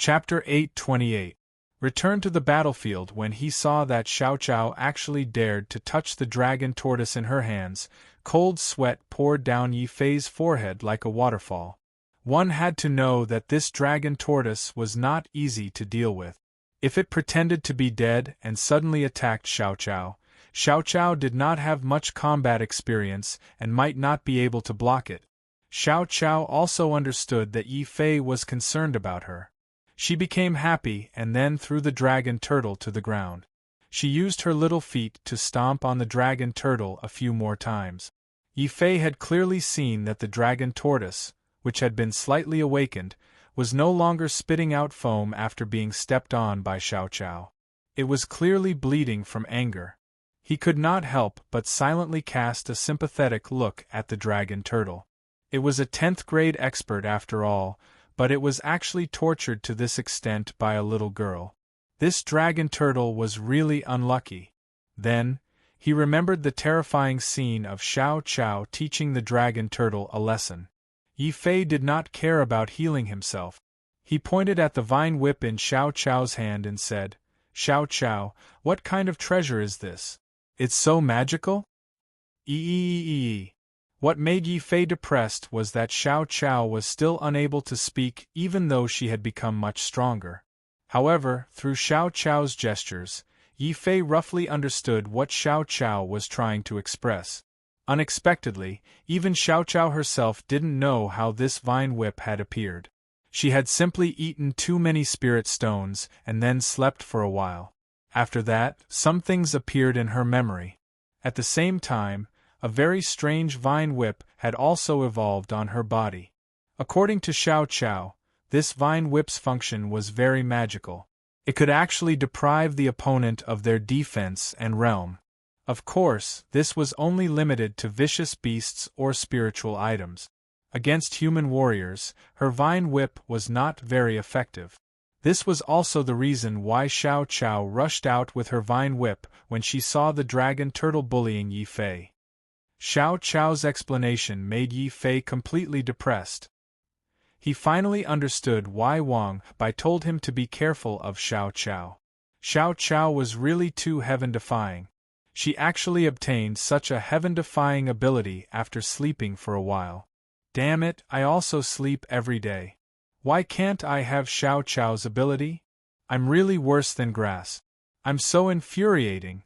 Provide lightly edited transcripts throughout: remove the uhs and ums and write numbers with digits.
Chapter 828 returned to the battlefield when he saw that Xiao Qiao actually dared to touch the dragon tortoise in her hands. Cold sweat poured down Yi Fei's forehead like a waterfall. One had to know that this dragon tortoise was not easy to deal with. If it pretended to be dead and suddenly attacked Xiao Qiao did not have much combat experience and might not be able to block it. Xiao Qiao also understood that Yi Fei was concerned about her. She became happy and then threw the dragon turtle to the ground. She used her little feet to stomp on the dragon turtle a few more times. Yi Fei had clearly seen that the dragon tortoise, which had been slightly awakened, was no longer spitting out foam after being stepped on by Xiao Qiao. It was clearly bleeding from anger. He could not help but silently cast a sympathetic look at the dragon turtle. It was a 10th grade expert after all, but it was actually tortured to this extent by a little girl. This dragon turtle was really unlucky. Then, he remembered the terrifying scene of Xiao Qiao teaching the dragon turtle a lesson. Yi Fei did not care about healing himself. He pointed at the vine whip in Xiao Qiao's hand and said, "Xiao Qiao, what kind of treasure is this? It's so magical?" What made Yi Fei depressed was that Xiao Qiao was still unable to speak even though she had become much stronger. However, through Xiao Qiao's gestures, Yi Fei roughly understood what Xiao Qiao was trying to express. Unexpectedly, even Xiao Qiao herself didn't know how this vine whip had appeared. She had simply eaten too many spirit stones and then slept for a while. After that, some things appeared in her memory. At the same time, a very strange vine whip had also evolved on her body. According to Xiao Qiao, this vine whip's function was very magical. It could actually deprive the opponent of their defense and realm. Of course, this was only limited to vicious beasts or spiritual items. Against human warriors, her vine whip was not very effective. This was also the reason why Xiao Qiao rushed out with her vine whip when she saw the dragon turtle bullying Yi Fei. Xiao Qiao's explanation made Yi Fei completely depressed. He finally understood why Wang Bai told him to be careful of Xiao Qiao. Xiao Qiao was really too heaven-defying. She actually obtained such a heaven-defying ability after sleeping for a while. Damn it, I also sleep every day. Why can't I have Xiao Qiao's ability? I'm really worse than grass. I'm so infuriating.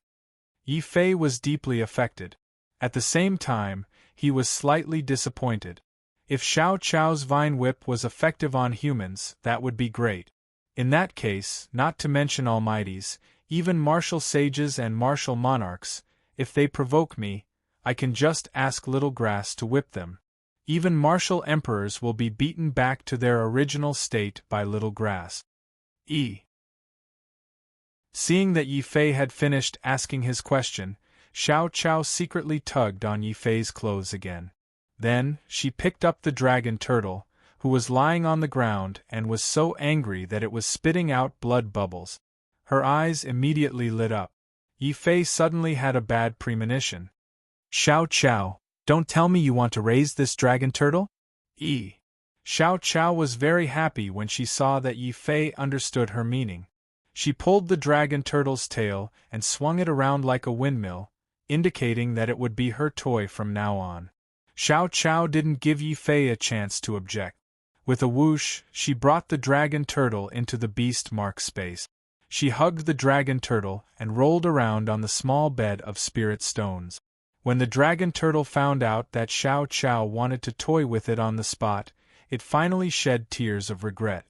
Yi Fei was deeply affected. At the same time, he was slightly disappointed. If Xiao Qiao's vine whip was effective on humans, that would be great. In that case, not to mention almighties, even martial sages and martial monarchs, if they provoke me, I can just ask little grass to whip them. Even martial emperors will be beaten back to their original state by little grass. Seeing that Yi Fei had finished asking his question, Xiao Qiao secretly tugged on Yi Fei's clothes again. Then, she picked up the dragon turtle, who was lying on the ground and was so angry that it was spitting out blood bubbles. Her eyes immediately lit up. Yi Fei suddenly had a bad premonition. "Xiao Qiao, don't tell me you want to raise this dragon turtle?" Xiao Qiao was very happy when she saw that Yi Fei understood her meaning. She pulled the dragon turtle's tail and swung it around like a windmill, indicating that it would be her toy from now on. Xiao Qiao didn't give Yi Fei a chance to object. With a whoosh, she brought the dragon turtle into the beast mark space. She hugged the dragon turtle and rolled around on the small bed of spirit stones. When the dragon turtle found out that Xiao Qiao wanted to toy with it on the spot, it finally shed tears of regret.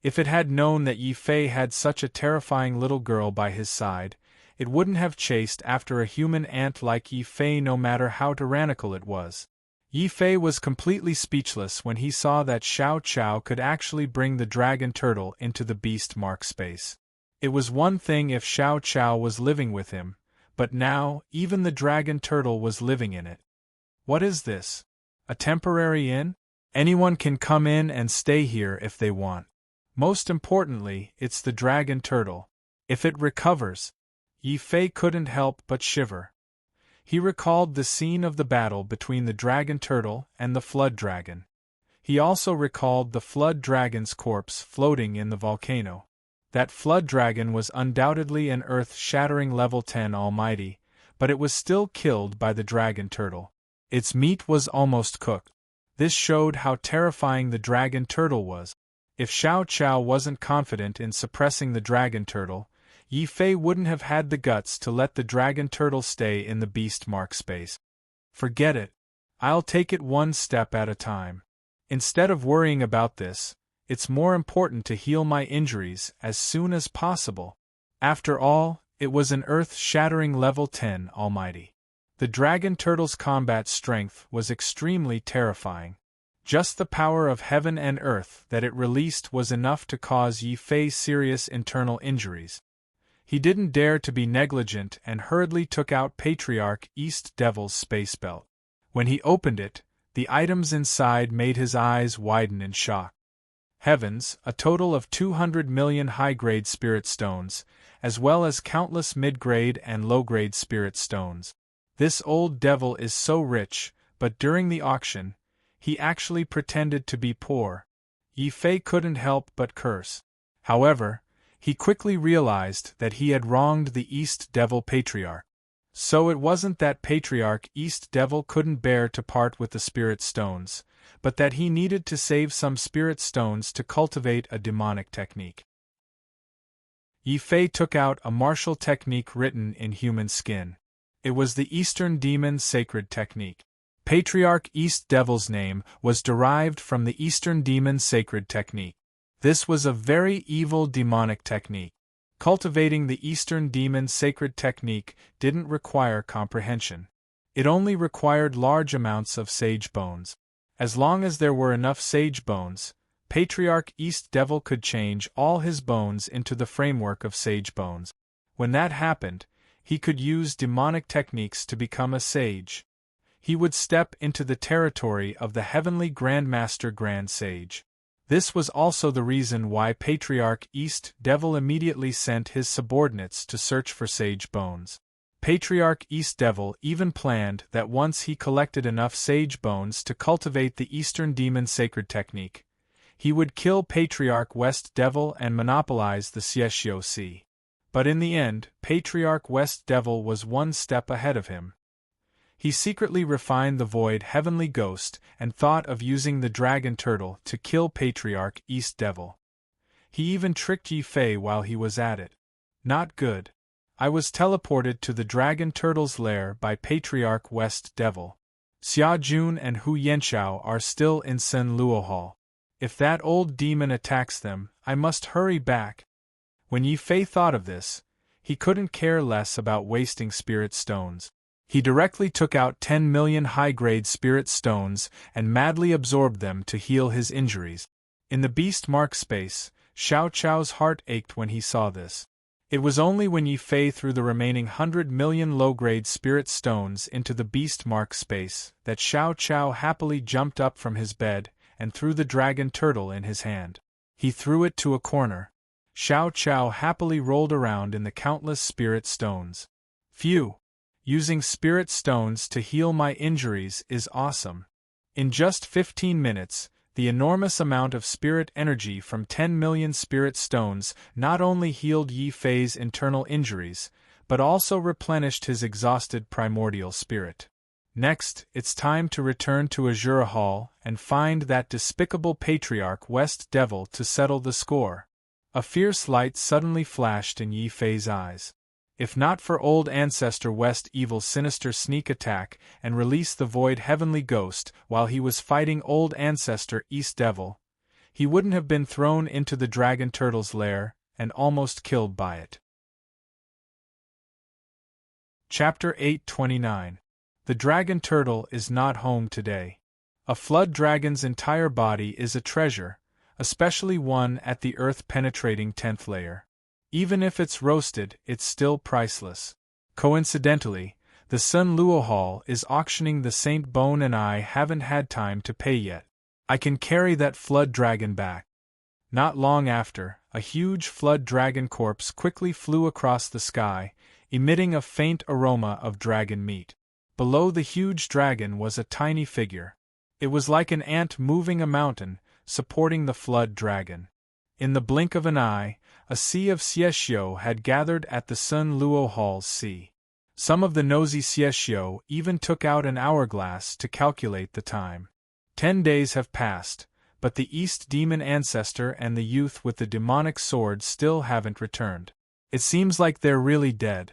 If it had known that Yi Fei had such a terrifying little girl by his side, it wouldn't have chased after a human ant like Yi Fei no matter how tyrannical it was. Yi Fei was completely speechless when he saw that Xiao Qiao could actually bring the dragon turtle into the beast mark space. It was one thing if Xiao Qiao was living with him, but now, even the dragon turtle was living in it. What is this? A temporary inn? Anyone can come in and stay here if they want. Most importantly, it's the dragon turtle. If it recovers, Yi Fei couldn't help but shiver. He recalled the scene of the battle between the dragon turtle and the flood dragon. He also recalled the flood dragon's corpse floating in the volcano. That flood dragon was undoubtedly an earth-shattering level 10 almighty, but it was still killed by the dragon turtle. Its meat was almost cooked. This showed how terrifying the dragon turtle was. If Xiao Chao wasn't confident in suppressing the dragon turtle, Yi Fei wouldn't have had the guts to let the dragon turtle stay in the beast mark space. Forget it. I'll take it one step at a time. Instead of worrying about this, it's more important to heal my injuries as soon as possible. After all, it was an earth-shattering level 10 almighty. The dragon turtle's combat strength was extremely terrifying. Just the power of heaven and earth that it released was enough to cause Yi Fei serious internal injuries. He didn't dare to be negligent and hurriedly took out Patriarch East Devil's space belt. When he opened it, the items inside made his eyes widen in shock. Heavens, a total of 200 million high-grade spirit stones, as well as countless mid-grade and low-grade spirit stones. This old devil is so rich, but during the auction, he actually pretended to be poor. Yi Fei couldn't help but curse. However, he quickly realized that he had wronged the East Devil Patriarch. So it wasn't that Patriarch East Devil couldn't bear to part with the spirit stones, but that he needed to save some spirit stones to cultivate a demonic technique. Yi Fei took out a martial technique written in human skin. It was the Eastern Demon Sacred Technique. Patriarch East Devil's name was derived from the Eastern Demon Sacred Technique. This was a very evil demonic technique. Cultivating the Eastern Demon Sacred Technique didn't require comprehension. It only required large amounts of sage bones. As long as there were enough sage bones, Patriarch East Devil could change all his bones into the framework of sage bones. When that happened, he could use demonic techniques to become a sage. He would step into the territory of the Heavenly Grandmaster Grand Sage. This was also the reason why Patriarch East Devil immediately sent his subordinates to search for sage bones. Patriarch East Devil even planned that once he collected enough sage bones to cultivate the Eastern Demon Sacred Technique, he would kill Patriarch West Devil and monopolize the Xiexio Sea. But in the end, Patriarch West Devil was one step ahead of him. He secretly refined the Void Heavenly Ghost and thought of using the Dragon Turtle to kill Patriarch East Devil. He even tricked Yi Fei while he was at it. Not good. I was teleported to the Dragon Turtle's lair by Patriarch West Devil. Xia Jun and Hu Yanxiao are still in Sen Luo Hall. If that old demon attacks them, I must hurry back. When Yi Fei thought of this, he couldn't care less about wasting spirit stones. He directly took out 10 million high-grade spirit stones and madly absorbed them to heal his injuries. In the beast mark space, Xiao Chao's heart ached when he saw this. It was only when Yi Fei threw the remaining 100 million low-grade spirit stones into the beast mark space that Xiao Chao happily jumped up from his bed and threw the dragon turtle in his hand. He threw it to a corner. Xiao Chao happily rolled around in the countless spirit stones. Phew! Using spirit stones to heal my injuries is awesome. In just 15 minutes, the enormous amount of spirit energy from 10 million spirit stones not only healed Yi Fei's internal injuries, but also replenished his exhausted primordial spirit. Next, it's time to return to Azura Hall and find that despicable Patriarch West Devil to settle the score. A fierce light suddenly flashed in Yi Fei's eyes. If not for old ancestor West Evil's sinister sneak attack and release the Void Heavenly Ghost while he was fighting old ancestor East Devil, he wouldn't have been thrown into the dragon turtle's lair and almost killed by it. Chapter 829. The dragon turtle is not home today. A flood dragon's entire body is a treasure, especially one at the earth-penetrating 10th layer. Even if it's roasted, it's still priceless. Coincidentally, the Sun Luo Hall is auctioning the Saint Bone and I haven't had time to pay yet. I can carry that flood dragon back. Not long after, a huge flood dragon corpse quickly flew across the sky, emitting a faint aroma of dragon meat. Below the huge dragon was a tiny figure. It was like an ant moving a mountain, supporting the flood dragon. In the blink of an eye, a sea of Xieshio had gathered at the Sun Luo Hall's sea. Some of the nosy Xieshio even took out an hourglass to calculate the time. 10 days have passed, but the East Demon Ancestor and the youth with the demonic sword still haven't returned. It seems like they're really dead.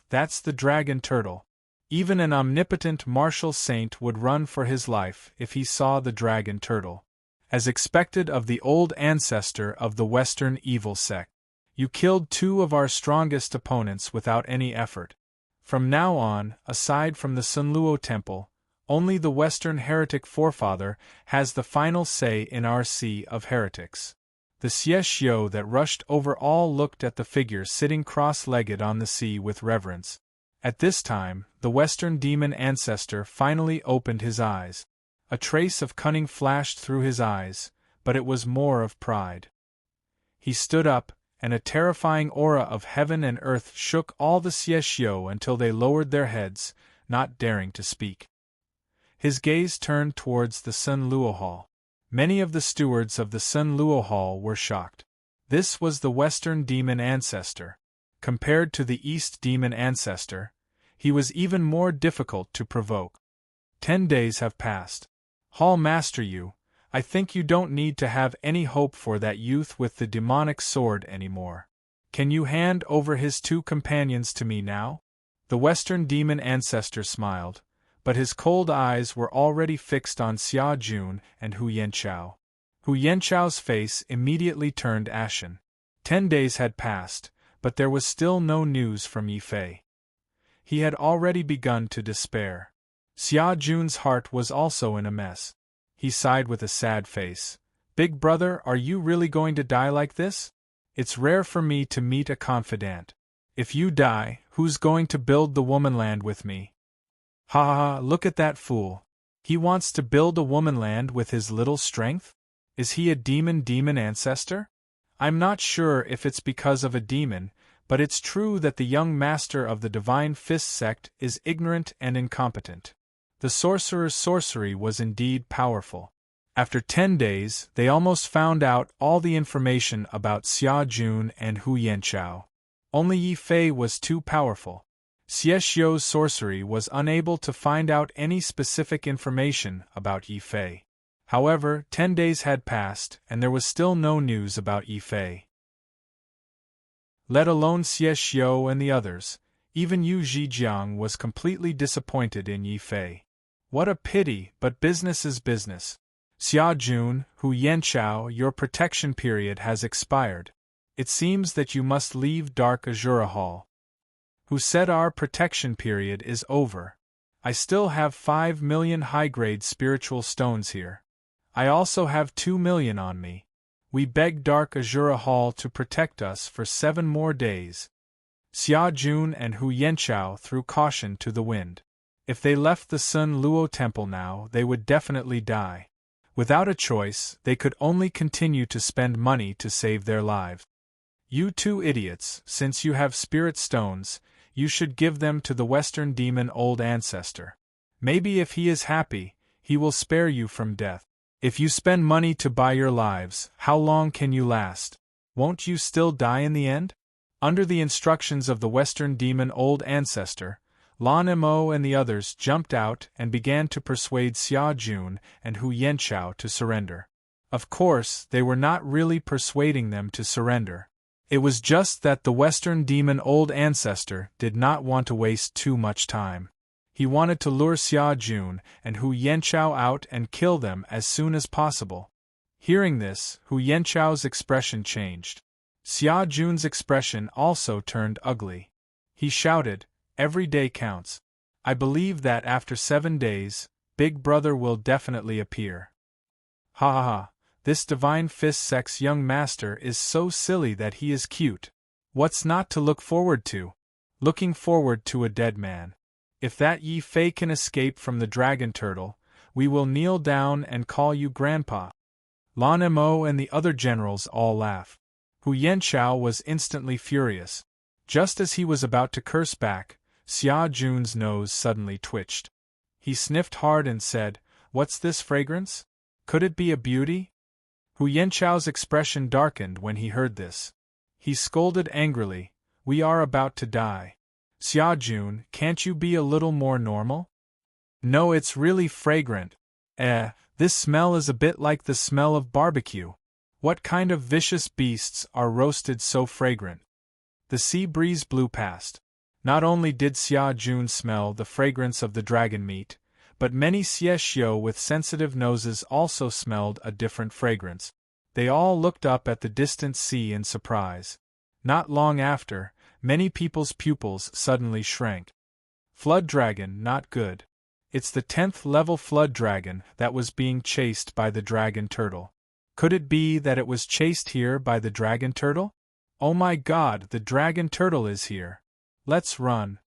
That's the dragon turtle. Even an omnipotent martial saint would run for his life if he saw the dragon turtle. As expected of the old ancestor of the Western evil sect. You killed 2 of our strongest opponents without any effort. From now on, aside from the Sunluo Temple, only the Western heretic forefather has the final say in our sea of heretics. The Xieshio that rushed over all looked at the figure sitting cross-legged on the sea with reverence. At this time, the Western demon ancestor finally opened his eyes. A trace of cunning flashed through his eyes, but it was more of pride. He stood up, and a terrifying aura of heaven and earth shook all the Xieshio until they lowered their heads, not daring to speak. His gaze turned towards the Sun Luo Hall. Many of the stewards of the Sun Luo Hall were shocked. This was the Western demon ancestor. Compared to the East demon ancestor, he was even more difficult to provoke. 10 days have passed. Hall Master Yu, I think you don't need to have any hope for that youth with the demonic sword anymore. Can you hand over his 2 companions to me now? The Western demon ancestor smiled, but his cold eyes were already fixed on Xia Jun and Hu Yanchao. Hu Yanchao's face immediately turned ashen. 10 days had passed, but there was still no news from Yifei. He had already begun to despair. Xia Jun's heart was also in a mess. He sighed with a sad face. Big brother, are you really going to die like this? It's rare for me to meet a confidant. If you die, who's going to build the womanland with me? Ha ha ha, look at that fool. He wants to build a womanland with his little strength? Is he a demon ancestor? I'm not sure if it's because of a demon, but it's true that the young master of the Divine Fist sect is ignorant and incompetent. The sorcerer's sorcery was indeed powerful. After 10 days, they almost found out all the information about Xia Jun and Hu Yanchao. Only Yifei was too powerful. Xieshio's sorcery was unable to find out any specific information about Yifei. However, 10 days had passed, and there was still no news about Yifei. Let alone Xieshio and the others, even Yu Zhijiang was completely disappointed in Yifei. What a pity, but business is business. Xia Jun, Hu Yanchao, your protection period has expired. It seems that you must leave Dark Azura Hall. Who said our protection period is over? I still have 5 million high-grade spiritual stones here. I also have 2 million on me. We beg Dark Azura Hall to protect us for 7 more days. Xia Jun and Hu Yanchao threw caution to the wind. If they left the Sun Luo Temple now, they would definitely die. Without a choice, they could only continue to spend money to save their lives. You 2 idiots, since you have spirit stones, you should give them to the Western demon old ancestor. Maybe if he is happy, he will spare you from death. If you spend money to buy your lives, how long can you last? Won't you still die in the end? Under the instructions of the Western demon old ancestor, Lan Mo and the others jumped out and began to persuade Xia Jun and Hu Yanchao to surrender. Of course, they were not really persuading them to surrender. It was just that the Western demon old ancestor did not want to waste too much time. He wanted to lure Xia Jun and Hu Yanchao out and kill them as soon as possible. Hearing this, Hu Yanchao's expression changed. Xia Jun's expression also turned ugly. He shouted, "Every day counts. I believe that after 7 days, Big Brother will definitely appear." Ha ha ha, this Divine Fist sect's young master is so silly that he is cute. What's not to look forward to? Looking forward to a dead man. If that Yifei can escape from the dragon turtle, we will kneel down and call you Grandpa. Lan Mo and the other generals all laugh. Hu Yanchao was instantly furious. Just as he was about to curse back, Xia Jun's nose suddenly twitched. He sniffed hard and said, What's this fragrance? Could it be a beauty? Hu Yanchao's expression darkened when he heard this. He scolded angrily, "We are about to die. Xiaojun, can't you be a little more normal?" "No, it's really fragrant. This smell is a bit like the smell of barbecue. What kind of vicious beasts are roasted so fragrant?" The sea breeze blew past. Not only did Xiaojun smell the fragrance of the dragon meat, but many Xiexiu with sensitive noses also smelled a different fragrance. They all looked up at the distant sea in surprise. Not long after, many people's pupils suddenly shrank. Flood dragon, not good. It's the 10th level flood dragon that was being chased by the dragon turtle. Could it be that it was chased here by the dragon turtle? Oh my god, the dragon turtle is here. Let's run.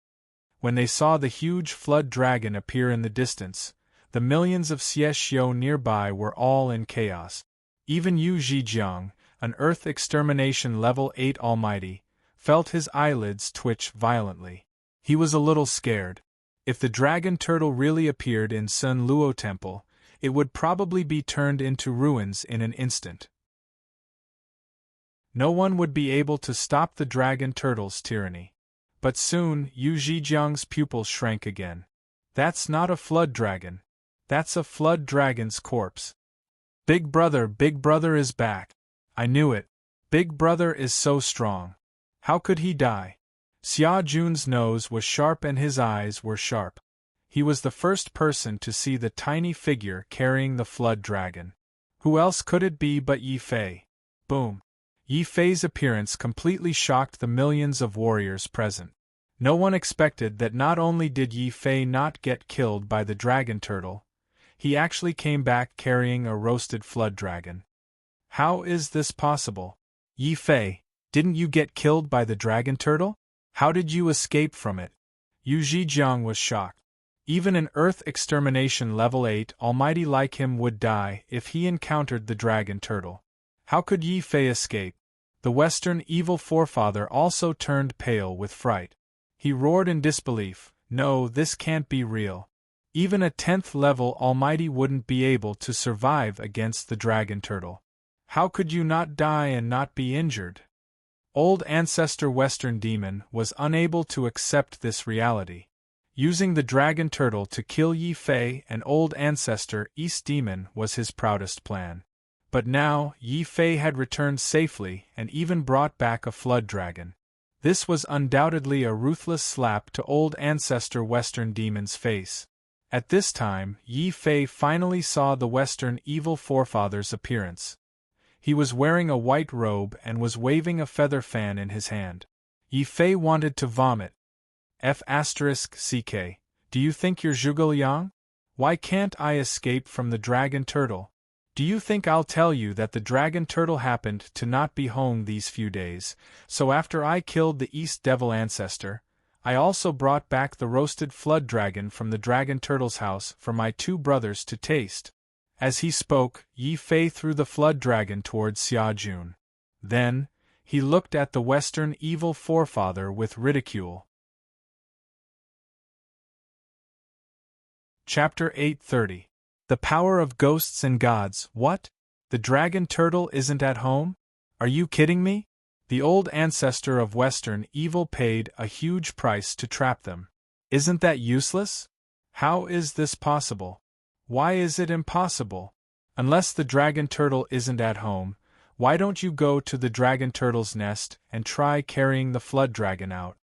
When they saw the huge flood dragon appear in the distance, the millions of Xiexiu nearby were all in chaos. Even Yu Zhijiang, an Earth Extermination Level 8 Almighty, felt his eyelids twitch violently. He was a little scared. If the dragon turtle really appeared in Sun Luo Temple, it would probably be turned into ruins in an instant. No one would be able to stop the dragon turtle's tyranny. But soon, Yu Zhijiang's pupils shrank again. That's not a flood dragon. That's a flood dragon's corpse. Big Brother is back. I knew it. Big Brother is so strong. How could he die? Xia Jun's nose was sharp and his eyes were sharp. He was the first person to see the tiny figure carrying the flood dragon. Who else could it be but Yi Fei? Boom! Yi Fei's appearance completely shocked the millions of warriors present. No one expected that not only did Yi Fei not get killed by the dragon turtle, he actually came back carrying a roasted flood dragon. How is this possible? Yi Fei, didn't you get killed by the dragon turtle? How did you escape from it? Yu Zhijiang was shocked. Even an Earth Extermination Level 8 Almighty like him would die if he encountered the dragon turtle. How could Yi Fei escape? The Western evil forefather also turned pale with fright. He roared in disbelief, "No, this can't be real. Even a 10th level Almighty wouldn't be able to survive against the dragon turtle. How could you not die and not be injured?" Old Ancestor Western Demon was unable to accept this reality. Using the dragon turtle to kill Yi Fei and Old Ancestor East Demon was his proudest plan. But now, Yi Fei had returned safely and even brought back a flood dragon. This was undoubtedly a ruthless slap to Old Ancestor Western Demon's face. At this time, Yi Fei finally saw the Western evil forefather's appearance. He was wearing a white robe and was waving a feather fan in his hand. Yi Fei wanted to vomit. F***CK, do you think you're Zhuge Liang? Why can't I escape from the dragon turtle? Do you think I'll tell you that the dragon turtle happened to not be home these few days, so after I killed the East Devil ancestor, I also brought back the roasted flood dragon from the dragon turtle's house for my two brothers to taste? As he spoke, Yi Fei threw the flood dragon towards Xiaojun. Then, he looked at the Western evil forefather with ridicule. Chapter 830. The Power of Ghosts and Gods. What? The dragon turtle isn't at home? Are you kidding me? The old ancestor of Western evil paid a huge price to trap them. Isn't that useless? How is this possible? Why is it impossible? Unless the dragon turtle isn't at home, why don't you go to the dragon turtle's nest and try carrying the flood dragon out?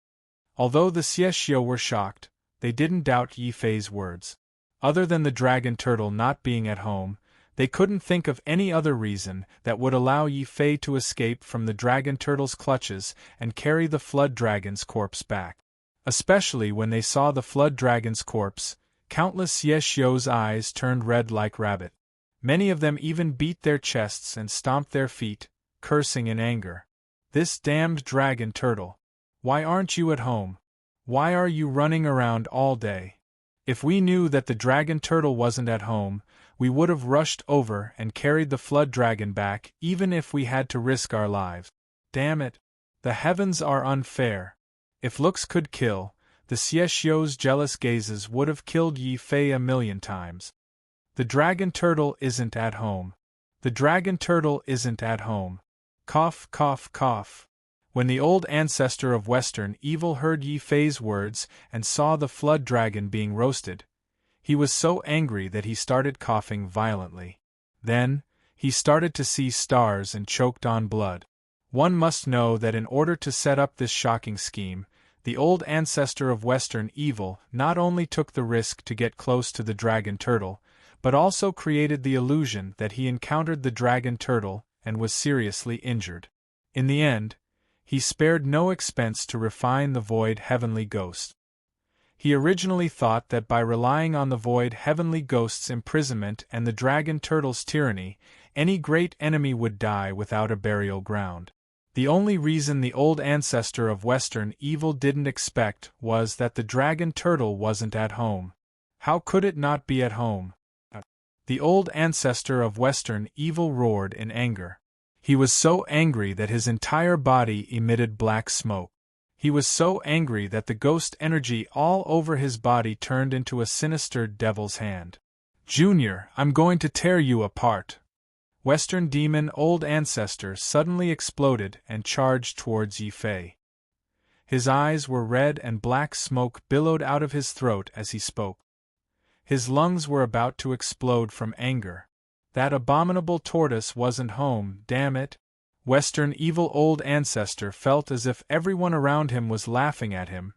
Although the Xiexiu were shocked, they didn't doubt Yi Fei's words. Other than the dragon turtle not being at home, they couldn't think of any other reason that would allow Yi Fei to escape from the dragon turtle's clutches and carry the flood dragon's corpse back. Especially when they saw the flood dragon's corpse, countless Xiexiu's eyes turned red like rabbit. Many of them even beat their chests and stomped their feet, cursing in anger. This damned dragon turtle! Why aren't you at home? Why are you running around all day? If we knew that the dragon turtle wasn't at home, we would have rushed over and carried the flood dragon back even if we had to risk our lives. Damn it! The heavens are unfair. If looks could kill, the Xiexiu's jealous gazes would have killed Yi Fei 1,000,000 times. The dragon turtle isn't at home. The dragon turtle isn't at home. Cough, cough, cough. When the old ancestor of Western evil heard Yi Fei's words and saw the flood dragon being roasted, he was so angry that he started coughing violently. Then, he started to see stars and choked on blood. One must know that in order to set up this shocking scheme, the old ancestor of Western evil not only took the risk to get close to the dragon turtle, but also created the illusion that he encountered the dragon turtle and was seriously injured. In the end, he spared no expense to refine the void heavenly ghost. He originally thought that by relying on the void heavenly ghost's imprisonment and the dragon turtle's tyranny, any great enemy would die without a burial ground. The only reason the old ancestor of Western evil didn't expect was that the dragon turtle wasn't at home. How could it not be at home? The old ancestor of Western evil roared in anger. He was so angry that his entire body emitted black smoke. He was so angry that the ghost energy all over his body turned into a sinister devil's hand. "Junior, I'm going to tear you apart!" Western demon old ancestor suddenly exploded and charged towards Yi Fei. His eyes were red and black smoke billowed out of his throat as he spoke. His lungs were about to explode from anger. That abominable tortoise wasn't home, damn it! Western evil old ancestor felt as if everyone around him was laughing at him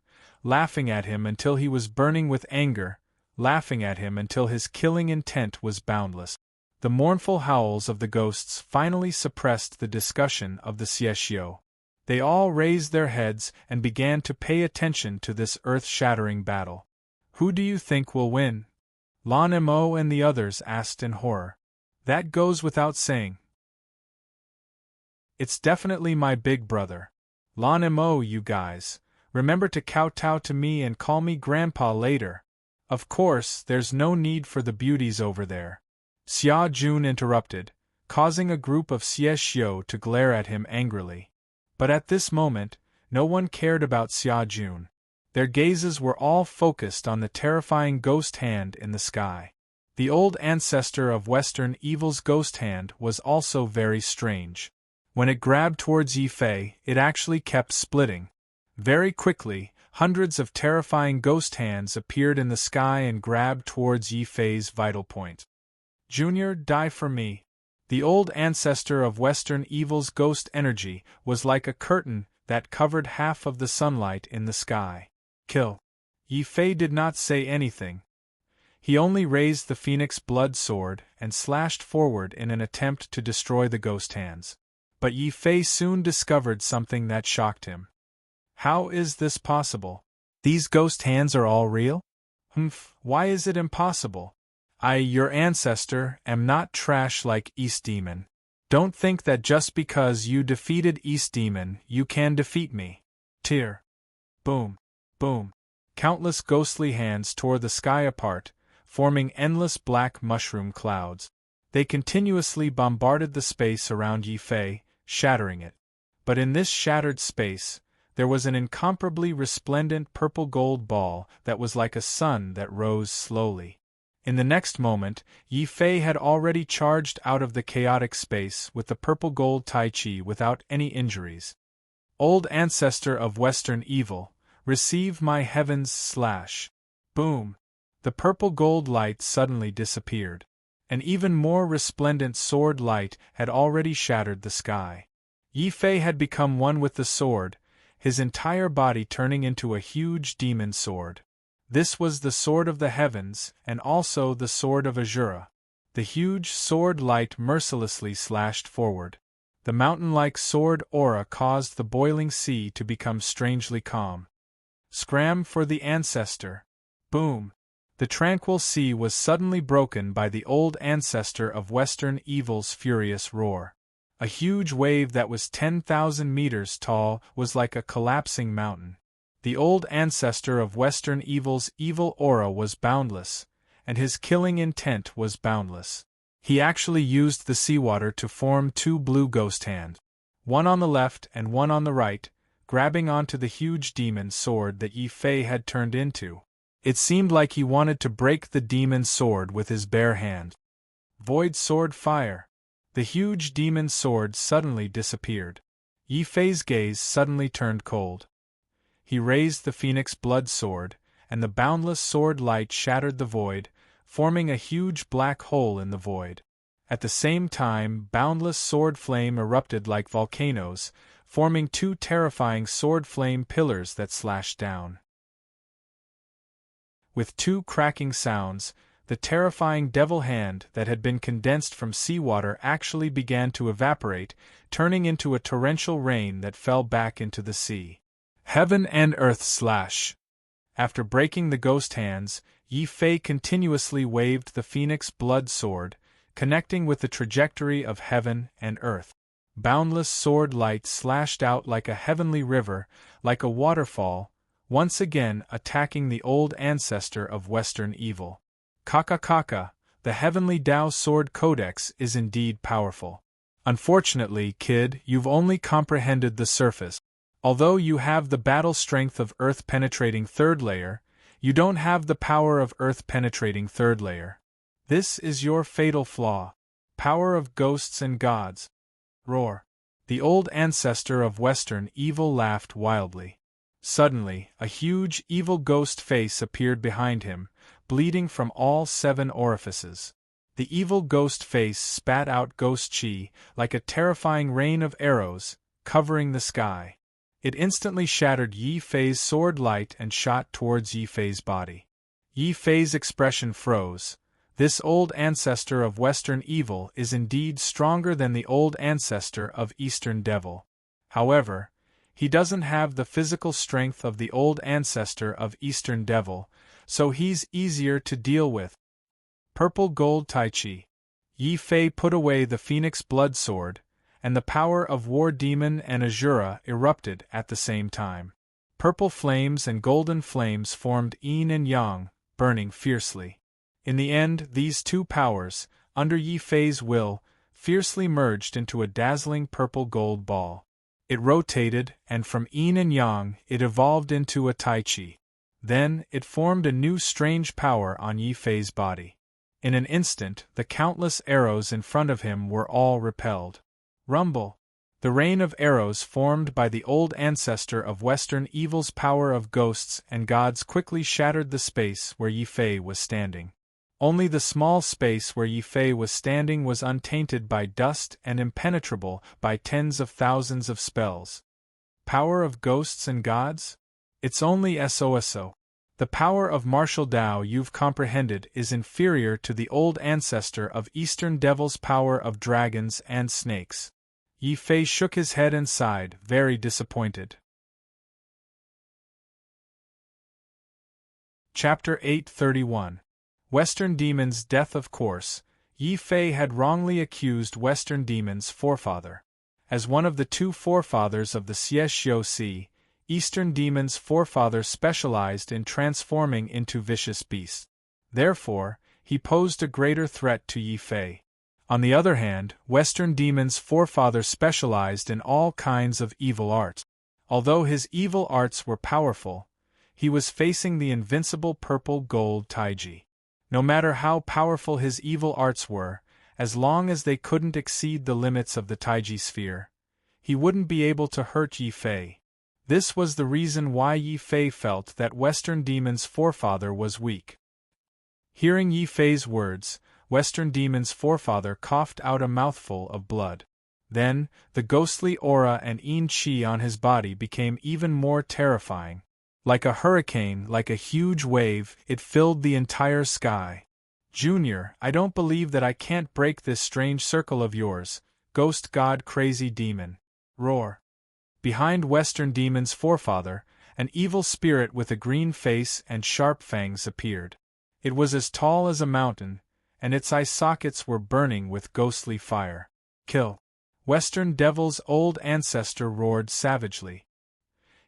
until he was burning with anger, laughing at him until his killing intent was boundless. The mournful howls of the ghosts finally suppressed the discussion of the Xiexio. They all raised their heads and began to pay attention to this earth-shattering battle. "Who do you think will win?" Lan Mo and the others asked in horror. "That goes without saying. It's definitely my big brother. Lan Mo, you guys, remember to kowtow to me and call me Grandpa later. Of course, there's no need for the beauties over there." Xia Jun interrupted, causing a group of Xiexio to glare at him angrily. But at this moment, no one cared about Xia Jun. Their gazes were all focused on the terrifying ghost hand in the sky. The old ancestor of Western evil's ghost hand was also very strange. When it grabbed towards Yi Fei, it actually kept splitting. Very quickly, hundreds of terrifying ghost hands appeared in the sky and grabbed towards Yi Fei's vital point. "Junior, die for me." The old ancestor of Western evil's ghost energy was like a curtain that covered half of the sunlight in the sky. "Kill." Yi Fei did not say anything. He only raised the phoenix blood sword and slashed forward in an attempt to destroy the ghost hands. But Yi Fei soon discovered something that shocked him. How is this possible? These ghost hands are all real? Why is it impossible? I, your ancestor, am not trash like East Demon. Don't think that just because you defeated East Demon, you can defeat me. Tear. Boom. Boom. Countless ghostly hands tore the sky apart, forming endless black mushroom clouds. They continuously bombarded the space around Yi Fei, shattering it. But in this shattered space, there was an incomparably resplendent purple-gold ball that was like a sun that rose slowly. In the next moment, Yi Fei had already charged out of the chaotic space with the purple-gold Tai Chi without any injuries. Old ancestor of Western evil, receive my heavens slash. Boom! The purple-gold light suddenly disappeared. An even more resplendent sword light had already shattered the sky. Yi Fei had become one with the sword, his entire body turning into a huge demon sword. This was the sword of the heavens, and also the sword of Azura. The huge sword light mercilessly slashed forward. The mountain-like sword aura caused the boiling sea to become strangely calm. Scram for the ancestor. Boom! The tranquil sea was suddenly broken by the old ancestor of Western evil's furious roar. A huge wave that was 10,000 meters tall was like a collapsing mountain. The old ancestor of Western evil's evil aura was boundless, and his killing intent was boundless. He actually used the seawater to form two blue ghost hands, one on the left and one on the right, grabbing onto the huge demon sword that Yi Fei had turned into. It seemed like he wanted to break the demon's sword with his bare hand. Void sword fire. The huge demon's sword suddenly disappeared. Yi Fei's gaze suddenly turned cold. He raised the phoenix blood sword, and the boundless sword light shattered the void, forming a huge black hole in the void. At the same time, boundless sword flame erupted like volcanoes, forming two terrifying sword flame pillars that slashed down. With two cracking sounds, the terrifying devil hand that had been condensed from seawater actually began to evaporate, turning into a torrential rain that fell back into the sea. Heaven and earth slash. After breaking the ghost hands, Yi Fei continuously waved the phoenix blood sword, connecting with the trajectory of heaven and earth. Boundless sword light slashed out like a heavenly river, like a waterfall, once again attacking the old ancestor of Western evil. Kaka Kaka, the heavenly Tao sword codex is indeed powerful. Unfortunately, kid, you've only comprehended the surface. Although you have the battle strength of earth-penetrating third layer, you don't have the power of earth-penetrating third layer. This is your fatal flaw. Power of ghosts and gods. Roar. The old ancestor of Western evil laughed wildly. Suddenly, a huge evil ghost face appeared behind him, bleeding from all 7 orifices. The evil ghost face spat out ghost chi, like a terrifying rain of arrows, covering the sky. It instantly shattered Yi Fei's sword light and shot towards Yi Fei's body. Yi Fei's expression froze. This old ancestor of Western evil is indeed stronger than the old ancestor of Eastern devil. However, he doesn't have the physical strength of the old ancestor of Eastern devil, so he's easier to deal with. Purple gold Tai Chi. Yi Fei put away the phoenix blood sword, and the power of War Demon and Azura erupted at the same time. Purple flames and golden flames formed yin and yang, burning fiercely. In the end, these two powers, under Yi Fei's will, fiercely merged into a dazzling purple-gold ball. It rotated, and from yin and yang, it evolved into a Tai Chi. Then, it formed a new strange power on Yi Fei's body. In an instant, the countless arrows in front of him were all repelled. Rumble! The rain of arrows formed by the old ancestor of Western evil's power of ghosts and gods quickly shattered the space where Yi Fei was standing. Only the small space where Yi Fei was standing was untainted by dust and impenetrable by tens of thousands of spells. Power of ghosts and gods? It's only SOSO. The power of martial Tao you've comprehended is inferior to the old ancestor of Eastern devil's power of dragons and snakes. Yi Fei shook his head and sighed, very disappointed. Chapter 831. Western Demon's Death. Of course, Yi Fei had wrongly accused Western Demon's forefather. As one of the 2 forefathers of the Xieshio Sea, Eastern Demon's forefather specialized in transforming into vicious beasts. Therefore, he posed a greater threat to Yi Fei. On the other hand, Western Demon's forefather specialized in all kinds of evil arts. Although his evil arts were powerful, he was facing the invincible purple gold Taiji. No matter how powerful his evil arts were, as long as they couldn't exceed the limits of the Taiji sphere, he wouldn't be able to hurt Yi Fei. This was the reason why Yi Fei felt that Western Demon's forefather was weak. Hearing Yi Fei's words, Western Demon's forefather coughed out a mouthful of blood. Then, the ghostly aura and yin chi on his body became even more terrifying. Like a hurricane, like a huge wave, it filled the entire sky. Junior, I don't believe that I can't break this strange circle of yours, ghost god crazy demon. Roar. Behind Western Demon's forefather, an evil spirit with a green face and sharp fangs appeared. It was as tall as a mountain, and its eye sockets were burning with ghostly fire. Kill! Western Devil's old ancestor roared savagely.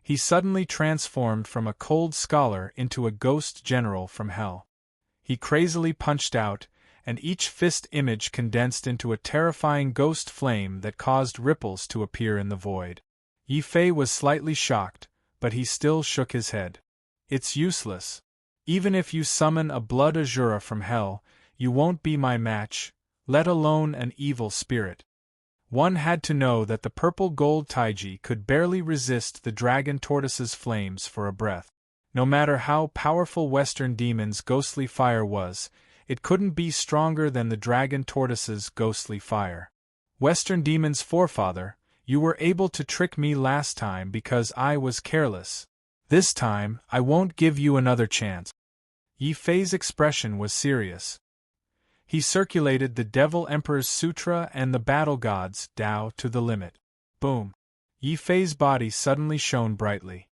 He suddenly transformed from a cold scholar into a ghost general from hell. He crazily punched out, and each fist image condensed into a terrifying ghost flame that caused ripples to appear in the void. Yi Fei was slightly shocked, but he still shook his head. It's useless. Even if you summon a blood azura from hell, you won't be my match, let alone an evil spirit. One had to know that the purple gold taiji could barely resist the dragon tortoise's flames for a breath. No matter how powerful Western Demon's ghostly fire was, it couldn't be stronger than the dragon tortoise's ghostly fire. Western Demon's forefather, you were able to trick me last time because I was careless. This time, I won't give you another chance. Yi Fei's expression was serious. He circulated the Devil Emperor's Sutra and the Battle God's Tao to the limit. Boom! Yi Fei's body suddenly shone brightly.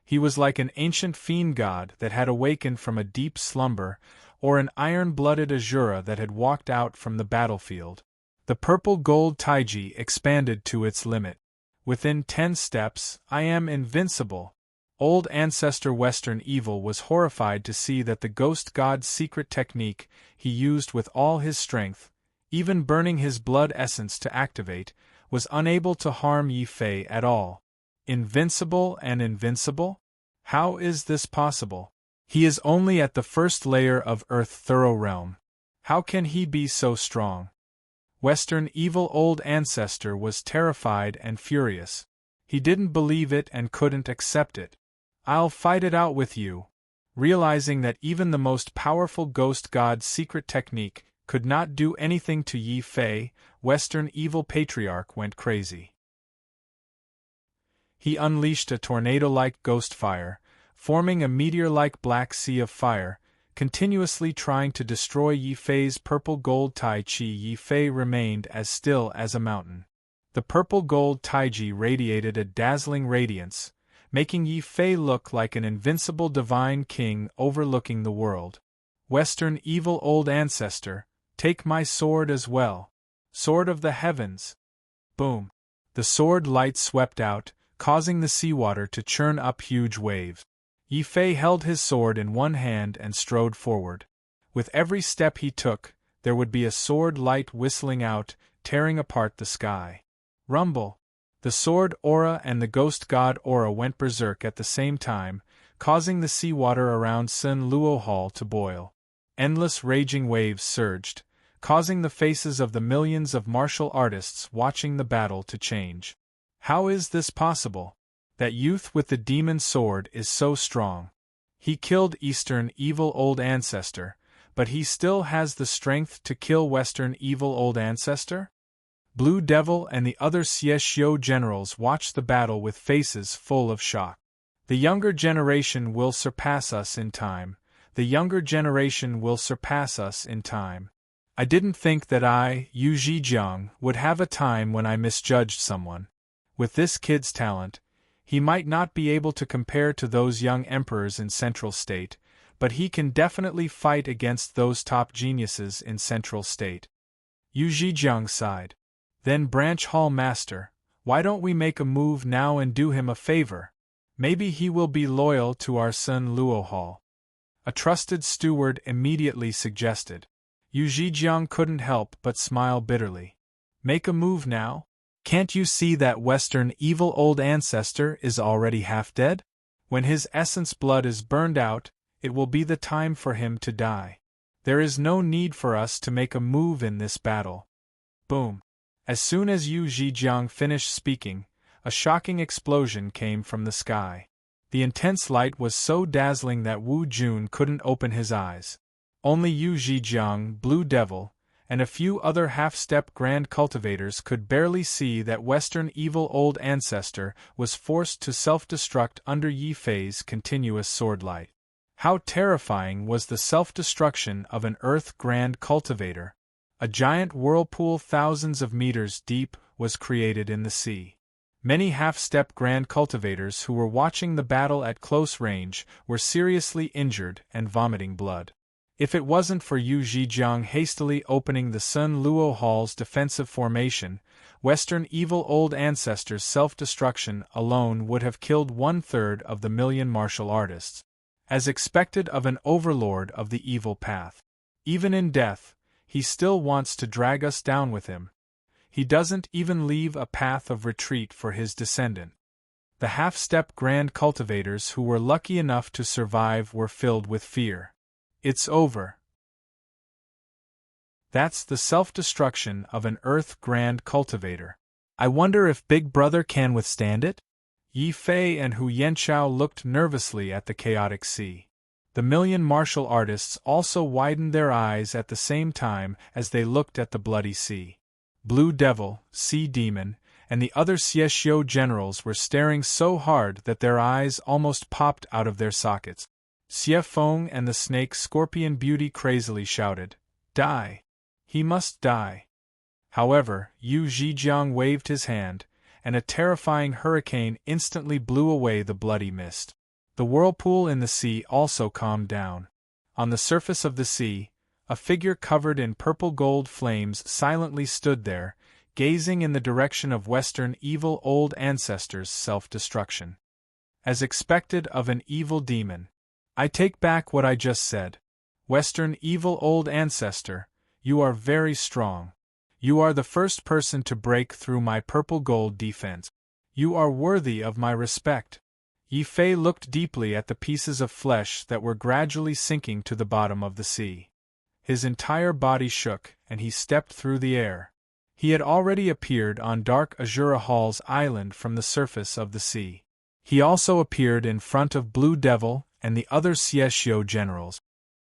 He was like an ancient fiend god that had awakened from a deep slumber, or an iron-blooded Azura that had walked out from the battlefield. The purple gold taiji expanded to its limit. Within 10 steps, I am invincible. Old ancestor Western Evil was horrified to see that the ghost god's secret technique he used with all his strength, even burning his blood essence to activate, was unable to harm Yi Fei at all. Invincible and invincible? How is this possible? He is only at the first layer of Earth Thorough Realm. How can he be so strong? Western Evil old ancestor was terrified and furious. He didn't believe it and couldn't accept it. I'll fight it out with you. Realizing that even the most powerful ghost god's secret technique could not do anything to Yi Fei, Western Evil Patriarch went crazy. He unleashed a tornado-like ghost fire, forming a meteor-like black sea of fire, continuously trying to destroy Yi Fei's purple gold tai chi. Yi Fei remained as still as a mountain. The purple gold taiji radiated a dazzling radiance, making Yi Fei look like an invincible divine king overlooking the world. Western Evil old ancestor, take my sword as well. Sword of the heavens. Boom. The sword light swept out, causing the seawater to churn up huge waves. Yi Fei held his sword in one hand and strode forward. With every step he took, there would be a sword light whistling out, tearing apart the sky. Rumble! The sword aura and the ghost god aura went berserk at the same time, causing the seawater around Sun Luo Hall to boil. Endless raging waves surged, causing the faces of the millions of martial artists watching the battle to change. How is this possible? That youth with the demon sword is so strong. He killed Eastern Evil old ancestor, but he still has the strength to kill Western Evil old ancestor? Blue Devil and the other Xie Xiu generals watched the battle with faces full of shock. The younger generation will surpass us in time. The younger generation will surpass us in time. I didn't think that I, Yu Zhejiang, would have a time when I misjudged someone. With this kid's talent, he might not be able to compare to those young emperors in Central State, but he can definitely fight against those top geniuses in Central State. Yu Zhejiang sighed. Then Branch Hall Master, why don't we make a move now and do him a favor? Maybe he will be loyal to our Sun Luo Hall. A trusted steward immediately suggested. Yu Zhejiang couldn't help but smile bitterly. Make a move now? Can't you see that Western Evil old ancestor is already half dead? When his essence blood is burned out, it will be the time for him to die. There is no need for us to make a move in this battle. Boom. As soon as Yu Zhejiang finished speaking, a shocking explosion came from the sky. The intense light was so dazzling that Wu Jun couldn't open his eyes. Only Yu Zhejiang, Blue Devil, and a few other half-step grand cultivators could barely see that Western Evil old ancestor was forced to self-destruct under Yi Fei's continuous sword light. How terrifying was the self-destruction of an Earth grand cultivator! A giant whirlpool thousands of meters deep was created in the sea. Many half-step grand cultivators who were watching the battle at close range were seriously injured and vomiting blood. If it wasn't for Yu Zhejiang hastily opening the Sun Luo Hall's defensive formation, Western Evil old ancestor's self-destruction alone would have killed 1/3 of the million martial artists. As expected of an overlord of the evil path. Even in death, he still wants to drag us down with him. He doesn't even leave a path of retreat for his descendant. The half-step grand cultivators who were lucky enough to survive were filled with fear. It's over. That's the self-destruction of an Earth Grand Cultivator. I wonder if Big Brother can withstand it? Yi Fei and Hu Yanchao looked nervously at the chaotic sea. The million martial artists also widened their eyes at the same time as they looked at the bloody sea. Blue Devil, Sea Demon, and the other Xieshio generals were staring so hard that their eyes almost popped out of their sockets. Xie Feng and the snake Scorpion Beauty crazily shouted, "Die! He must die!" However, Yu Zhijiang waved his hand, and a terrifying hurricane instantly blew away the bloody mist. The whirlpool in the sea also calmed down. On the surface of the sea, a figure covered in purple-gold flames silently stood there, gazing in the direction of Western evil old ancestors' self-destruction. As expected of an evil demon. I take back what I just said. Western evil old ancestor, you are very strong. You are the first person to break through my purple-gold defense. You are worthy of my respect. Yi Fei looked deeply at the pieces of flesh that were gradually sinking to the bottom of the sea. His entire body shook, and he stepped through the air. He had already appeared on Dark Azura Hall's island from the surface of the sea. He also appeared in front of Blue Devil and the other Xieshio generals.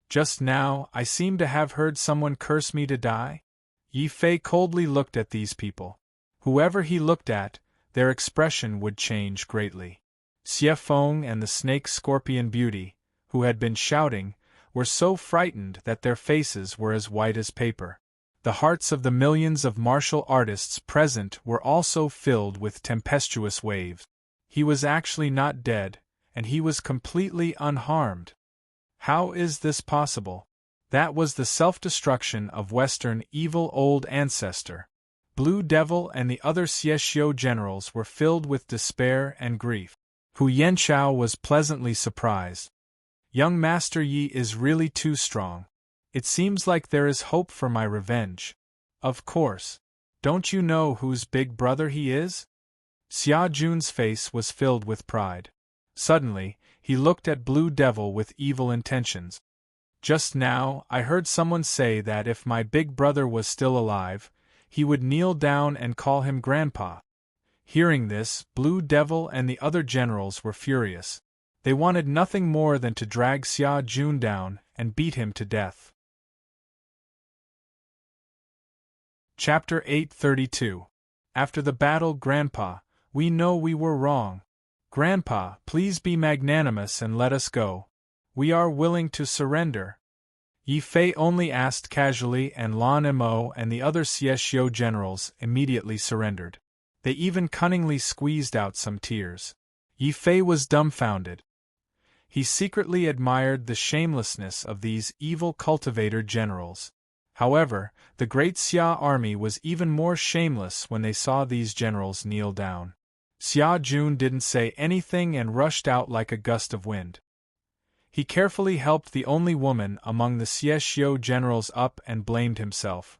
Just now, I seem to have heard someone curse me to die. Yi Fei coldly looked at these people. Whoever he looked at, their expression would change greatly. Xie Feng and the snake Scorpion Beauty, who had been shouting, were so frightened that their faces were as white as paper. The hearts of the millions of martial artists present were also filled with tempestuous waves. He was actually not dead, and he was completely unharmed. How is this possible? That was the self-destruction of Western evil old ancestor. Blue Devil and the other Xieshio generals were filled with despair and grief. Hu Yanchao was pleasantly surprised. Young Master Yi is really too strong. It seems like there is hope for my revenge. Of course. Don't you know whose big brother he is? Xia Jun's face was filled with pride. Suddenly, he looked at Blue Devil with evil intentions. Just now, I heard someone say that if my big brother was still alive, he would kneel down and call him Grandpa. Hearing this, Blue Devil and the other generals were furious. They wanted nothing more than to drag Xia Jun down and beat him to death. Chapter 832. After the battle, Grandpa, we know we were wrong. Grandpa, please be magnanimous and let us go. We are willing to surrender. Yi Fei only asked casually, and Lan Mo and the other Xieshio generals immediately surrendered. They even cunningly squeezed out some tears. Yi Fei was dumbfounded. He secretly admired the shamelessness of these evil cultivator generals. However, the great Xia army was even more shameless when they saw these generals kneel down. Xia Jun didn't say anything and rushed out like a gust of wind. He carefully helped the only woman among the Xieshio generals up and blamed himself.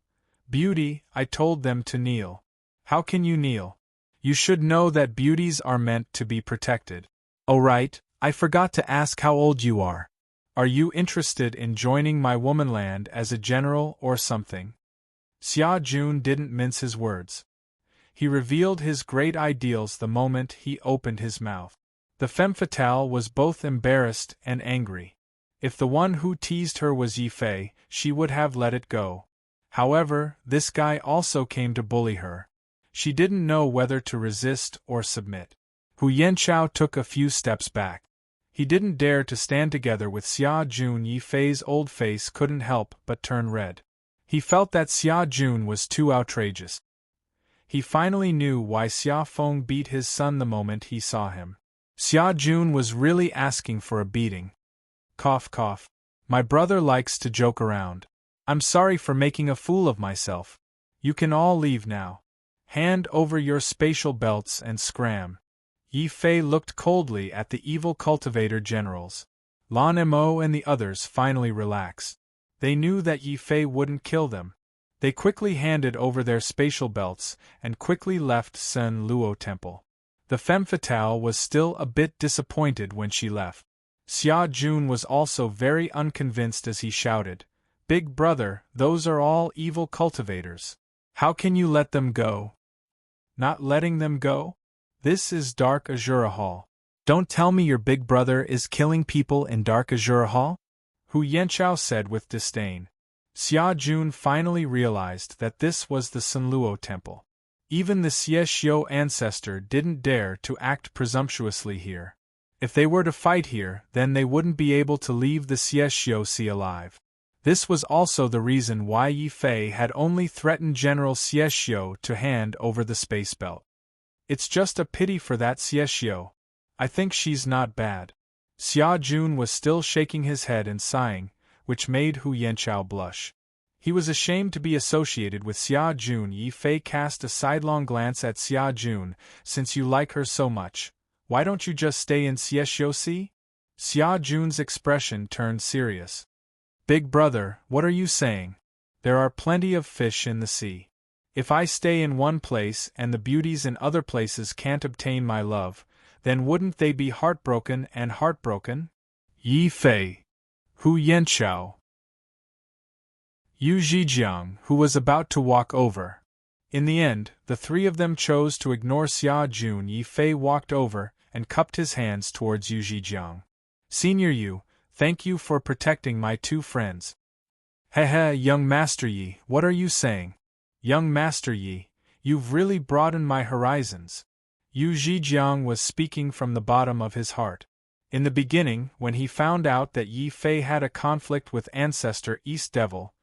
Beauty, I told them to kneel. How can you kneel? You should know that beauties are meant to be protected. Oh right, I forgot to ask how old you are. Are you interested in joining my womanland as a general or something? Xia Jun didn't mince his words. He revealed his great ideals the moment he opened his mouth. The femme fatale was both embarrassed and angry. If the one who teased her was Yi Fei, she would have let it go. However, this guy also came to bully her. She didn't know whether to resist or submit. Hu Yanchao took a few steps back. He didn't dare to stand together with Xia Jun. Yi Fei's old face couldn't help but turn red. He felt that Xia Jun was too outrageous. He finally knew why Xia Feng beat his son the moment he saw him. Xia Jun was really asking for a beating. Cough cough. My brother likes to joke around. I'm sorry for making a fool of myself. You can all leave now. Hand over your spatial belts and scram. Yi Fei looked coldly at the evil cultivator generals. Lan Mo and the others finally relaxed. They knew that Yi Fei wouldn't kill them. They quickly handed over their spatial belts and quickly left Sen Luo Temple. The femme fatale was still a bit disappointed when she left. Xia Jun was also very unconvinced as he shouted, "Big brother, those are all evil cultivators. How can you let them go?" "Not letting them go? This is Dark Azura Hall. Don't tell me your big brother is killing people in Dark Azura Hall?" Hu Yanchao said with disdain. Xia Jun finally realized that this was the Sunluo Temple. Even the Xie Xiu ancestor didn't dare to act presumptuously here. If they were to fight here, then they wouldn't be able to leave the Xie Xiu Sea alive. This was also the reason why Yi Fei had only threatened General Xie Xiu to hand over the space belt. It's just a pity for that Xie Xiu. I think she's not bad. Xia Jun was still shaking his head and sighing, which made Hu Yanchao blush. He was ashamed to be associated with Xia Jun. Yi Fei cast a sidelong glance at Xia Jun. "Since you like her so much, why don't you just stay in Xie Xiu Sea?" Xia Jun's expression turned serious. "Big brother, what are you saying? There are plenty of fish in the sea. If I stay in one place and the beauties in other places can't obtain my love, then wouldn't they be heartbroken and heartbroken?" Yi Fei. Hu Yanchao. Yu Zhijiang, who was about to walk over. In the end, the three of them chose to ignore Xia Jun. Yi Fei walked over and cupped his hands towards Yu Zhijiang. "Senior Yu, thank you for protecting my two friends." "Heh, young Master Yi, what are you saying? Young Master Yi, you've really broadened my horizons." Yu Zhijiang was speaking from the bottom of his heart. In the beginning, when he found out that Yi Fei had a conflict with Ancestor East Devil,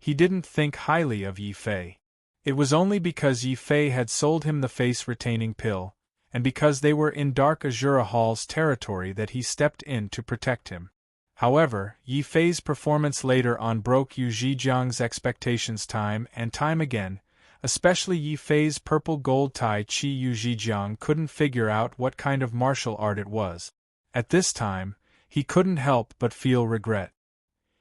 he didn't think highly of Yi Fei. It was only because Yi Fei had sold him the face-retaining pill, and because they were in Dark Azura Hall's territory that he stepped in to protect him. However, Yi Fei's performance later on broke Yu Zhijiang's expectations time and time again, especially Yi Fei's purple gold Tai Chi. Yu Zhijiang couldn't figure out what kind of martial art it was. At this time, he couldn't help but feel regret.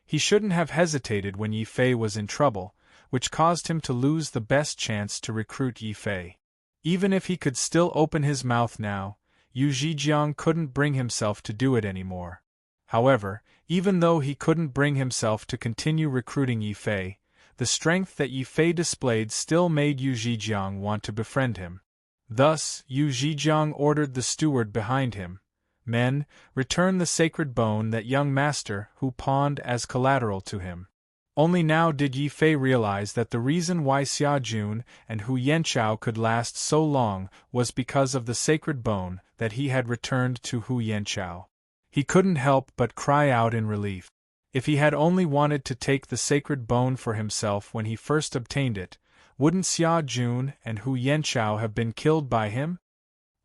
He shouldn't have hesitated when Yi Fei was in trouble, which caused him to lose the best chance to recruit Yi Fei. Even if he could still open his mouth now, Yu Zhijiang couldn't bring himself to do it anymore. However, even though he couldn't bring himself to continue recruiting Yi Fei, the strength that Yi Fei displayed still made Yu Zhijiang want to befriend him. Thus, Yu Zhijiang ordered the steward behind him, "Men, return the sacred bone that young master Hu pawned as collateral to him." Only now did Yi Fei realize that the reason why Xia Jun and Hu Yanchao could last so long was because of the sacred bone that he had returned to Hu Yanchao. He couldn't help but cry out in relief. If he had only wanted to take the sacred bone for himself when he first obtained it, wouldn't Xia Jun and Hu Yanchao have been killed by him?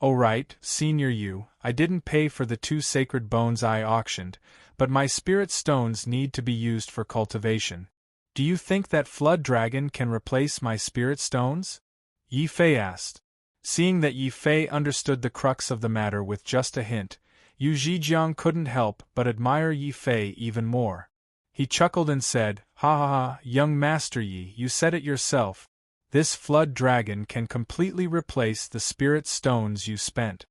"Oh right, Senior Yu, I didn't pay for the 2 sacred bones I auctioned, but my spirit stones need to be used for cultivation. Do you think that Flood Dragon can replace my spirit stones?" Yi Fei asked. Seeing that Yi Fei understood the crux of the matter with just a hint, Yu Zhijiang couldn't help but admire Yi Fei even more. He chuckled and said, "Ha ha ha, young Master Yi, you said it yourself. This Flood Dragon can completely replace the spirit stones you spent.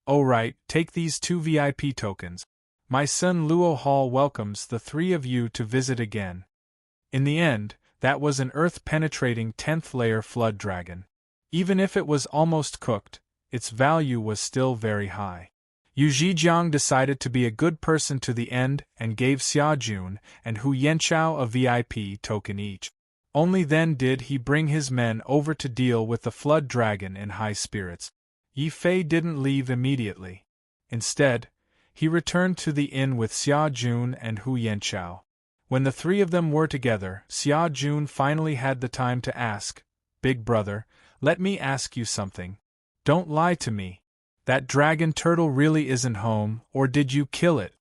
Oh right, take these 2 VIP tokens. My son Luo Hall welcomes the 3 of you to visit again." In the end, that was an earth-penetrating 10th layer Flood Dragon. Even if it was almost cooked, its value was still very high. Yu Zhijiang decided to be a good person to the end and gave Xia Jun and Hu Yanchao a VIP token each. Only then did he bring his men over to deal with the Flood Dragon in high spirits. Yi Fei didn't leave immediately. Instead, he returned to the inn with Xia Jun and Hu Yanchao. When the 3 of them were together, Xia Jun finally had the time to ask, "Big brother, let me ask you something. Don't lie to me. That dragon turtle really isn't home, or did you kill it?"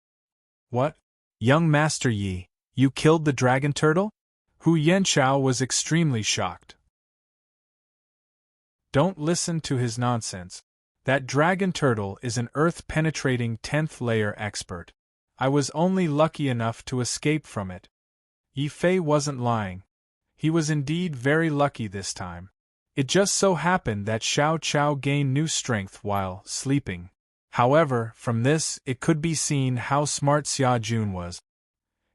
"What? Young Master Yi, you killed the dragon turtle?" Hu Yanchao was extremely shocked. "Don't listen to his nonsense. That dragon turtle is an earth-penetrating 10th layer expert. I was only lucky enough to escape from it." Yi Fei wasn't lying. He was indeed very lucky this time. It just so happened that Xiao Chao gained new strength while sleeping. However, from this, it could be seen how smart Xia Jun was.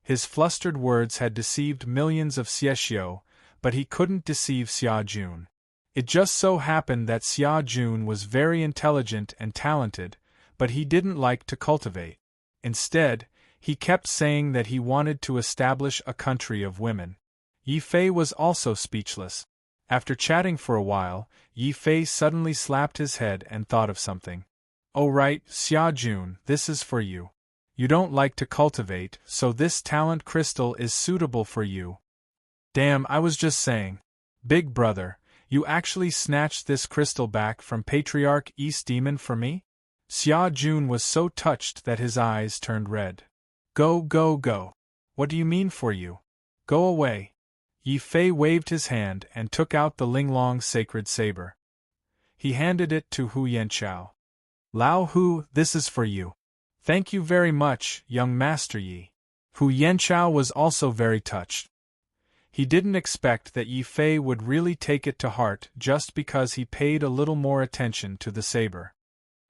His flustered words had deceived millions of Xiexio, but he couldn't deceive Xia Jun. It just so happened that Xia Jun was very intelligent and talented, but he didn't like to cultivate. Instead, he kept saying that he wanted to establish a country of women. Yi Fei was also speechless. After chatting for a while, Yi Fei suddenly slapped his head and thought of something. "Oh right, Xia Jun, this is for you. You don't like to cultivate, so this talent crystal is suitable for you." Damn, I was just saying. Big brother, you actually snatched this crystal back from Patriarch East Demon for me? Xia Jun was so touched that his eyes turned red. Go, go, go. What do you mean for you? Go away. Yi Fei waved his hand and took out the Linglong sacred saber. He handed it to Hu Yanchao. Lao Hu, this is for you. Thank you very much, young Master Yi. Hu Yanchao was also very touched. He didn't expect that Yi Fei would really take it to heart just because he paid a little more attention to the saber.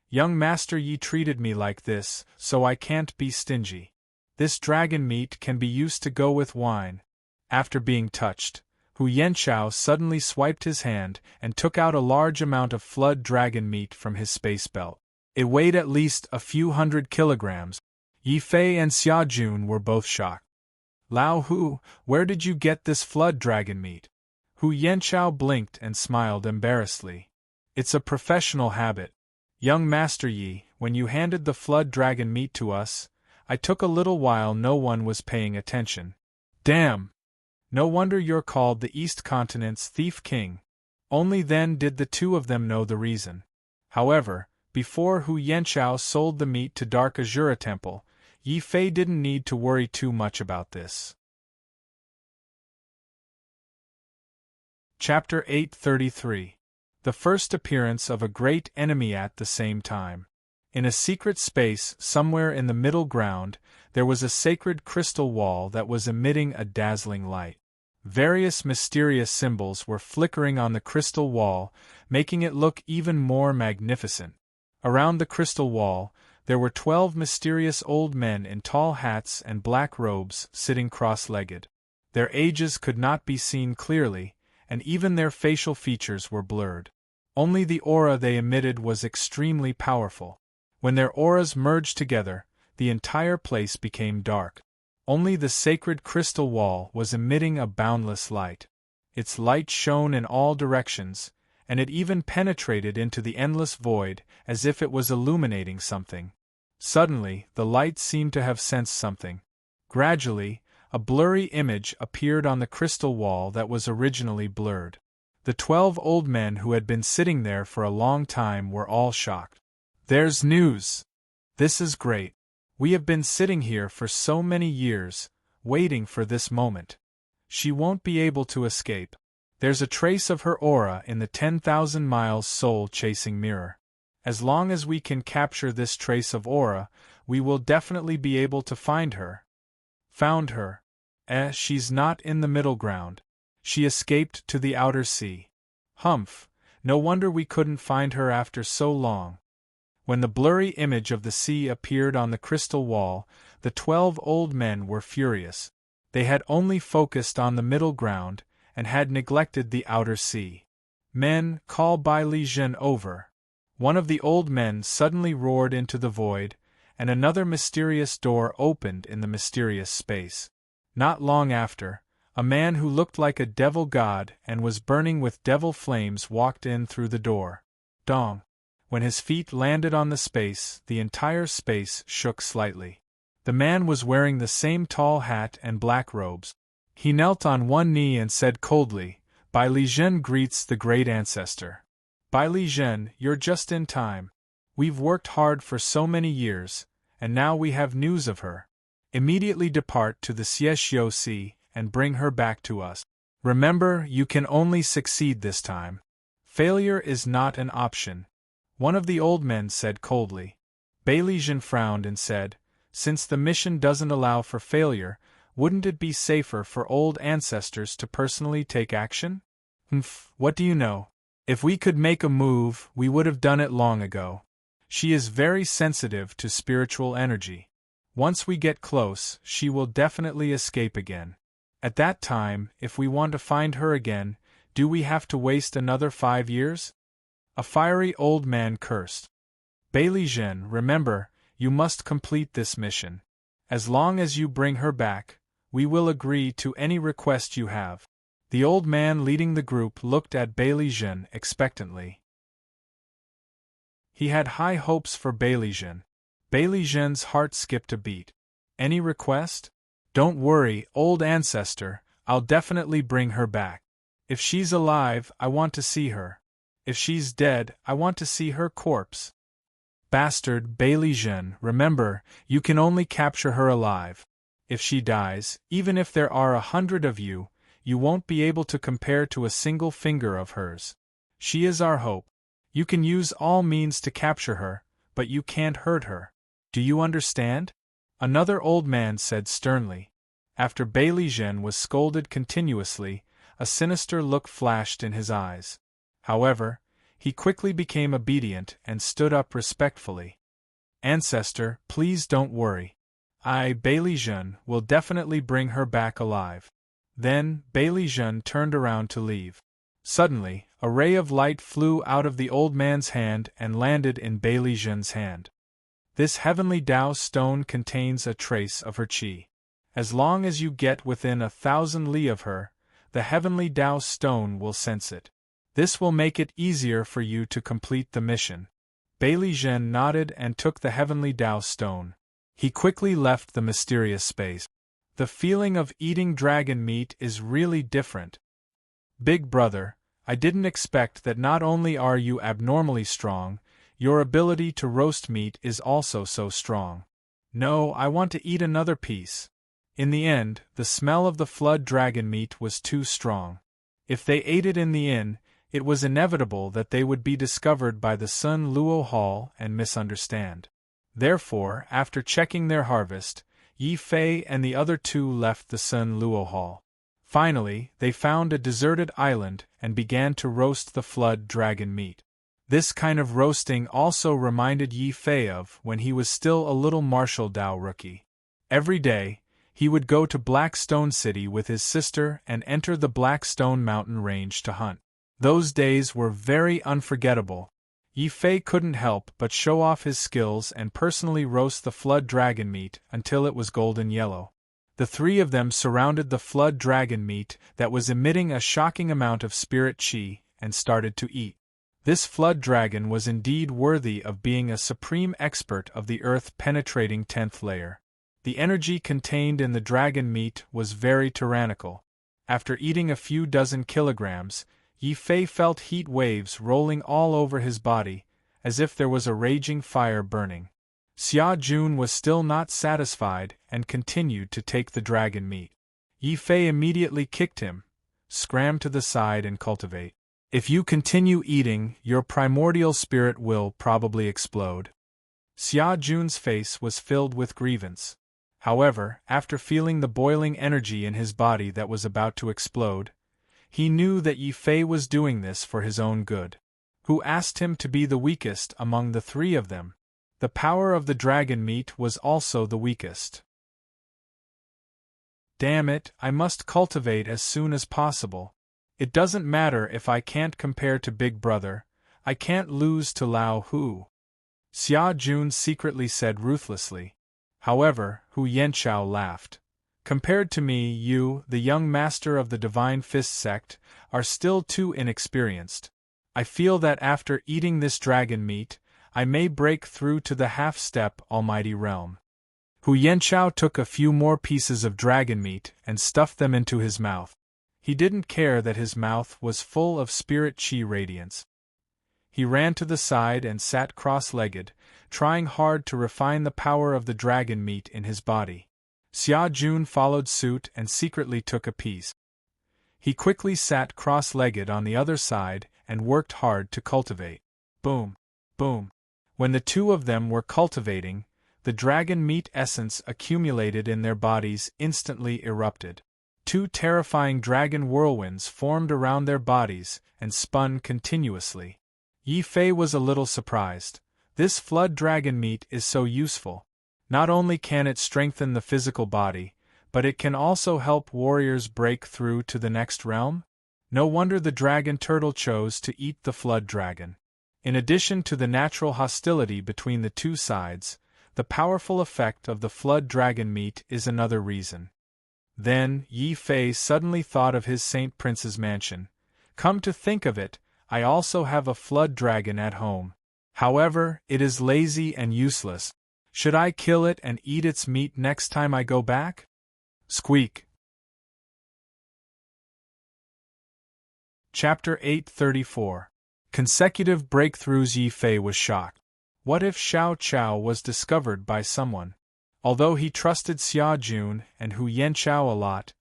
Young Master Yi treated me like this, so I can't be stingy. This dragon meat can be used to go with wine. After being touched, Hu Yanchao suddenly swiped his hand and took out a large amount of flood dragon meat from his space belt. It weighed at least a few hundred kilograms. Yi Fei and Xia Jun were both shocked. Lao Hu, where did you get this flood dragon meat? Hu Yanchao blinked and smiled embarrassedly. It's a professional habit. Young Master Yi, when you handed the flood dragon meat to us, I took a little while no one was paying attention. Damn! No wonder you're called the East Continent's Thief King. Only then did the two of them know the reason. However, before Hu Yanchao sold the meat to Dark Azura Temple, Yi Fei didn't need to worry too much about this. Chapter 833. The first appearance of a great enemy at the same time. In a secret space somewhere in the middle ground, there was a sacred crystal wall that was emitting a dazzling light. Various mysterious symbols were flickering on the crystal wall, making it look even more magnificent. Around the crystal wall, there were 12 mysterious old men in tall hats and black robes sitting cross-legged. Their ages could not be seen clearly, and even their facial features were blurred. Only the aura they emitted was extremely powerful. When their auras merged together, the entire place became dark. Only the sacred crystal wall was emitting a boundless light. Its light shone in all directions, and it even penetrated into the endless void as if it was illuminating something. Suddenly, the light seemed to have sensed something. Gradually, a blurry image appeared on the crystal wall that was originally blurred. The 12 old men who had been sitting there for a long time were all shocked. There's news! This is great. We have been sitting here for so many years, waiting for this moment. She won't be able to escape. There's a trace of her aura in the 10,000 miles soul-chasing mirror. As long as we can capture this trace of aura, we will definitely be able to find her. Found her. She's not in the middle ground. She escaped to the outer sea. Humph, no wonder we couldn't find her after so long. When the blurry image of the sea appeared on the crystal wall, the 12 old men were furious. They had only focused on the middle ground, and had neglected the outer sea. Men, call Bai Li Zhen over. One of the old men suddenly roared into the void, and another mysterious door opened in the mysterious space. Not long after, a man who looked like a devil god and was burning with devil flames walked in through the door. Dong! When his feet landed on the space, the entire space shook slightly. The man was wearing the same tall hat and black robes. He knelt on one knee and said coldly, Bai Li Zhen greets the great ancestor. Bai Li Zhen, you're just in time. We've worked hard for so many years, and now we have news of her. Immediately depart to the Xiexio Sea and bring her back to us. Remember, you can only succeed this time. Failure is not an option. One of the old men said coldly. Bai Li Zhen frowned and said, Since the mission doesn't allow for failure, wouldn't it be safer for old ancestors to personally take action? What do you know? If we could make a move, we would have done it long ago. She is very sensitive to spiritual energy. Once we get close, she will definitely escape again. At that time, if we want to find her again, do we have to waste another 5 years? A fiery old man cursed. Beilijin, remember, you must complete this mission. As long as you bring her back, we will agree to any request you have. The old man leading the group looked at Beilijin expectantly. He had high hopes for Beilijin. Beilijin's heart skipped a beat. Any request? Don't worry, old ancestor, I'll definitely bring her back. If she's alive, I want to see her. If she's dead, I want to see her corpse. Bastard Beilijin, remember, you can only capture her alive. If she dies, even if there are 100 of you, you won't be able to compare to a single finger of hers. She is our hope. You can use all means to capture her, but you can't hurt her. Do you understand? Another old man said sternly. After Beilijin was scolded continuously, a sinister look flashed in his eyes. However, he quickly became obedient and stood up respectfully. Ancestor, please don't worry. I, Beilijin, will definitely bring her back alive. Then, Beilijin turned around to leave. Suddenly, a ray of light flew out of the old man's hand and landed in Beilijin's hand. This heavenly Tao stone contains a trace of her qi. As long as you get within 1,000 li of her, the heavenly Tao stone will sense it. This will make it easier for you to complete the mission. Beilijin nodded and took the heavenly Tao stone. He quickly left the mysterious space. The feeling of eating dragon meat is really different. Big brother, I didn't expect that not only are you abnormally strong, your ability to roast meat is also so strong. No, I want to eat another piece. In the end, the smell of the flood dragon meat was too strong. If they ate it in the inn, it was inevitable that they would be discovered by the Sun Luo Hall and misunderstand. Therefore, after checking their harvest, Yi Fei and the other two left the Sun Luo Hall. Finally, they found a deserted island and began to roast the flood dragon meat. This kind of roasting also reminded Yi Fei of when he was still a little martial Dao rookie. Every day, he would go to Black Stone City with his sister and enter the Black Stone Mountain Range to hunt. Those days were very unforgettable. Yi Fei couldn't help but show off his skills and personally roast the flood dragon meat until it was golden yellow. The three of them surrounded the flood dragon meat that was emitting a shocking amount of spirit qi and started to eat. This flood dragon was indeed worthy of being a supreme expert of the earth-penetrating 10th layer. The energy contained in the dragon meat was very tyrannical. After eating a few dozen kilograms, Yi Fei felt heat waves rolling all over his body, as if there was a raging fire burning. Xia Jun was still not satisfied and continued to take the dragon meat. Yi Fei immediately kicked him, scrammed to the side and cultivate. If you continue eating, your primordial spirit will probably explode. Xia Jun's face was filled with grievance. However, after feeling the boiling energy in his body that was about to explode, he knew that Yi Fei was doing this for his own good. Who asked him to be the weakest among the three of them? The power of the dragon meat was also the weakest. Damn it, I must cultivate as soon as possible. It doesn't matter if I can't compare to Big Brother, I can't lose to Lao Hu. Xia Jun secretly said ruthlessly. However, Hu Yanchao laughed. Compared to me, you, the young master of the Divine Fist sect, are still too inexperienced. I feel that after eating this dragon meat, I may break through to the half-step almighty realm. Hu Yanchao took a few more pieces of dragon meat and stuffed them into his mouth. He didn't care that his mouth was full of spirit qi radiance. He ran to the side and sat cross-legged, trying hard to refine the power of the dragon meat in his body. Xia Jun followed suit and secretly took a piece. He quickly sat cross-legged on the other side and worked hard to cultivate. Boom! Boom! When the two of them were cultivating, the dragon meat essence accumulated in their bodies instantly erupted. two terrifying dragon whirlwinds formed around their bodies and spun continuously. Yi Fei was a little surprised. This flood dragon meat is so useful. Not only can it strengthen the physical body, but it can also help warriors break through to the next realm? No wonder the dragon turtle chose to eat the flood dragon. In addition to the natural hostility between the two sides, the powerful effect of the flood dragon meat is another reason. Then, Yi Fei suddenly thought of his Saint Prince's mansion. Come to think of it, I also have a flood dragon at home. However, it is lazy and useless. Should I kill it and eat its meat next time I go back? Squeak. Chapter 834. Consecutive breakthroughs. Yi Fei was shocked. What if Xiao Chao was discovered by someone? Although he trusted Xia Jun and Hu Yanchao a lot,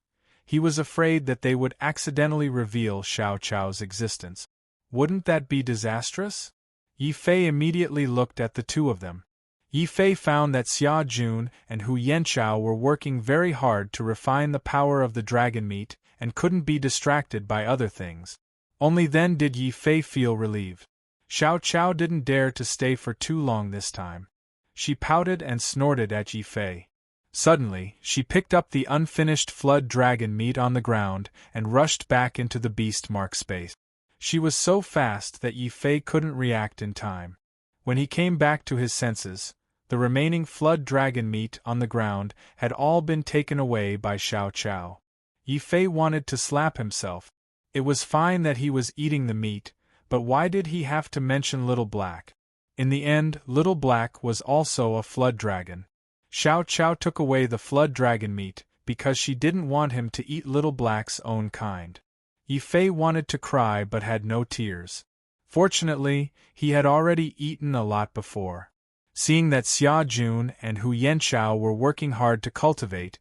he was afraid that they would accidentally reveal Xiao Chao's existence. Wouldn't that be disastrous? Yi Fei immediately looked at the two of them. Yi Fei found that Xia Jun and Hu Yanchao were working very hard to refine the power of the dragon meat and couldn't be distracted by other things. Only then did Yi Fei feel relieved. Xiao Chao didn't dare to stay for too long this time. She pouted and snorted at Yi Fei. Suddenly, she picked up the unfinished flood dragon meat on the ground and rushed back into the beast mark space. She was so fast that Yi Fei couldn't react in time. When he came back to his senses, the remaining flood dragon meat on the ground had all been taken away by Xiao Chao. Yi Fei wanted to slap himself. It was fine that he was eating the meat, but why did he have to mention Little Black? In the end, Little Black was also a flood dragon. Xiao Chao took away the flood dragon meat because she didn't want him to eat Little Black's own kind. Yi Fei wanted to cry but had no tears. Fortunately, he had already eaten a lot before. Seeing that Xia Jun and Hu Yanchao were working hard to cultivate,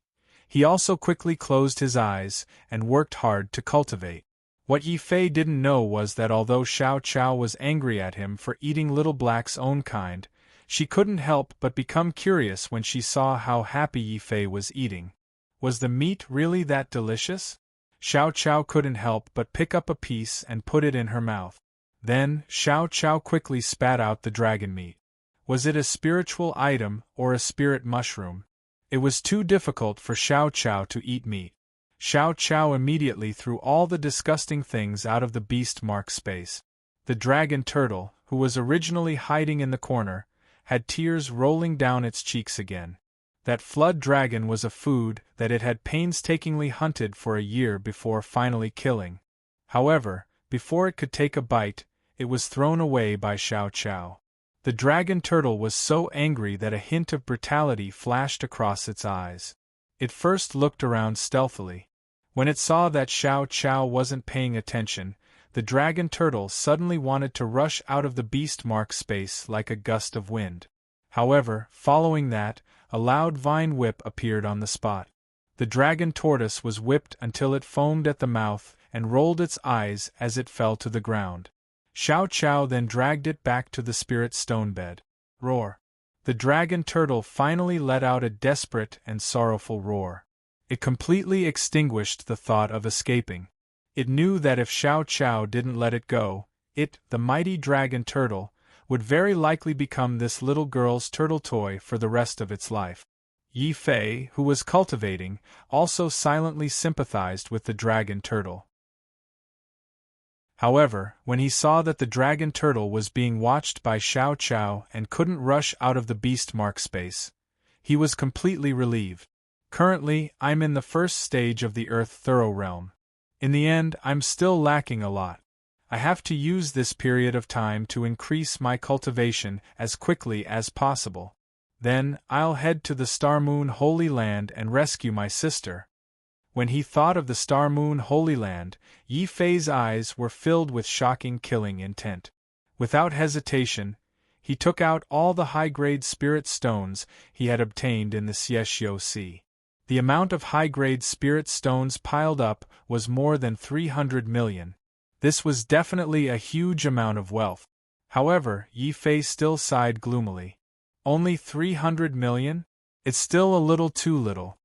he also quickly closed his eyes and worked hard to cultivate. What Yi Fei didn't know was that although Xiao Chao was angry at him for eating Little Black's own kind, she couldn't help but become curious when she saw how happy Yi Fei was eating. Was the meat really that delicious? Xiao Chao couldn't help but pick up a piece and put it in her mouth. Then, Xiao Chao quickly spat out the dragon meat. Was it a spiritual item or a spirit mushroom? It was too difficult for Xiao Chao to eat meat. Xiao Chao immediately threw all the disgusting things out of the beast mark space. The dragon turtle, who was originally hiding in the corner, had tears rolling down its cheeks again. That flood dragon was a food that it had painstakingly hunted for a year before finally killing. However, before it could take a bite, it was thrown away by Xiao Chao. The dragon turtle was so angry that a hint of brutality flashed across its eyes. It first looked around stealthily. When it saw that Xiao Chao wasn't paying attention, the dragon turtle suddenly wanted to rush out of the beast mark space like a gust of wind. However, following that, a loud vine whip appeared on the spot. The dragon tortoise was whipped until it foamed at the mouth and rolled its eyes as it fell to the ground. Xiao Chao then dragged it back to the spirit stone bed. Roar! The dragon turtle finally let out a desperate and sorrowful roar. It completely extinguished the thought of escaping. It knew that if Xiao Chao didn't let it go, it, the mighty dragon turtle, would very likely become this little girl's turtle toy for the rest of its life. Yi Fei, who was cultivating, also silently sympathized with the dragon turtle. However, when he saw that the dragon turtle was being watched by Xiao Chao and couldn't rush out of the beast mark space, he was completely relieved. Currently, I'm in the first stage of the Earth Thorough Realm. In the end, I'm still lacking a lot. I have to use this period of time to increase my cultivation as quickly as possible. Then, I'll head to the Star Moon Holy Land and rescue my sister. When he thought of the Star Moon Holy Land, Yi Fei's eyes were filled with shocking killing intent. Without hesitation, he took out all the high-grade spirit stones he had obtained in the Xiexio Sea. The amount of high-grade spirit stones piled up was more than 300 million. This was definitely a huge amount of wealth. However, Yi Fei still sighed gloomily. Only 300 million? It's still a little too little.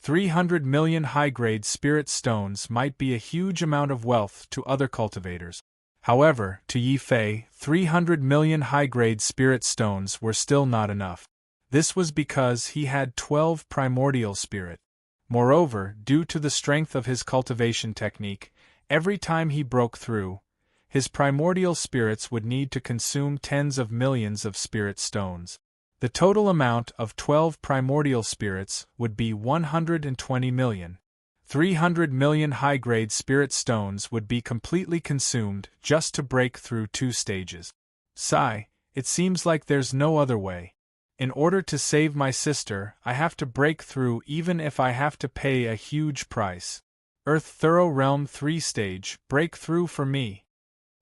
300 million high-grade spirit stones might be a huge amount of wealth to other cultivators. However, to Yi Fei, 300 million high-grade spirit stones were still not enough. This was because he had 12 primordial spirit. Moreover, due to the strength of his cultivation technique, every time he broke through, his primordial spirits would need to consume tens of millions of spirit stones. The total amount of 12 primordial spirits would be 120 million. 300 million high-grade spirit stones would be completely consumed just to break through 2 stages. Sigh, it seems like there's no other way. In order to save my sister, I have to break through even if I have to pay a huge price. Earth Thorough Realm 3 stage, break through for me.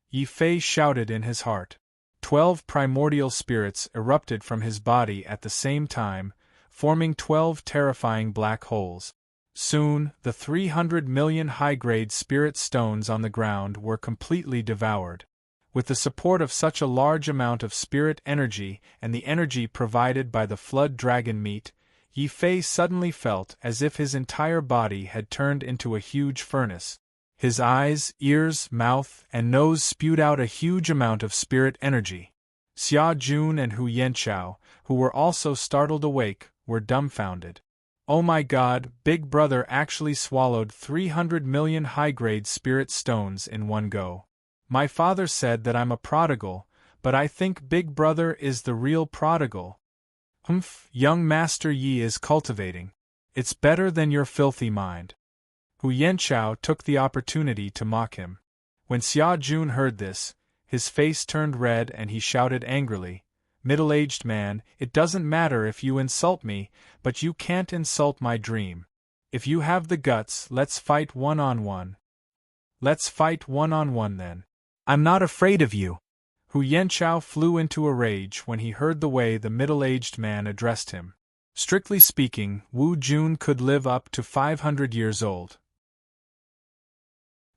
Yi Fei shouted in his heart. 12 primordial spirits erupted from his body at the same time, forming 12 terrifying black holes. Soon, the 300 million high-grade spirit stones on the ground were completely devoured. With the support of such a large amount of spirit energy and the energy provided by the flood dragon meat, Yi Fei suddenly felt as if his entire body had turned into a huge furnace. His eyes, ears, mouth, and nose spewed out a huge amount of spirit energy. Xia Jun and Hu Yanchao, who were also startled awake, were dumbfounded. Oh my god, Big Brother actually swallowed 300 million high-grade spirit stones in one go. My father said that I'm a prodigal, but I think Big Brother is the real prodigal. Humph, young Master Yi is cultivating. It's better than your filthy mind. Hu Yanchao took the opportunity to mock him. When Xia Jun heard this, his face turned red and he shouted angrily, "Middle-aged man, it doesn't matter if you insult me, but you can't insult my dream. If you have the guts, let's fight one-on-one." "Let's fight one-on-one then. I'm not afraid of you." Hu Yanchao flew into a rage when he heard the way the middle-aged man addressed him. Strictly speaking, Wu Jun could live up to 500 years old.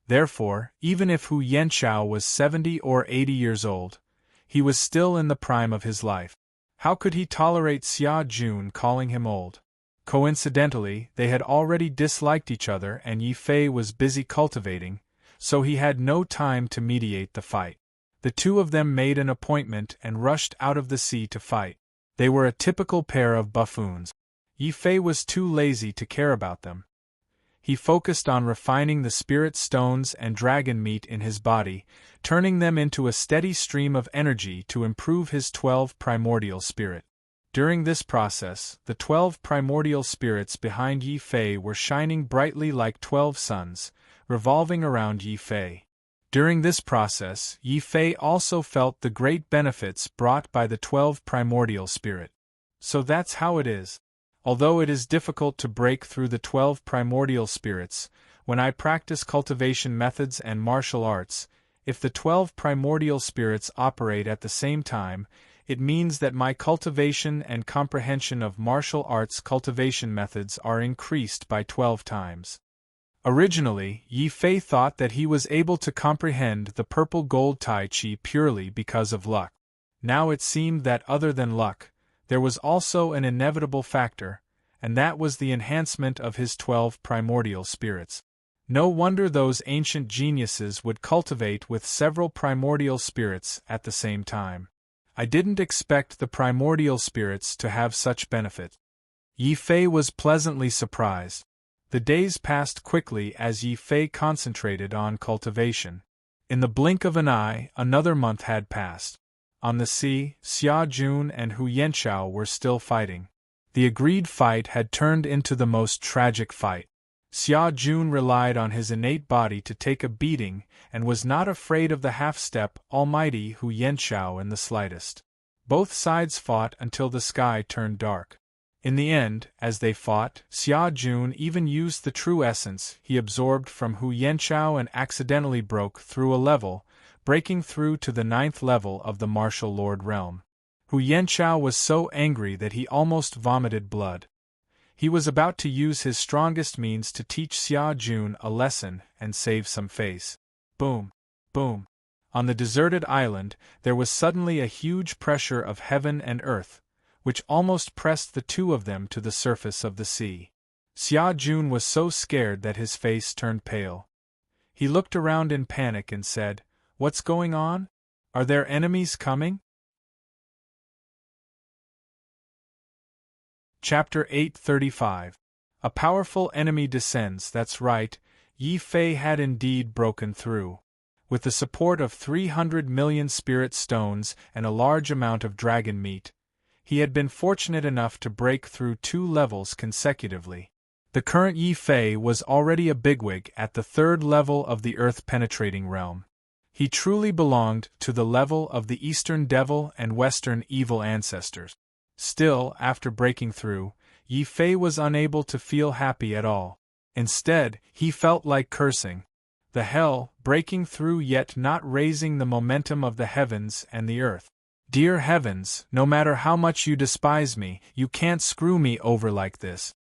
Therefore, even if Hu Yanchao was 70 or 80 years old, he was still in the prime of his life. How could he tolerate Xia Jun calling him old? Coincidentally, they had already disliked each other and Yi Fei was busy cultivating, so he had no time to mediate the fight. The two of them made an appointment and rushed out of the sea to fight. They were a typical pair of buffoons. Yi Fei was too lazy to care about them. He focused on refining the spirit stones and dragon meat in his body, turning them into a steady stream of energy to improve his 12 primordial spirit. During this process, the 12 primordial spirits behind Yi Fei were shining brightly like 12 suns, revolving around Yi Fei. During this process, Yi Fei also felt the great benefits brought by the 12 primordial spirit. So that's how it is. Although it is difficult to break through the 12 primordial spirits, when I practice cultivation methods and martial arts, if the 12 primordial spirits operate at the same time, it means that my cultivation and comprehension of martial arts cultivation methods are increased by 12 times. Originally, Yi Fei thought that he was able to comprehend the purple gold Tai Chi purely because of luck. Now it seemed that other than luck, there was also an inevitable factor, and that was the enhancement of his 12 primordial spirits. No wonder those ancient geniuses would cultivate with several primordial spirits at the same time. I didn't expect the primordial spirits to have such benefit. Yi Fei was pleasantly surprised. The days passed quickly as Yi Fei concentrated on cultivation. In the blink of an eye, another month had passed. On the sea, Xia Jun and Hu Yanchao were still fighting. The agreed fight had turned into the most tragic fight. Xia Jun relied on his innate body to take a beating and was not afraid of the half-step, almighty Hu Yanchao in the slightest. Both sides fought until the sky turned dark. In the end, as they fought, Xia Jun even used the true essence he absorbed from Hu Yanchao and accidentally broke through a level, breaking through to the 9th level of the Martial Lord realm. Hu Yanchao was so angry that he almost vomited blood. He was about to use his strongest means to teach Xia Jun a lesson and save some face. Boom! Boom! On the deserted island, there was suddenly a huge pressure of heaven and earth, which almost pressed the two of them to the surface of the sea. Xia Jun was so scared that his face turned pale. He looked around in panic and said, "What's going on? Are there enemies coming?" Chapter 835. A powerful enemy descends. That's right, Yi Fei had indeed broken through. With the support of 300 million spirit stones and a large amount of dragon meat, he had been fortunate enough to break through 2 levels consecutively. The current Yi Fei was already a bigwig at the 3rd level of the earth-penetrating realm. He truly belonged to the level of the Eastern Devil and Western Evil ancestors. Still, after breaking through, Yi Fei was unable to feel happy at all. Instead, he felt like cursing. The hell, breaking through yet not raising the momentum of the heavens and the earth. Dear heavens, no matter how much you despise me, you can't screw me over like this.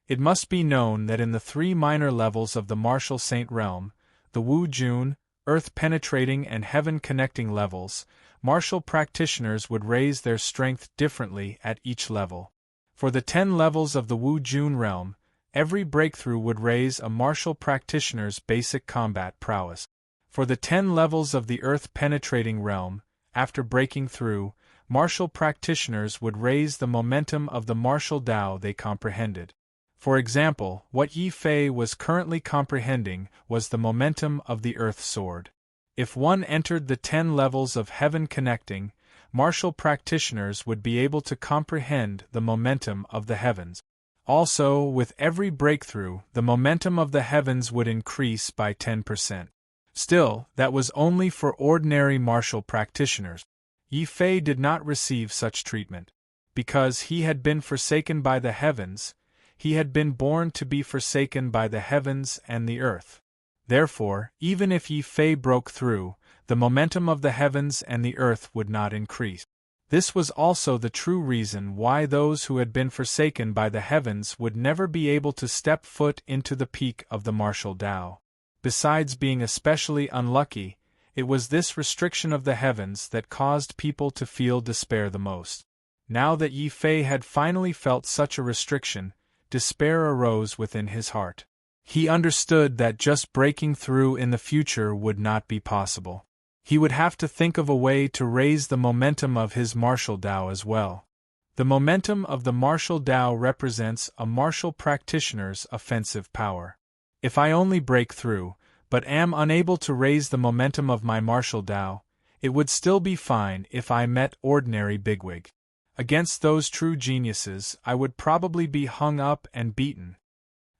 It must be known that in the 3 minor levels of the martial saint realm, the Wu Jun, earth-penetrating and heaven-connecting levels, martial practitioners would raise their strength differently at each level. For the 10 levels of the Wu Jun realm, every breakthrough would raise a martial practitioner's basic combat prowess. For the 10 levels of the earth-penetrating realm, after breaking through, martial practitioners would raise the momentum of the martial Tao they comprehended. For example, what Yi Fei was currently comprehending was the momentum of the earth sword. If one entered the 10 levels of heaven connecting, martial practitioners would be able to comprehend the momentum of the heavens. Also, with every breakthrough, the momentum of the heavens would increase by 10%. Still, that was only for ordinary martial practitioners. Yi Fei did not receive such treatment. Because he had been forsaken by the heavens, he had been born to be forsaken by the heavens and the earth. Therefore, even if Yi Fei broke through, the momentum of the heavens and the earth would not increase. This was also the true reason why those who had been forsaken by the heavens would never be able to step foot into the peak of the martial Tao. Besides being especially unlucky, it was this restriction of the heavens that caused people to feel despair the most. Now that Yi Fei had finally felt such a restriction, despair arose within his heart. He understood that just breaking through in the future would not be possible. He would have to think of a way to raise the momentum of his martial Tao as well. The momentum of the martial Tao represents a martial practitioner's offensive power. If I only break through, but am unable to raise the momentum of my martial Tao, it would still be fine if I met ordinary bigwig. Against those true geniuses, I would probably be hung up and beaten.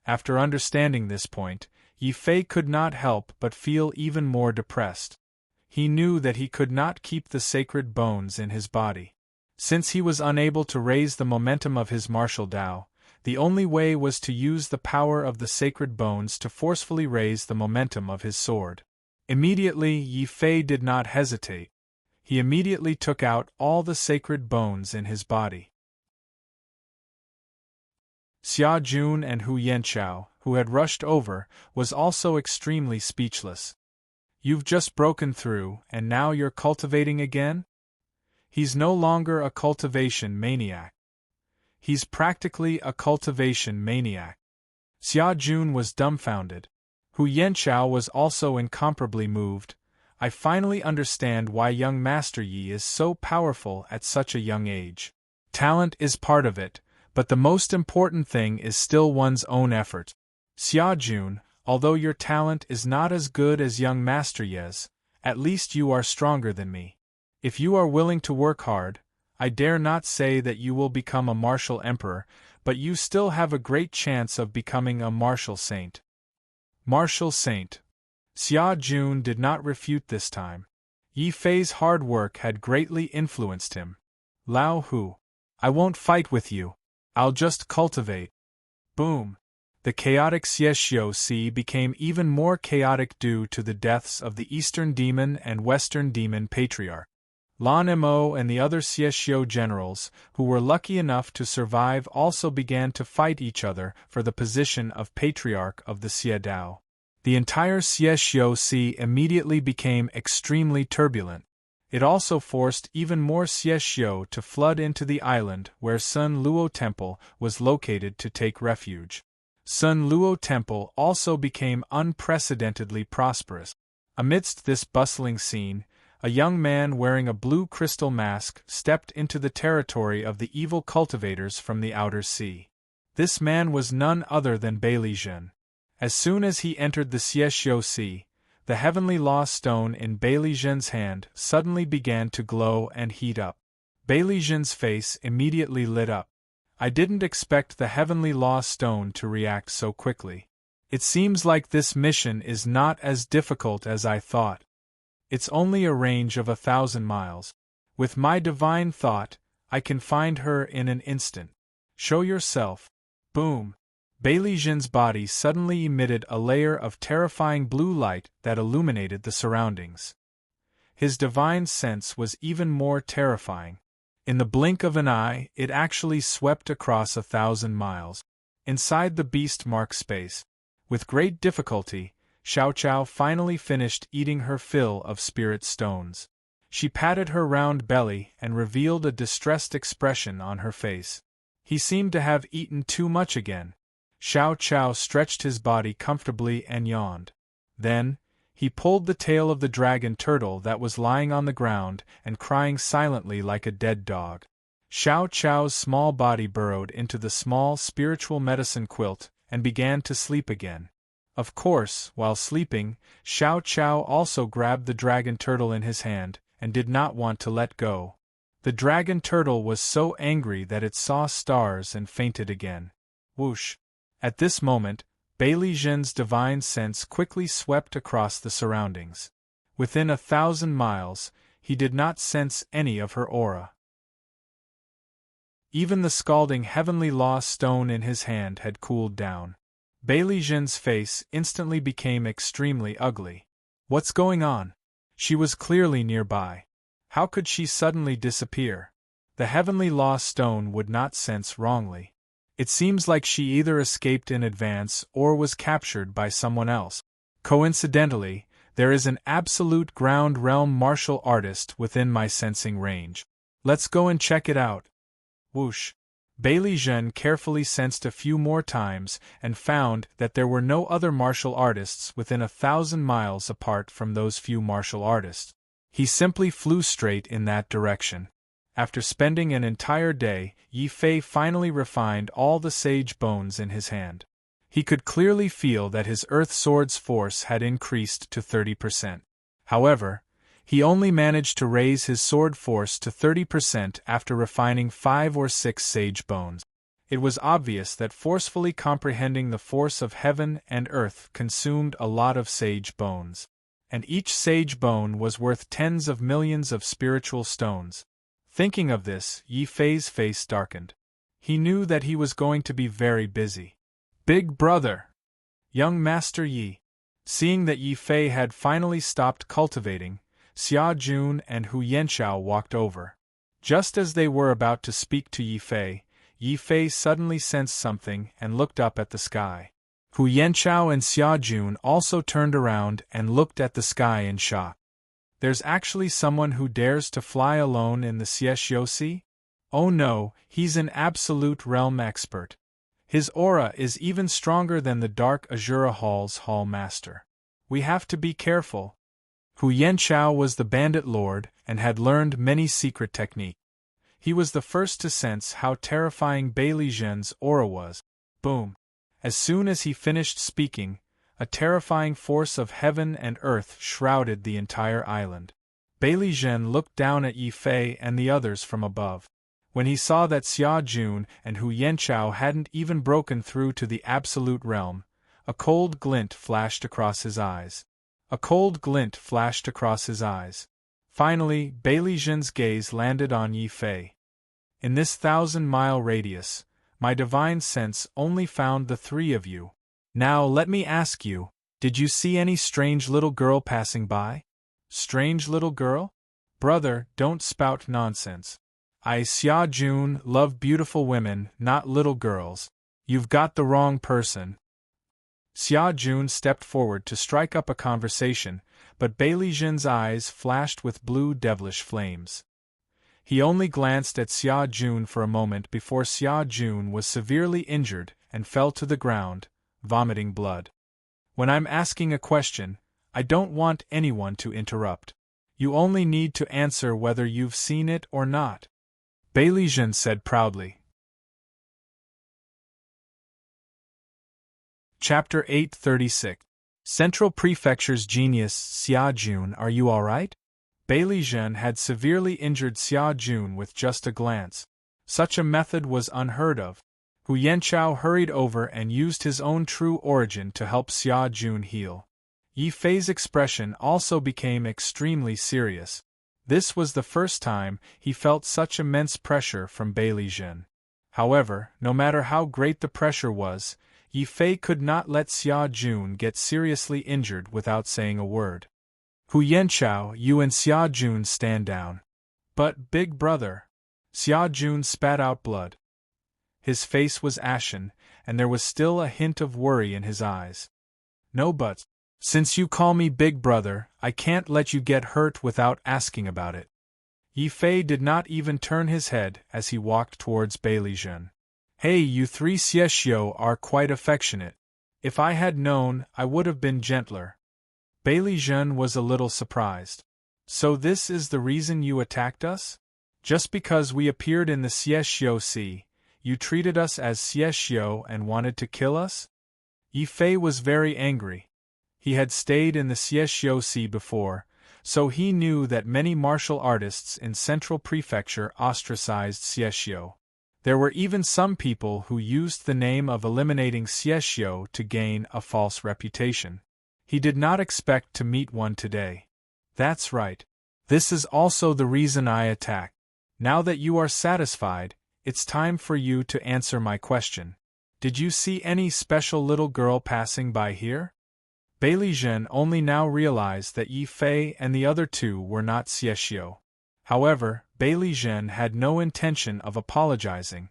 After understanding this point, Yi Fei could not help but feel even more depressed. He knew that he could not keep the sacred bones in his body. Since he was unable to raise the momentum of his martial Tao, the only way was to use the power of the sacred bones to forcefully raise the momentum of his sword. Immediately, Yi Fei did not hesitate. He immediately took out all the sacred bones in his body. Xia Jun and Hu Yanchao, who had rushed over, was also extremely speechless. You've just broken through, and now you're cultivating again? He's no longer a cultivation maniac. He's practically a cultivation maniac. Xia Jun was dumbfounded. Hu Yanchao was also incomparably moved. I finally understand why young Master Yi is so powerful at such a young age. Talent is part of it, but the most important thing is still one's own effort. Xia Jun, although your talent is not as good as young Master Yi's, at least you are stronger than me. If you are willing to work hard, I dare not say that you will become a martial emperor, but you still have a great chance of becoming a martial saint. Martial saint. Xia Jun did not refute this time. Yi Fei's hard work had greatly influenced him. Lao Hu. I won't fight with you. I'll just cultivate. Boom. The chaotic Xieshio Sea became even more chaotic due to the deaths of the Eastern Demon and Western Demon Patriarch. Lan Mo and the other Xieshio generals, who were lucky enough to survive, also began to fight each other for the position of Patriarch of the Xie Dao. The entire Xieshio Sea immediately became extremely turbulent. It also forced even more Xieshio to flood into the island where Sun Luo Temple was located to take refuge. Sun Luo Temple also became unprecedentedly prosperous. Amidst this bustling scene, a young man wearing a blue crystal mask stepped into the territory of the evil cultivators from the outer sea. This man was none other than Beili Zhen. As soon as he entered the Xieshio Sea, the heavenly law stone in Beili Zhen's hand suddenly began to glow and heat up. Beili Zhen's face immediately lit up. I didn't expect the heavenly law stone to react so quickly. It seems like this mission is not as difficult as I thought. It's only a range of 1,000 miles. With my divine thought, I can find her in an instant. Show yourself. Boom. Beili Zhen's body suddenly emitted a layer of terrifying blue light that illuminated the surroundings. His divine sense was even more terrifying. In the blink of an eye, it actually swept across 1,000 miles. Inside the beast mark space, with great difficulty, Xiao Qiao finally finished eating her fill of spirit stones. She patted her round belly and revealed a distressed expression on her face. He seemed to have eaten too much again. Xiao Qiao stretched his body comfortably and yawned. Then, he pulled the tail of the dragon turtle that was lying on the ground and crying silently like a dead dog. Xiao Qiao's small body burrowed into the small spiritual medicine quilt and began to sleep again. Of course, while sleeping, Xiao Qiao also grabbed the dragon turtle in his hand and did not want to let go. The dragon turtle was so angry that it saw stars and fainted again. Whoosh! At this moment, Beili Zhen's divine sense quickly swept across the surroundings. Within 1,000 miles, he did not sense any of her aura. Even the scalding heavenly law stone in his hand had cooled down. Beili Zhen's face instantly became extremely ugly. What's going on? She was clearly nearby. How could she suddenly disappear? The heavenly law stone would not sense wrongly. It seems like she either escaped in advance or was captured by someone else. Coincidentally, there is an absolute ground realm martial artist within my sensing range. Let's go and check it out. Whoosh! Beili Zhen carefully sensed a few more times and found that there were no other martial artists within 1,000 miles apart from those few martial artists. He simply flew straight in that direction. After spending an entire day, Yi Fei finally refined all the sage bones in his hand. He could clearly feel that his earth sword's force had increased to 30%. However, he only managed to raise his sword force to 30% after refining 5 or 6 sage bones. It was obvious that forcefully comprehending the force of heaven and earth consumed a lot of sage bones. And each sage bone was worth tens of millions of spiritual stones. Thinking of this, Yi Fei's face darkened. He knew that he was going to be very busy. Big brother! Young Master Yi. Seeing that Yi Fei had finally stopped cultivating, Xia Jun and Hu Yanxiao walked over. Just as they were about to speak to Yi Fei suddenly sensed something and looked up at the sky. Hu Yanxiao and Xia Jun also turned around and looked at the sky in shock. There's actually someone who dares to fly alone in the Xieshio Sea? Oh no, he's an absolute realm expert. His aura is even stronger than the Dark Azura Hall's Hall Master. We have to be careful. Hu Yanxiao was the bandit lord and had learned many secret techniques. He was the first to sense how terrifying Beili Zhen's aura was. Boom! As soon as he finished speaking, a terrifying force of heaven and earth shrouded the entire island. Beili Zhen looked down at Yi Fei and the others from above. When he saw that Xia Jun and Hu Yanxiao hadn't even broken through to the absolute realm, a cold glint flashed across his eyes. Finally, Beili Zhen's gaze landed on Yi Fei. In this 1,000-mile radius, my divine sense only found the 3 of you. Now let me ask you, did you see any strange little girl passing by? Strange little girl? Brother, don't spout nonsense. I, Xia Jun, love beautiful women, not little girls. You've got the wrong person. Xia Jun stepped forward to strike up a conversation, but Beili Zhen's eyes flashed with blue devilish flames. He only glanced at Xia Jun for a moment before Xia Jun was severely injured and fell to the ground, vomiting blood. When I'm asking a question, I don't want anyone to interrupt. You only need to answer whether you've seen it or not, Beilizhen said proudly. Chapter 836. Central Prefecture's genius Xia Jun. Are you alright? Beilizhen had severely injured Xia Jun with just a glance. Such a method was unheard of. Hu Yanchao hurried over and used his own true origin to help Xia Jun heal. Yi Fei's expression also became extremely serious. This was the first time he felt such immense pressure from Beilizhen. However, no matter how great the pressure was, Yi Fei could not let Xia Jun get seriously injured without saying a word. Hu Yanchao, you and Xia Jun stand down. But, big brother. Xia Jun spat out blood. His face was ashen, and there was still a hint of worry in his eyes. No buts. Since you call me big brother, I can't let you get hurt without asking about it. Yi Fei did not even turn his head as he walked towards Beilizhen. Hey, you three Xiexio are quite affectionate. If I had known, I would have been gentler. Beilizhen was a little surprised. So this is the reason you attacked us? Just because we appeared in the Xiexio Sea, you treated us as Xiexio and wanted to kill us? Yi Fei was very angry. He had stayed in the Xiexio Sea before, so he knew that many martial artists in Central Prefecture ostracized Xiexio. There were even some people who used the name of eliminating Xiexio to gain a false reputation. He did not expect to meet one today. That's right. This is also the reason I attacked. Now that you are satisfied, it's time for you to answer my question. Did you see any special little girl passing by here? Beilizhen only now realized that Yi Fei and the other two were not Xiexio. However, Beilizhen had no intention of apologizing.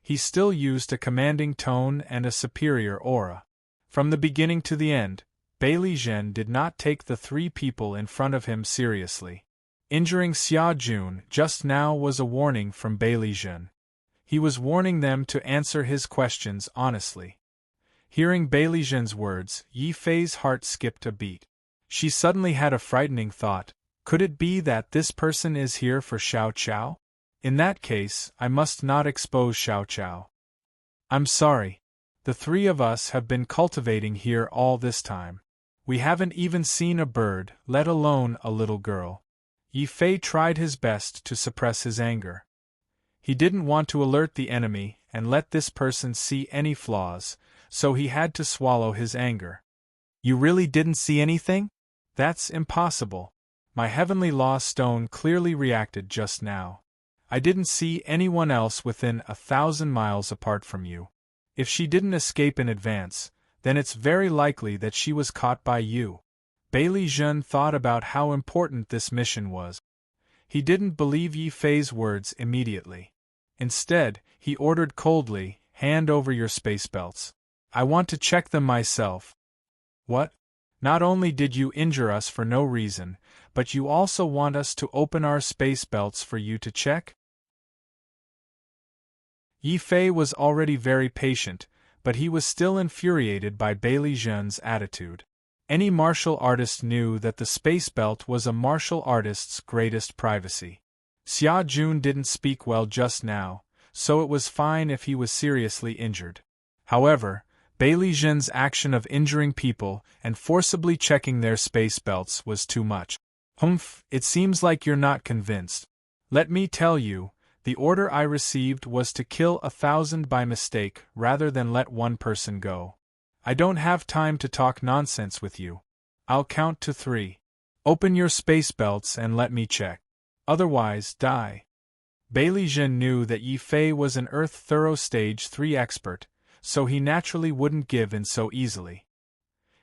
He still used a commanding tone and a superior aura. From the beginning to the end, Beilizhen did not take the three people in front of him seriously. Injuring Xia Jun just now was a warning from Beilizhen. He was warning them to answer his questions honestly. Hearing Beilizhen's words, Yi Fei's heart skipped a beat. She suddenly had a frightening thought. Could it be that this person is here for Xiao Chao? In that case, I must not expose Xiao Chao. I'm sorry. The three of us have been cultivating here all this time. We haven't even seen a bird, let alone a little girl. Yi Fei tried his best to suppress his anger. He didn't want to alert the enemy and let this person see any flaws, so he had to swallow his anger. You really didn't see anything? That's impossible. My heavenly law stone clearly reacted just now. I didn't see anyone else within 1,000 miles apart from you. If she didn't escape in advance, then it's very likely that she was caught by you. Beilizhen thought about how important this mission was. He didn't believe Yi Fei's words immediately. Instead, he ordered coldly, hand over your space belts. I want to check them myself. What? Not only did you injure us for no reason, but you also want us to open our space belts for you to check? Yi Fei was already very patient, but he was still infuriated by Beilizhen's attitude. Any martial artist knew that the space belt was a martial artist's greatest privacy. Xia Jun didn't speak well just now, so it was fine if he was seriously injured. However, Beilizhen's action of injuring people and forcibly checking their space belts was too much. Humph, it seems like you're not convinced. Let me tell you, the order I received was to kill 1,000 by mistake rather than let one person go. I don't have time to talk nonsense with you. I'll count to 3. Open your space belts and let me check. Otherwise, die. Beilizhen knew that Yi Fei was an Earth Thorough Stage 3 expert, so he naturally wouldn't give in so easily.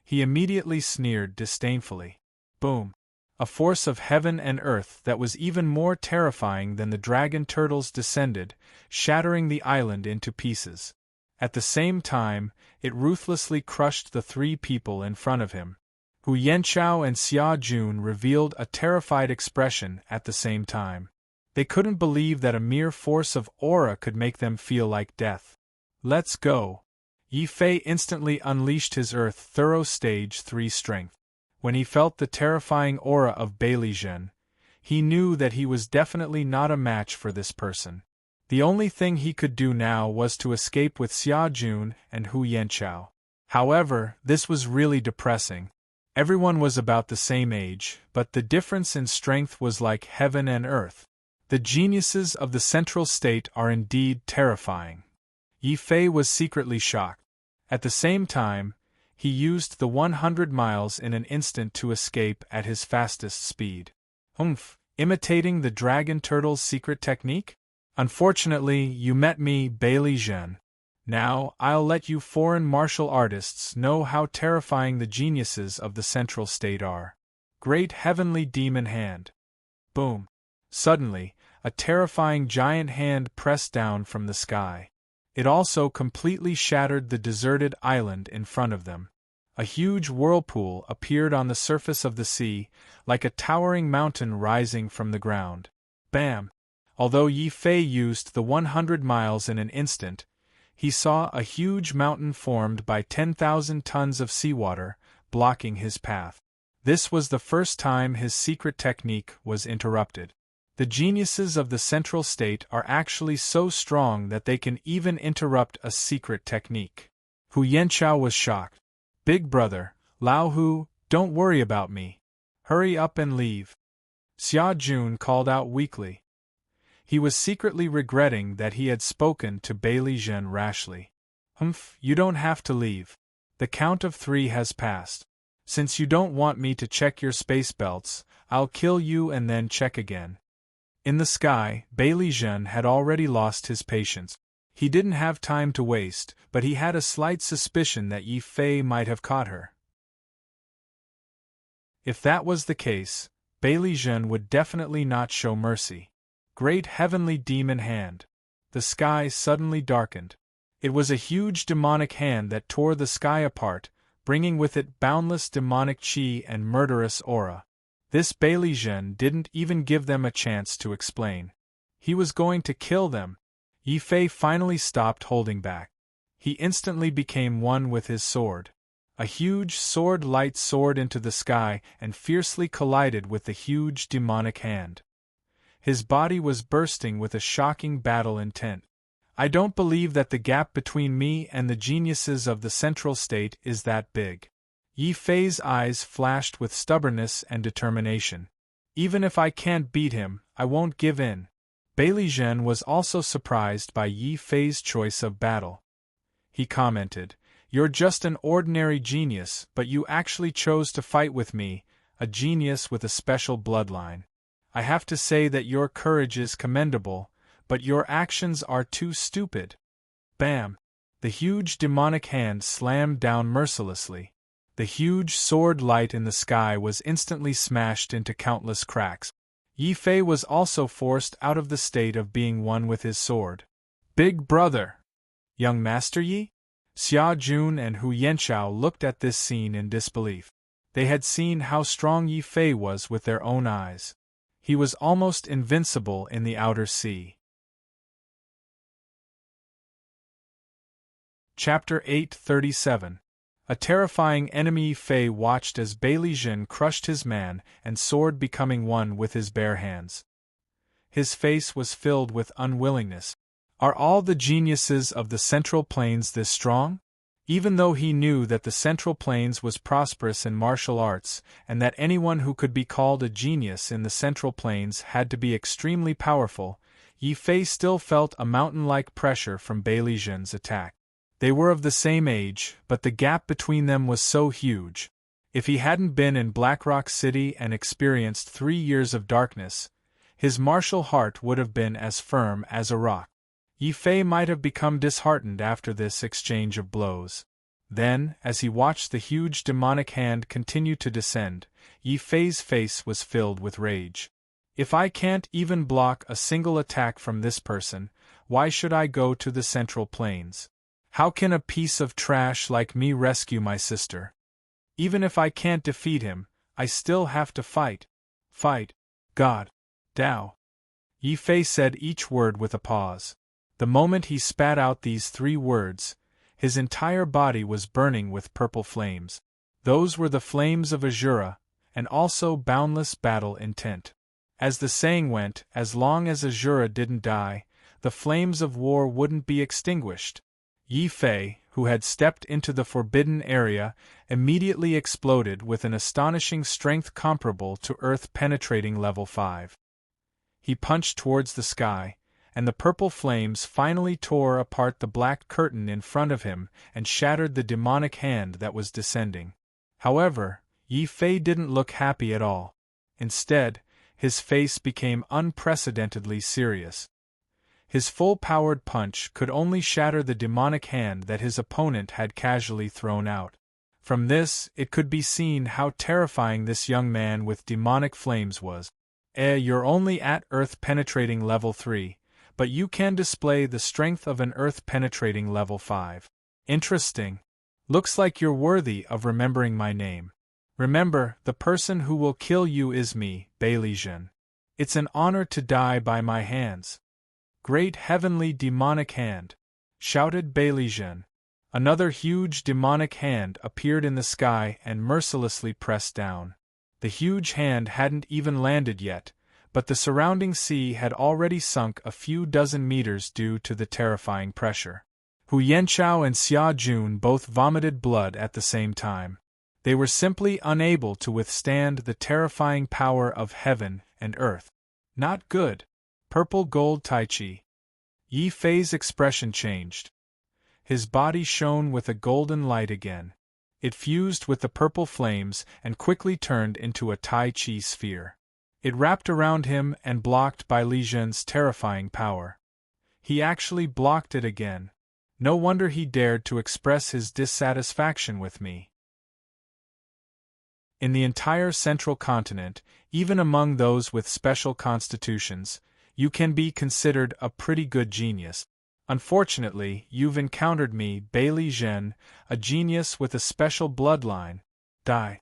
He immediately sneered disdainfully. Boom! A force of heaven and earth that was even more terrifying than the dragon turtles descended, shattering the island into pieces. At the same time, it ruthlessly crushed the three people in front of him. Hu Yanchao and Xia Jun revealed a terrified expression at the same time. They couldn't believe that a mere force of aura could make them feel like death. Let's go. Yi Fei instantly unleashed his thorough Stage 3 strength. When he felt the terrifying aura of Bailey Zhen, he knew that he was definitely not a match for this person. The only thing he could do now was to escape with Xia Jun and Hu Yanqiao. However, this was really depressing. Everyone was about the same age, but the difference in strength was like heaven and earth. The geniuses of the Central State are indeed terrifying. Yi Fei was secretly shocked. At the same time, he used the 100 miles in an instant to escape at his fastest speed. Imitating the dragon turtle's secret technique? Unfortunately, you met me, Bailey Zhen. Now, I'll let you foreign martial artists know how terrifying the geniuses of the Central State are. Great heavenly demon hand. Boom. Suddenly, a terrifying giant hand pressed down from the sky. It also completely shattered the deserted island in front of them. A huge whirlpool appeared on the surface of the sea, like a towering mountain rising from the ground. Bam! Although Yi Fei used the 100 miles in an instant, he saw a huge mountain formed by 10,000 tons of seawater, blocking his path. This was the first time his secret technique was interrupted. The geniuses of the Central State are actually so strong that they can even interrupt a secret technique. Hu Yanqiao was shocked. Big brother, Lao Hu, don't worry about me. Hurry up and leave. Xia Jun called out weakly. He was secretly regretting that he had spoken to Bailey Zhen rashly. You don't have to leave. The count of 3 has passed. Since you don't want me to check your space belts, I'll kill you and then check again. In the sky, Bailey Zhen had already lost his patience. He didn't have time to waste, but he had a slight suspicion that Yi Fei might have caught her. If that was the case, Bailey Zhen would definitely not show mercy. Great heavenly demon hand. The sky suddenly darkened. It was a huge demonic hand that tore the sky apart, bringing with it boundless demonic qi and murderous aura. This Bailey Zhen didn't even give them a chance to explain. He was going to kill them. Yi Fei finally stopped holding back. He instantly became one with his sword. A huge sword light soared into the sky and fiercely collided with the huge demonic hand. His body was bursting with a shocking battle intent. I don't believe that the gap between me and the geniuses of the Central State is that big. Yi Fei's eyes flashed with stubbornness and determination. Even if I can't beat him, I won't give in. Bailey Zhen was also surprised by Yi Fei's choice of battle. He commented, "You're just an ordinary genius, but you actually chose to fight with me, a genius with a special bloodline. I have to say that your courage is commendable, but your actions are too stupid." Bam! The huge demonic hand slammed down mercilessly. The huge sword light in the sky was instantly smashed into countless cracks. Yi Fei was also forced out of the state of being one with his sword. Big brother! Young Master Yi? Xia Jun and Hu Yanqiao looked at this scene in disbelief. They had seen how strong Yi Fei was with their own eyes. He was almost invincible in the outer sea. Chapter 837. A terrifying enemy. Yi Fei watched as Bailey Zhen crushed his man and sword, becoming one with his bare hands. His face was filled with unwillingness. Are all the geniuses of the Central Plains this strong? Even though he knew that the Central Plains was prosperous in martial arts, and that anyone who could be called a genius in the Central Plains had to be extremely powerful, Yi Fei still felt a mountain-like pressure from Bailey Zhen's attack. They were of the same age, but the gap between them was so huge. If he hadn't been in Blackrock City and experienced 3 years of darkness, his martial heart would have been as firm as a rock. Yi Fei might have become disheartened after this exchange of blows. Then, as he watched the huge demonic hand continue to descend, Yi Fei's face was filled with rage. If I can't even block a single attack from this person, why should I go to the Central Plains? How can a piece of trash like me rescue my sister? Even if I can't defeat him, I still have to fight. Fight. God. Dao. Yi Fei said each word with a pause. The moment he spat out these 3 words, His entire body was burning with purple flames. Those were the flames of Azura, and also boundless battle intent. As the saying went, as long as Azura didn't die, the flames of war wouldn't be extinguished. Yi Fei, who had stepped into the forbidden area, immediately exploded with an astonishing strength comparable to earth-penetrating level 5. He punched towards the sky, and the purple flames finally tore apart the black curtain in front of him and shattered the demonic hand that was descending. However, Yi Fei didn't look happy at all. Instead, his face became unprecedentedly serious. His full-powered punch could only shatter the demonic hand that his opponent had casually thrown out. From this, it could be seen how terrifying this young man with demonic flames was. You're only at earth-penetrating level 3, but you can display the strength of an earth-penetrating level 5. Interesting. Looks like you're worthy of remembering my name. Remember, the person who will kill you is me, Bailey Zhen. It's an honor to die by my hands. Great heavenly demonic hand! Shouted Bailey Zhen. Another huge demonic hand appeared in the sky and mercilessly pressed down. The huge hand hadn't even landed yet, but the surrounding sea had already sunk a few dozen meters due to the terrifying pressure. Hu Yanchao and Xia Jun both vomited blood at the same time. They were simply unable to withstand the terrifying power of heaven and earth. Not good. Purple gold Tai Chi. Yi Fei's expression changed. His body shone with a golden light again. It fused with the purple flames and quickly turned into a Tai Chi sphere. It wrapped around him and blocked Bailey Zhen's terrifying power. He actually blocked it again. No wonder he dared to express his dissatisfaction with me. In the entire central continent, even among those with special constitutions, you can be considered a pretty good genius. Unfortunately, you've encountered me, Bailey Zhen, a genius with a special bloodline. Die.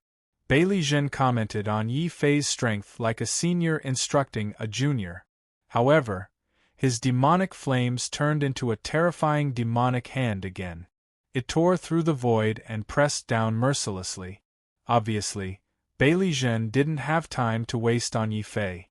Bailey Zhen commented on Yi Fei's strength like a senior instructing a junior. However, his demonic flames turned into a terrifying demonic hand again. It tore through the void and pressed down mercilessly. Obviously, Bailey Zhen didn't have time to waste on Yi Fei.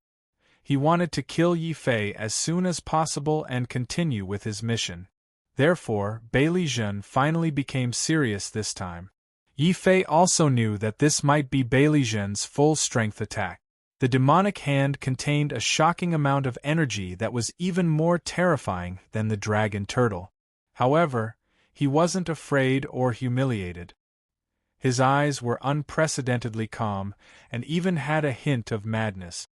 He wanted to kill Yi Fei as soon as possible and continue with his mission. Therefore, Bailey Zhen finally became serious this time. Yi Fei also knew that this might be Bailey Zhen's full-strength attack. The demonic hand contained a shocking amount of energy that was even more terrifying than the dragon turtle. However, he wasn't afraid or humiliated. His eyes were unprecedentedly calm and even had a hint of madness.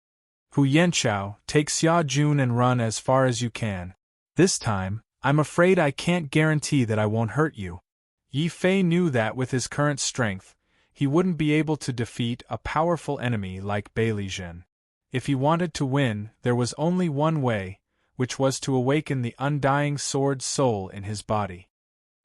Hu Yanchao, take Xia Jun and run as far as you can. This time, I'm afraid I can't guarantee that I won't hurt you. Yi Fei knew that with his current strength, he wouldn't be able to defeat a powerful enemy like Bailey Zhen. If he wanted to win, there was only one way, which was to awaken the undying sword soul in his body.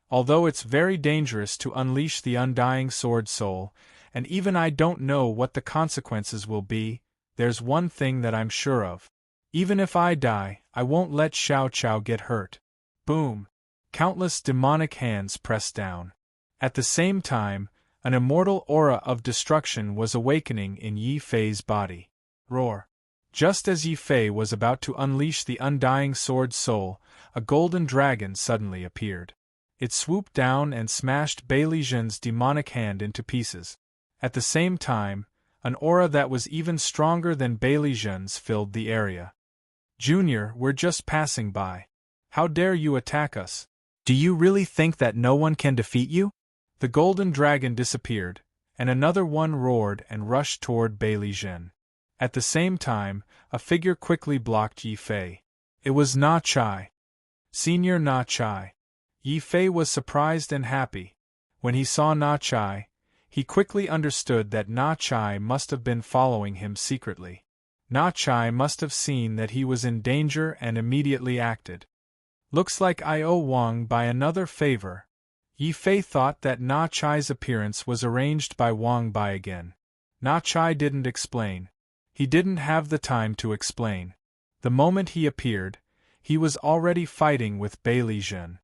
Although it's very dangerous to unleash the undying sword soul, and even I don't know what the consequences will be, there's one thing that I'm sure of. Even if I die, I won't let Xiao Chao get hurt. Boom! Countless demonic hands pressed down. At the same time, an immortal aura of destruction was awakening in Yi Fei's body. Roar! Just as Yi Fei was about to unleash the undying sword soul, a golden dragon suddenly appeared. It swooped down and smashed Bailey Zhen's demonic hand into pieces. At the same time, an aura that was even stronger than Bailey Zhen's filled the area. Junior, we're just passing by. How dare you attack us? Do you really think that no one can defeat you? The golden dragon disappeared, and another one roared and rushed toward Bailey Zhen. At the same time, a figure quickly blocked Yi Fei. It was Na Chai. Senior Na Chai. Yi Fei was surprised and happy. When he saw Na Chai, he quickly understood that Na Chai must have been following him secretly. Na Chai must have seen that he was in danger and immediately acted. Looks like I owe Wang Bai another favor. Yi Fei thought that Na Chai's appearance was arranged by Wang Bai again. Na Chai didn't explain. He didn't have the time to explain. The moment he appeared, he was already fighting with Bailey Zhen.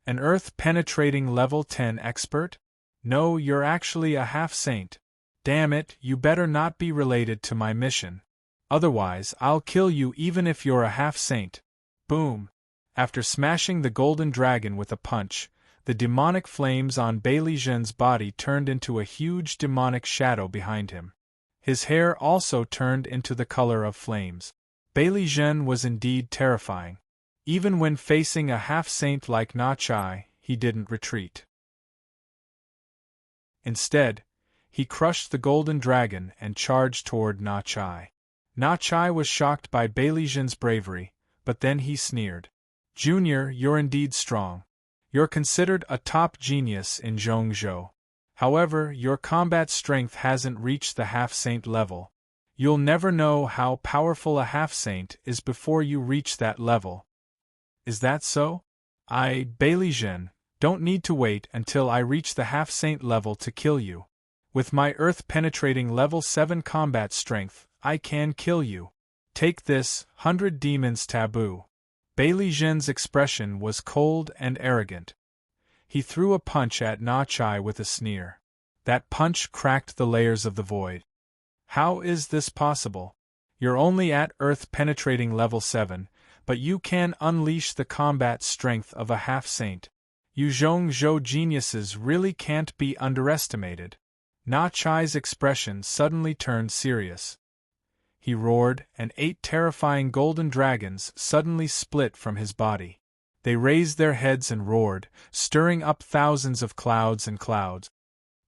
An earth-penetrating level 10 expert? No, you're actually a half-saint. Damn it, you better not be related to my mission. Otherwise, I'll kill you even if you're a half-saint. Boom! After smashing the golden dragon with a punch, the demonic flames on Beilijin's body turned into a huge demonic shadow behind him. His hair also turned into the color of flames. Beilijin was indeed terrifying. Even when facing a half-saint like Na Chai, he didn't retreat. Instead, he crushed the golden dragon and charged toward Na Chai. Na Chai was shocked by Beilijin's bravery, but then he sneered. Junior, you're indeed strong. You're considered a top genius in Zhongzhou. However, your combat strength hasn't reached the half-saint level. You'll never know how powerful a half-saint is before you reach that level. Is that so? Beilijin, don't need to wait until I reach the half-saint level to kill you. With my earth-penetrating level 7 combat strength, I can kill you. Take this, 100 demons taboo. Beilijin's expression was cold and arrogant. He threw a punch at Na Chai with a sneer. That punch cracked the layers of the void. How is this possible? You're only at earth-penetrating level 7, but you can unleash the combat strength of a half-saint. You Zhongzhou geniuses really can't be underestimated. Na Chai's expression suddenly turned serious. He roared, and 8 terrifying golden dragons suddenly split from his body. They raised their heads and roared, stirring up thousands of clouds and clouds.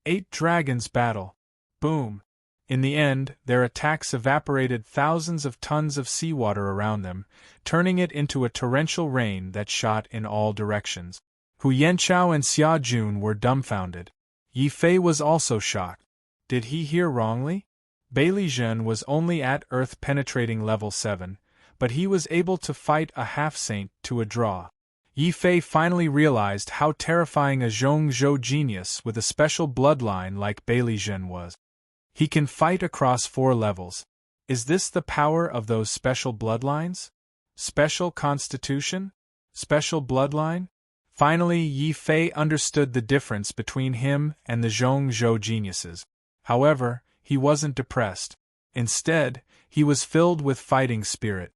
8 dragons battle. Boom! In the end, their attacks evaporated thousands of tons of seawater around them, turning it into a torrential rain that shot in all directions. Hu Yanchao and Xia Jun were dumbfounded. Yi Fei was also shocked. Did he hear wrongly? Beilijin was only at earth-penetrating level 7, but he was able to fight a half-saint to a draw. Yi Fei finally realized how terrifying a Zhongzhou genius with a special bloodline like Beilijin was. He can fight across 4 levels. Is this the power of those special bloodlines? Special constitution? Special bloodline? Finally, Yi Fei understood the difference between him and the Zhongzhou geniuses. However, he wasn't depressed. Instead, he was filled with fighting spirit.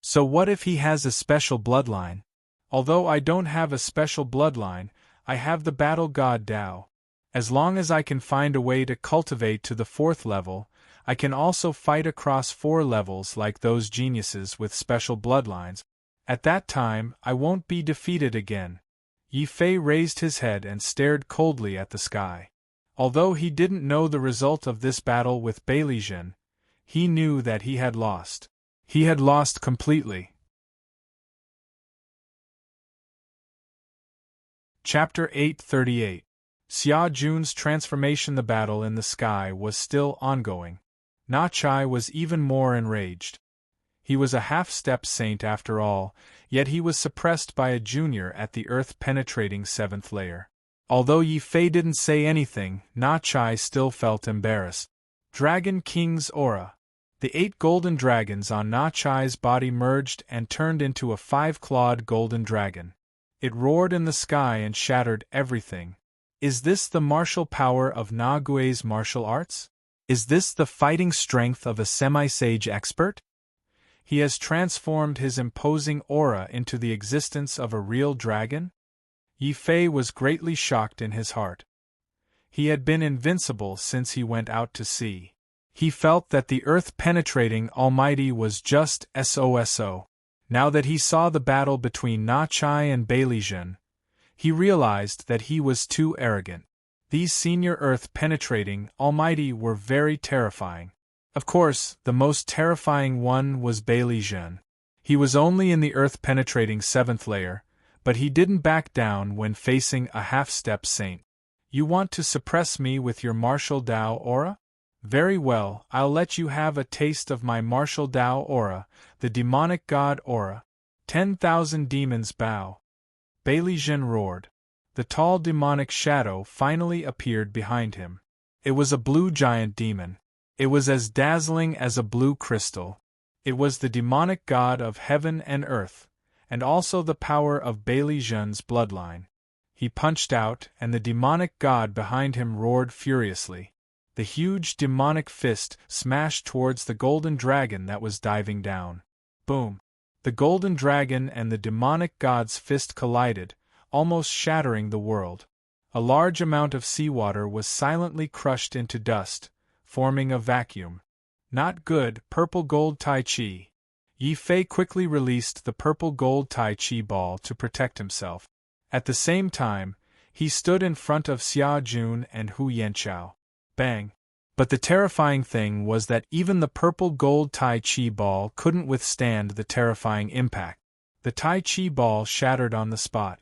So what if he has a special bloodline? Although I don't have a special bloodline, I have the battle god Dao. As long as I can find a way to cultivate to the 4th level, I can also fight across 4 levels like those geniuses with special bloodlines. At that time, I won't be defeated again. Yi Fei raised his head and stared coldly at the sky. Although he didn't know the result of this battle with Beilijin, he knew that he had lost. He had lost completely. Chapter 838. Xia Jun's transformation. The battle in the sky was still ongoing. Na Chai was even more enraged. He was a half-step saint after all, yet he was suppressed by a junior at the earth-penetrating 7th layer. Although Yi Fei didn't say anything, Na Chai still felt embarrassed. Dragon King's aura. The 8 golden dragons on Na Chai's body merged and turned into a 5-clawed golden dragon. It roared in the sky and shattered everything. Is this the martial power of Na Gui's martial arts? Is this the fighting strength of a semi-sage expert? He has transformed his imposing aura into the existence of a real dragon? Yi Fei was greatly shocked in his heart. He had been invincible since he went out to sea. He felt that the earth-penetrating Almighty was just SOSO. Now that he saw the battle between Na Chai and Beilijin, he realized that he was too arrogant. These senior earth-penetrating Almighty were very terrifying. Of course, the most terrifying one was Beilijin. He was only in the earth-penetrating 7th layer, but he didn't back down when facing a half-step saint. You want to suppress me with your martial Dao aura? Very well, I'll let you have a taste of my martial Dao aura, the demonic god aura. 10,000 demons bow. Beilijin roared. The tall demonic shadow finally appeared behind him. It was a blue giant demon. It was as dazzling as a blue crystal. It was the demonic god of heaven and earth, and also the power of Beilijin's bloodline. He punched out, and the demonic god behind him roared furiously. The huge demonic fist smashed towards the golden dragon that was diving down. Boom! The golden dragon and the demonic god's fist collided, almost shattering the world. A large amount of seawater was silently crushed into dust, forming a vacuum. Not good, purple gold Tai Chi. Yi Fei quickly released the purple gold Tai Chi ball to protect himself. At the same time, he stood in front of Xia Jun and Hu Yanchao. Bang! But the terrifying thing was that even the purple gold Tai Chi ball couldn't withstand the terrifying impact. The Tai Chi ball shattered on the spot.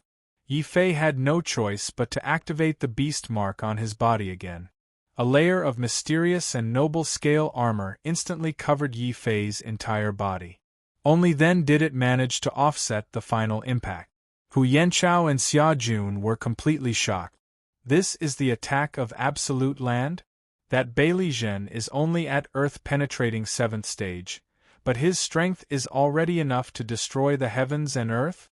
Yi Fei had no choice but to activate the beast mark on his body again. A layer of mysterious and noble scale armor instantly covered Yi Fei's entire body. Only then did it manage to offset the final impact. Hu Yanchao and Xia Jun were completely shocked. This is the attack of Absolute Land? That Beili Zhen is only at earth-penetrating 7th stage, but his strength is already enough to destroy the heavens and earth?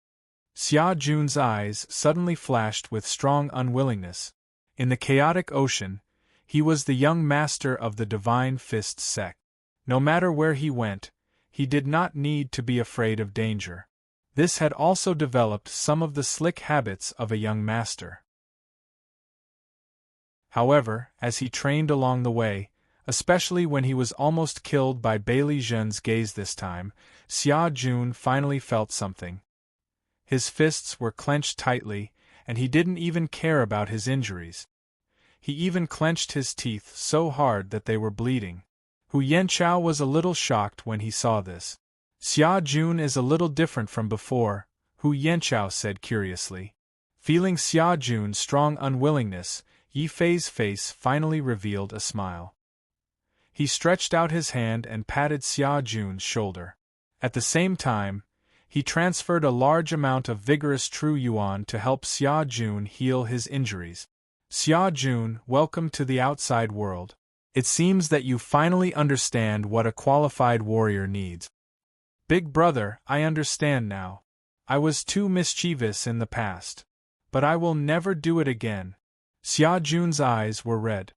Xia Jun's eyes suddenly flashed with strong unwillingness. In the chaotic ocean, he was the young master of the Divine Fist sect. No matter where he went, he did not need to be afraid of danger. This had also developed some of the slick habits of a young master. However, as he trained along the way, especially when he was almost killed by Beili Zhen's gaze this time, Xia Jun finally felt something. His fists were clenched tightly, and he didn't even care about his injuries. He even clenched his teeth so hard that they were bleeding. Hu Yanchao was a little shocked when he saw this. Xia Jun is a little different from before, Hu Yanchao said curiously. Feeling Xia Jun's strong unwillingness, Yi Fei's face finally revealed a smile. He stretched out his hand and patted Xia Jun's shoulder. At the same time, he transferred a large amount of vigorous True Yuan to help Xia Jun heal his injuries. Xia Jun, welcome to the outside world. It seems that you finally understand what a qualified warrior needs. Big brother, I understand now. I was too mischievous in the past. But I will never do it again. Xia Jun's eyes were red.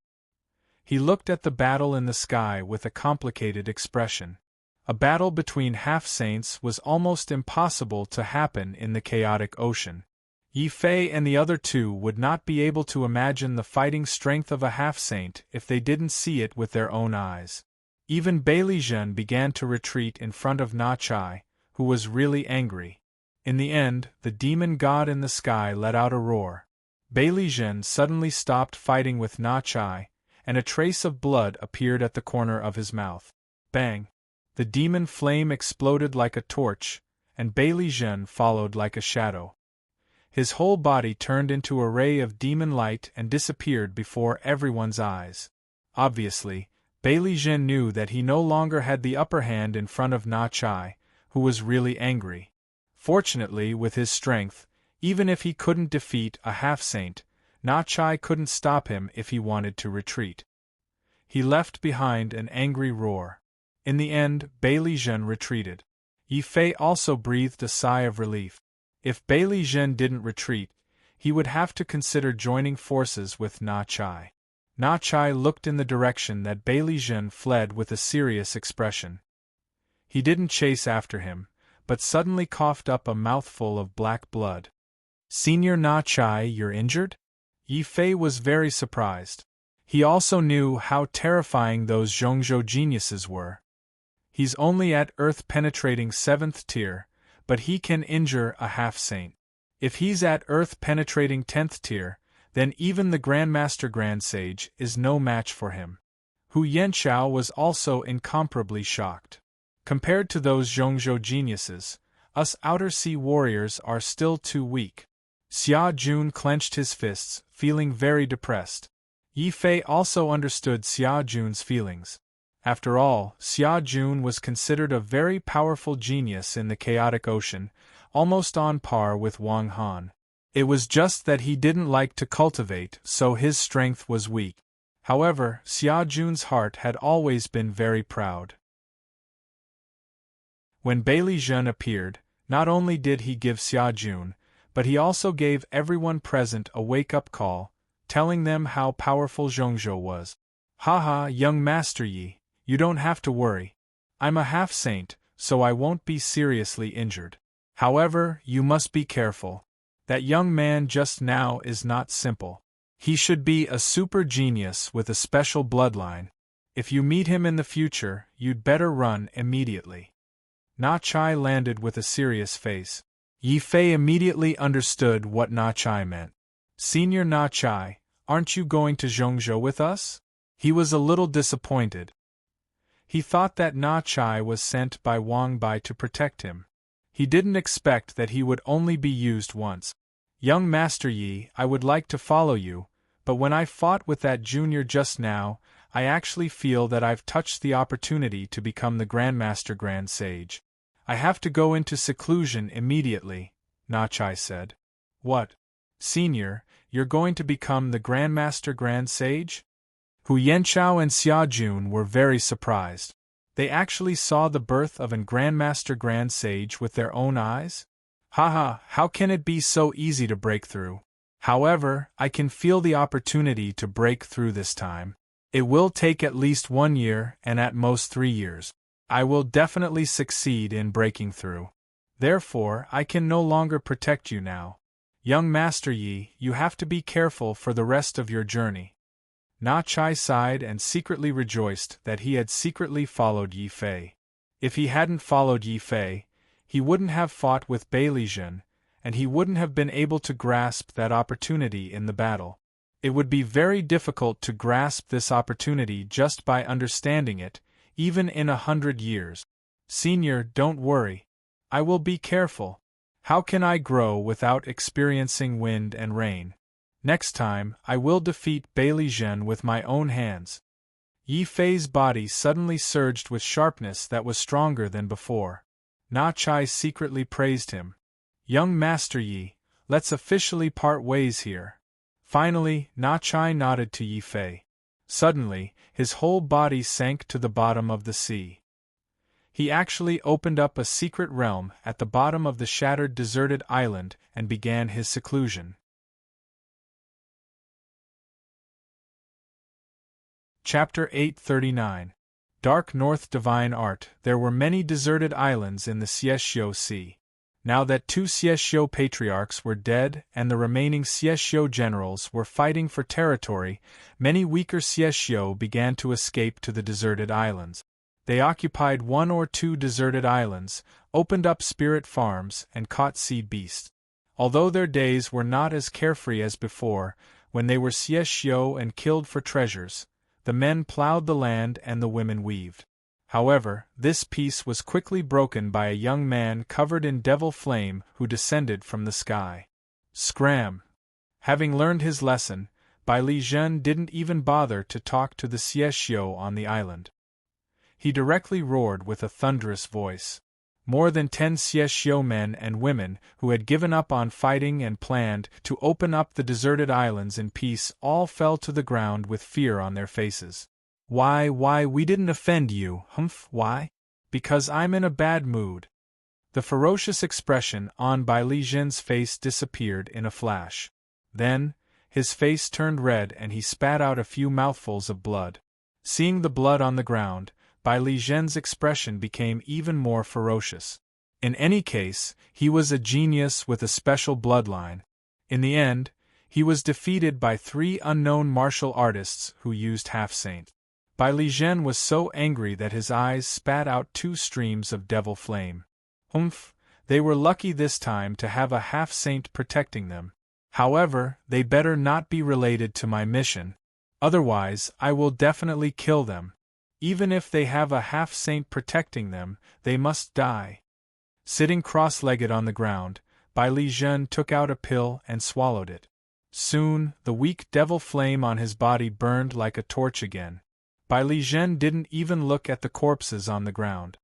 He looked at the battle in the sky with a complicated expression. A battle between half-saints was almost impossible to happen in the chaotic ocean. Yi Fei and the other two would not be able to imagine the fighting strength of a half-saint if they didn't see it with their own eyes. Even Beili Zhen began to retreat in front of Na Chai, who was really angry. In the end, the demon god in the sky let out a roar. Beili Zhen suddenly stopped fighting with Na Chai, and a trace of blood appeared at the corner of his mouth. Bang! The demon flame exploded like a torch, and Beili Zhen followed like a shadow. His whole body turned into a ray of demon light and disappeared before everyone's eyes. Obviously, Beili Zhen knew that he no longer had the upper hand in front of Na Chai, who was really angry. Fortunately, with his strength, even if he couldn't defeat a half-saint, Na Chai couldn't stop him if he wanted to retreat. He left behind an angry roar. In the end, Beili Zhen retreated. Yi Fei also breathed a sigh of relief. If Beili Zhen didn't retreat, he would have to consider joining forces with Na Chai. Na Chai looked in the direction that Beili Zhen fled with a serious expression. He didn't chase after him, but suddenly coughed up a mouthful of black blood. "Senior Na Chai, you're injured?" Yi Fei was very surprised. He also knew how terrifying those Zhongzhou geniuses were. He's only at earth-penetrating 7th tier, but he can injure a half-saint. If he's at earth-penetrating 10th tier, then even the Grandmaster Grand Sage is no match for him. Hu Yanchao was also incomparably shocked. Compared to those Zhongzhou geniuses, us Outer Sea warriors are still too weak. Xia Jun clenched his fists, feeling very depressed. Yi Fei also understood Xia Jun's feelings. After all, Xia Jun was considered a very powerful genius in the chaotic ocean, almost on par with Wang Han. It was just that he didn't like to cultivate, so his strength was weak. However, Xia Jun's heart had always been very proud. When Beili Zhen appeared, not only did he give Xia Jun, but he also gave everyone present a wake-up call, telling them how powerful Zhongzhou was. Haha, young Master Yi, you don't have to worry. I'm a half-saint, so I won't be seriously injured. However, you must be careful. That young man just now is not simple. He should be a super genius with a special bloodline. If you meet him in the future, you'd better run immediately. Na Chai landed with a serious face. Yi Fei immediately understood what Na Chai meant. Senior Na Chai, aren't you going to Zhongzhou with us? He was a little disappointed. He thought that Na Chai was sent by Wang Bai to protect him. He didn't expect that he would only be used once. Young Master Yi, I would like to follow you, but when I fought with that junior just now, I actually feel that I've touched the opportunity to become the Grandmaster Grand Sage. I have to go into seclusion immediately, Na Chai said. What? Senior, you're going to become the Grandmaster Grand Sage? Hu Yanchao and Xia Jun were very surprised. They actually saw the birth of a Grandmaster Grand Sage with their own eyes? Haha, how can it be so easy to break through? However, I can feel the opportunity to break through this time. It will take at least 1 year and at most 3 years. I will definitely succeed in breaking through. Therefore, I can no longer protect you now. Young Master Yi, you have to be careful for the rest of your journey. Na Chai sighed and secretly rejoiced that he had secretly followed Yi Fei. If he hadn't followed Yi Fei, he wouldn't have fought with Bai Lijun, and he wouldn't have been able to grasp that opportunity in the battle. It would be very difficult to grasp this opportunity just by understanding it, even in 100 years. Senior, don't worry. I will be careful. How can I grow without experiencing wind and rain? Next time, I will defeat Bai Lijun with my own hands. Yi Fei's body suddenly surged with sharpness that was stronger than before. Na Chai secretly praised him. Young Master Yi, let's officially part ways here. Finally, Na Chai nodded to Yi Fei. Suddenly, his whole body sank to the bottom of the sea. He actually opened up a secret realm at the bottom of the shattered deserted island and began his seclusion. Chapter 839. Dark North Divine Art. There were many deserted islands in the Xieshio Sea. Now that 2 Xieshio patriarchs were dead and the remaining Xieshio generals were fighting for territory, many weaker Xieshio began to escape to the deserted islands. They occupied 1 or 2 deserted islands, opened up spirit farms, and caught sea beasts. Although their days were not as carefree as before, when they were Xieshio and killed for treasures, the men plowed the land and the women weaved. However, this peace was quickly broken by a young man covered in devil flame who descended from the sky. Scram! Having learned his lesson, Bai Lijun didn't even bother to talk to the Xieshio on the island. He directly roared with a thunderous voice. More than 10 Xieshio men and women who had given up on fighting and planned to open up the deserted islands in peace all fell to the ground with fear on their faces. Why, we didn't offend you, humph, why? Because I'm in a bad mood. The ferocious expression on Bai Lijun's face disappeared in a flash. Then, his face turned red and he spat out a few mouthfuls of blood. Seeing the blood on the ground, Bai Lijun's expression became even more ferocious. In any case, he was a genius with a special bloodline. In the end, he was defeated by 3 unknown martial artists who used half-saint. Bai Lijun was so angry that his eyes spat out 2 streams of devil flame. Humph, they were lucky this time to have a half-saint protecting them. However, they better not be related to my mission. Otherwise, I will definitely kill them. Even if they have a half-saint protecting them, they must die. Sitting cross-legged on the ground, Bai Lijun took out a pill and swallowed it. Soon, the weak devil flame on his body burned like a torch again. Bai Lijun didn't even look at the corpses on the ground.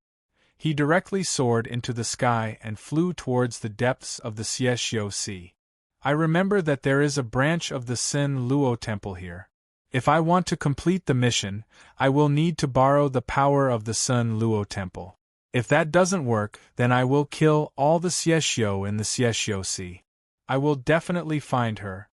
He directly soared into the sky and flew towards the depths of the Xieshio Sea. I remember that there is a branch of the Sin Luo Temple here. If I want to complete the mission, I will need to borrow the power of the Sun Luo Temple. If that doesn't work, then I will kill all the Xieshio in the Xieshio Sea. I will definitely find her.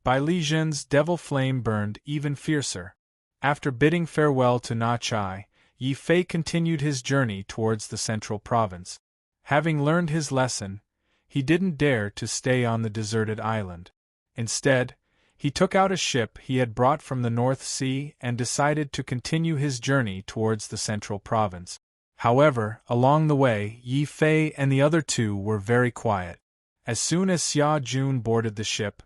Bai Li Zhen's devil flame burned even fiercer. After bidding farewell to Na Chai, Yi Fei continued his journey towards the central province. Having learned his lesson, he didn't dare to stay on the deserted island. Instead, he took out a ship he had brought from the North Sea and decided to continue his journey towards the central province. However, along the way, Yi Fei and the other two were very quiet. As soon as Xia Jun boarded the ship,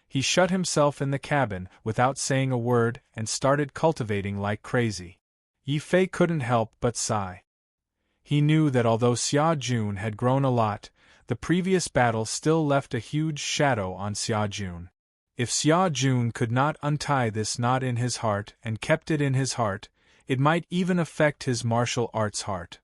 he shut himself in the cabin without saying a word and started cultivating like crazy. Yi Fei couldn't help but sigh. He knew that although Xia Jun had grown a lot, the previous battle still left a huge shadow on Xia Jun. If Xia Jun could not untie this knot in his heart and kept it in his heart, it might even affect his martial arts heart.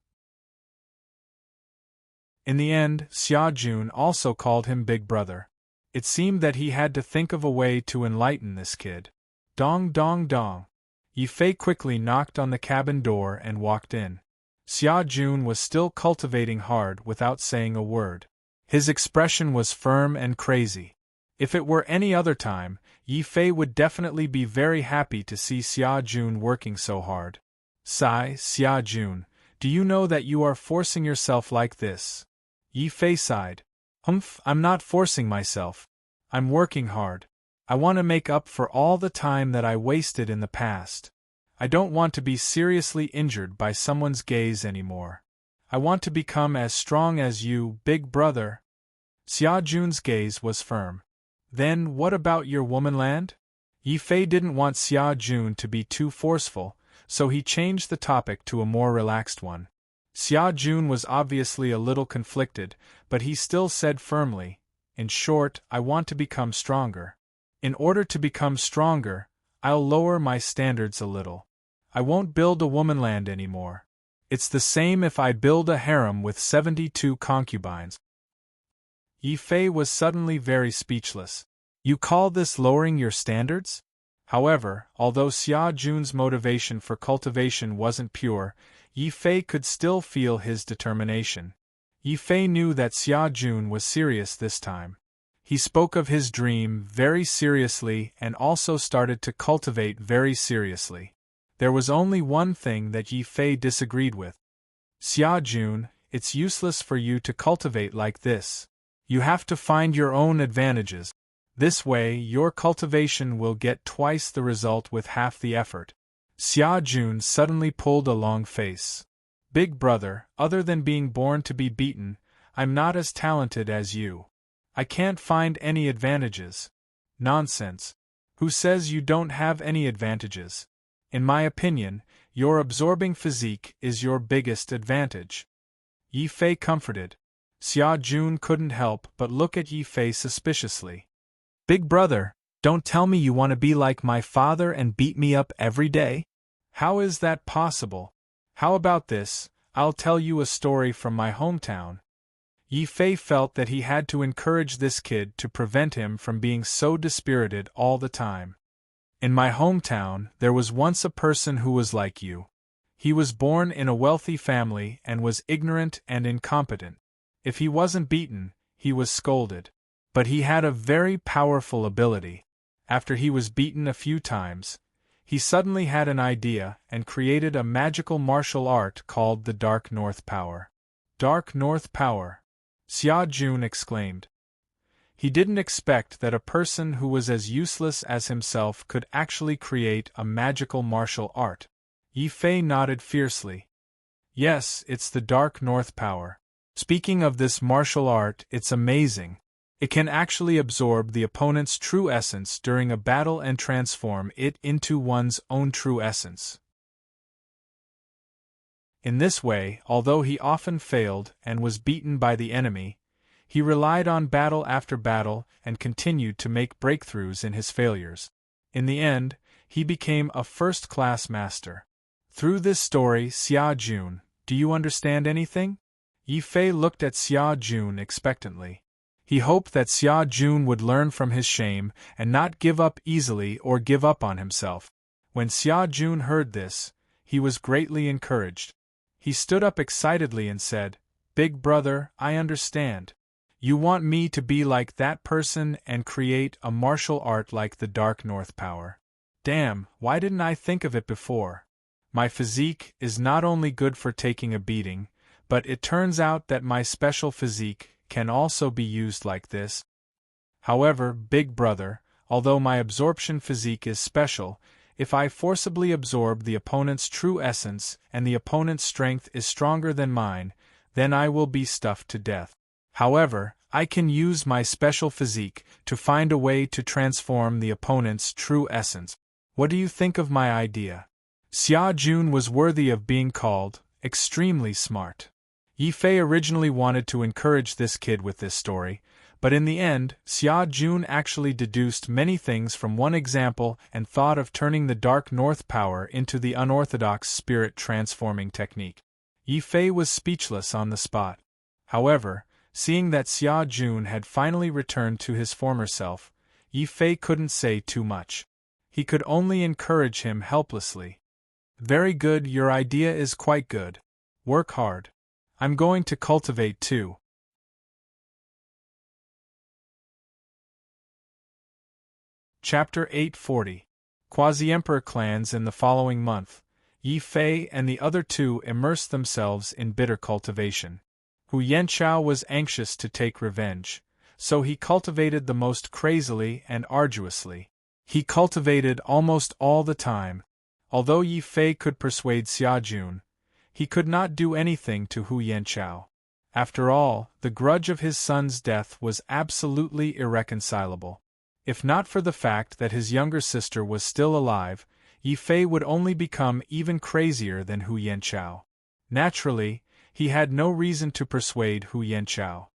In the end, Xia Jun also called him Big Brother. It seemed that he had to think of a way to enlighten this kid. Dong dong dong. Yi Fei quickly knocked on the cabin door and walked in. Xia Jun was still cultivating hard without saying a word. His expression was firm and crazy. If it were any other time, Yi Fei would definitely be very happy to see Xia Jun working so hard. Sigh, Xia Jun, do you know that you are forcing yourself like this? Yi Fei sighed. Humph, I'm not forcing myself. I'm working hard. I want to make up for all the time that I wasted in the past. I don't want to be seriously injured by someone's gaze anymore. I want to become as strong as you, Big Brother. Xia Jun's gaze was firm. Then what about your womanland? Yi Fei didn't want Xia Jun to be too forceful, so he changed the topic to a more relaxed one. Xia Jun was obviously a little conflicted, but he still said firmly, in short, I want to become stronger. In order to become stronger, I'll lower my standards a little. I won't build a womanland anymore. It's the same if I build a harem with 72 concubines. Yi Fei was suddenly very speechless. You call this lowering your standards? However, although Xia Jun's motivation for cultivation wasn't pure, Yi Fei could still feel his determination. Yi Fei knew that Xia Jun was serious this time. He spoke of his dream very seriously and also started to cultivate very seriously. There was only one thing that Yi Fei disagreed with. Xia Jun, it's useless for you to cultivate like this. You have to find your own advantages. This way, your cultivation will get twice the result with half the effort. Xia Jun suddenly pulled a long face. Big Brother, other than being born to be beaten, I'm not as talented as you. I can't find any advantages. Nonsense. Who says you don't have any advantages? In my opinion, your absorbing physique is your biggest advantage. Yi Fei comforted. Xia Jun couldn't help but look at Yi Fei suspiciously. Big Brother, don't tell me you want to be like my father and beat me up every day? How is that possible? How about this, I'll tell you a story from my hometown. Yi Fei felt that he had to encourage this kid to prevent him from being so dispirited all the time. In my hometown, there was once a person who was like you. He was born in a wealthy family and was ignorant and incompetent. If he wasn't beaten, he was scolded. But he had a very powerful ability. After he was beaten a few times, he suddenly had an idea and created a magical martial art called the Dark North Power. Dark North Power! Xia Jun exclaimed. He didn't expect that a person who was as useless as himself could actually create a magical martial art. Yi Fei nodded fiercely. Yes, it's the Dark North Power. Speaking of this martial art, it's amazing. It can actually absorb the opponent's true essence during a battle and transform it into one's own true essence. In this way, although he often failed and was beaten by the enemy, he relied on battle after battle and continued to make breakthroughs in his failures. In the end, he became a first-class master. Through this story, Xia Jun, do you understand anything? Yi Fei looked at Xia Jun expectantly. He hoped that Xia Jun would learn from his shame and not give up easily or give up on himself. When Xia Jun heard this, he was greatly encouraged. He stood up excitedly and said, Big Brother, I understand. You want me to be like that person and create a martial art like the Dark North power. Damn, why didn't I think of it before? My physique is not only good for taking a beating, but it turns out that my special physique can also be used like this. However, big brother, although my absorption physique is special, if I forcibly absorb the opponent's true essence and the opponent's strength is stronger than mine, then I will be stuffed to death. However, I can use my special physique to find a way to transform the opponent's true essence. What do you think of my idea? Xia Jun was worthy of being called extremely smart. Yi Fei originally wanted to encourage this kid with this story, but in the end, Xia Jun actually deduced many things from one example and thought of turning the Dark North power into the unorthodox spirit transforming technique. Yi Fei was speechless on the spot. However, seeing that Xia Jun had finally returned to his former self, Yi Fei couldn't say too much. He could only encourage him helplessly. Very good, your idea is quite good. Work hard. I'm going to cultivate too. Chapter 840. Quasi-Emperor clans. In the following month, Yi Fei and the other two immersed themselves in bitter cultivation. Hu Yanchao was anxious to take revenge, so he cultivated the most crazily and arduously. He cultivated almost all the time. Although Yi Fei could persuade Xia Jun, he could not do anything to Hu Yanchao. After all, the grudge of his son's death was absolutely irreconcilable. If not for the fact that his younger sister was still alive, Yi Fei would only become even crazier than Hu Yanchao. Naturally, he had no reason to persuade Hu Yanchao.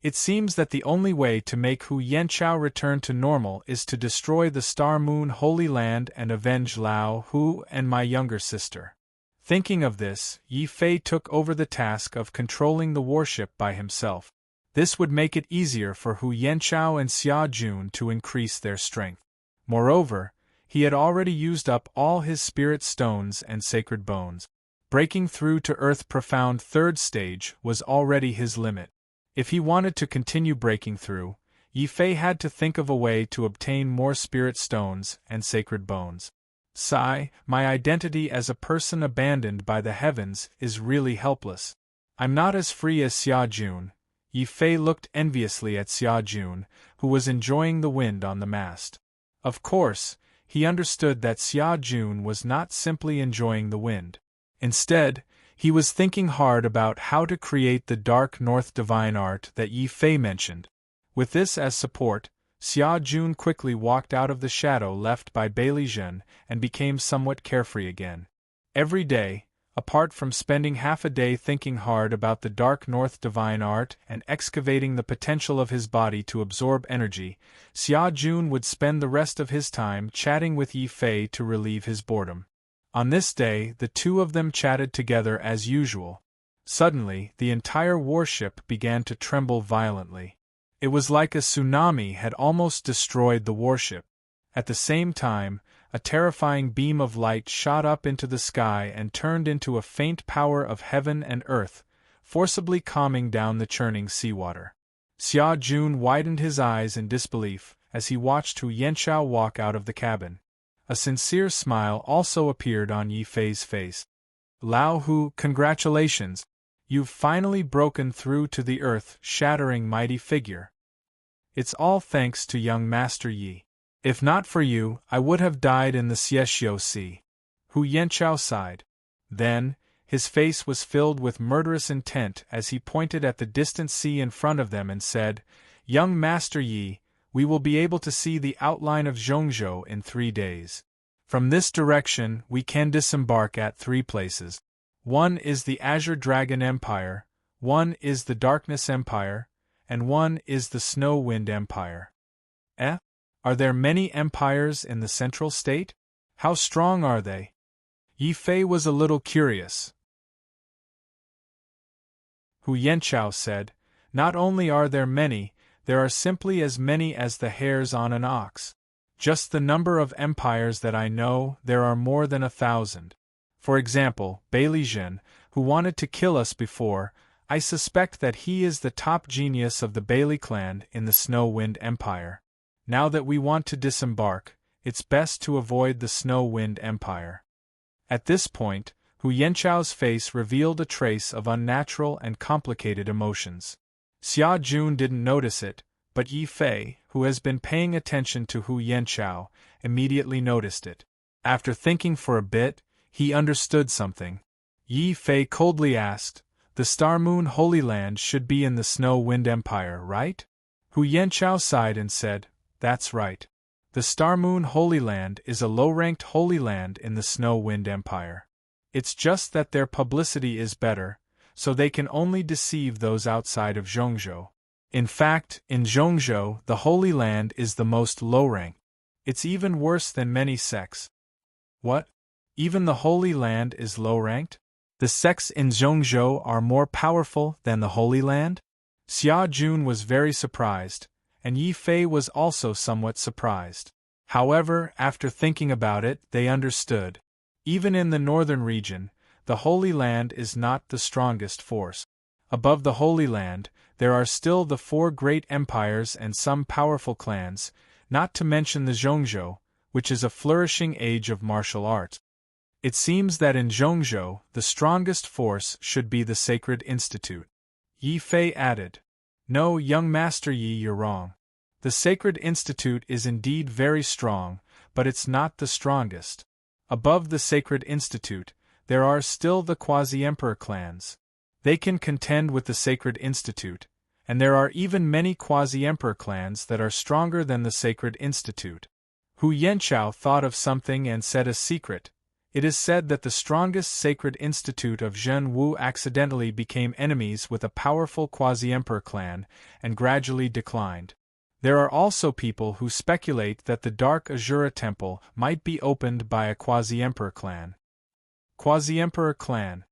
It seems that the only way to make Hu Yanchao return to normal is to destroy the Star Moon Holy Land and avenge Lao Hu and my younger sister. Thinking of this, Yi Fei took over the task of controlling the warship by himself. This would make it easier for Hu Yanchao and Xia Jun to increase their strength. Moreover, he had already used up all his spirit stones and sacred bones. Breaking through to Earth Profound third stage was already his limit. If he wanted to continue breaking through, Yi Fei had to think of a way to obtain more spirit stones and sacred bones. Sigh, my identity as a person abandoned by the heavens is really helpless. I'm not as free as Xia Jun. Yi Fei looked enviously at Xia Jun, who was enjoying the wind on the mast. Of course, he understood that Xia Jun was not simply enjoying the wind. Instead, he was thinking hard about how to create the Dark North divine art that Yi Fei mentioned. With this as support, Xia Jun quickly walked out of the shadow left by Bailey Zhen and became somewhat carefree again. Every day, apart from spending half a day thinking hard about the Dark North divine art and excavating the potential of his body to absorb energy, Xia Jun would spend the rest of his time chatting with Yi Fei to relieve his boredom. On this day, the two of them chatted together as usual. Suddenly, the entire warship began to tremble violently. It was like a tsunami had almost destroyed the warship. At the same time, a terrifying beam of light shot up into the sky and turned into a faint power of heaven and earth, forcibly calming down the churning seawater. Xia Jun widened his eyes in disbelief as he watched Hu Yanchao walk out of the cabin. A sincere smile also appeared on Yi Fei's face. Lao Hu, congratulations! You've finally broken through to the earth-shattering mighty figure. It's all thanks to young Master Yi. If not for you, I would have died in the Xieshio Sea. Hu Yanchao sighed. Then, his face was filled with murderous intent as he pointed at the distant sea in front of them and said, "Young Master Yi, we will be able to see the outline of Zhongzhou in 3 days. From this direction, we can disembark at 3 places. One is the Azure Dragon Empire, one is the Darkness Empire, and one is the Snow Wind Empire." Are there many empires in the central state? How strong are they? Yi Fei was a little curious. Hu Yanchao said, "Not only are there many, there are simply as many as the hairs on an ox. Just the number of empires that I know, there are more than 1,000. For example, Bailey Zhen, who wanted to kill us before, I suspect that he is the top genius of the Bailey clan in the Snow Wind Empire. Now that we want to disembark, it's best to avoid the Snow Wind Empire." At this point, Hu Yanchao's face revealed a trace of unnatural and complicated emotions. Xia Jun didn't notice it, but Yi Fei, who has been paying attention to Hu Yanchao, immediately noticed it. After thinking for a bit, he understood something. Yi Fei coldly asked, "The Star Moon Holy Land should be in the Snow Wind Empire, right?" Hu Yanchao sighed and said, "That's right. The Star Moon Holy Land is a low-ranked Holy Land in the Snow Wind Empire. It's just that their publicity is better, so they can only deceive those outside of Zhongzhou. In fact, in Zhongzhou, the Holy Land is the most low-ranked. It's even worse than many sects." "What? Even the Holy Land is low-ranked? The sects in Zhongzhou are more powerful than the Holy Land?" Xia Jun was very surprised, and Yi Fei was also somewhat surprised. However, after thinking about it, they understood. Even in the northern region, the Holy Land is not the strongest force. Above the Holy Land, there are still the 4 great empires and some powerful clans, not to mention the Zhongzhou, which is a flourishing age of martial arts. It seems that in Zhongzhou, the strongest force should be the Sacred Institute. Yi Fei added, "No, young Master Yi, you're wrong. The Sacred Institute is indeed very strong, but it's not the strongest. Above the Sacred Institute, there are still the Quasi-Emperor clans. They can contend with the Sacred Institute, and there are even many Quasi-Emperor clans that are stronger than the Sacred Institute." Hu Yanchao thought of something and said a secret. It is said that the strongest Sacred Institute of Zhen Wu accidentally became enemies with a powerful Quasi-Emperor clan and gradually declined. There are also people who speculate that the Dark Azura Temple might be opened by a Quasi-Emperor clan. Quasi-Emperor clan.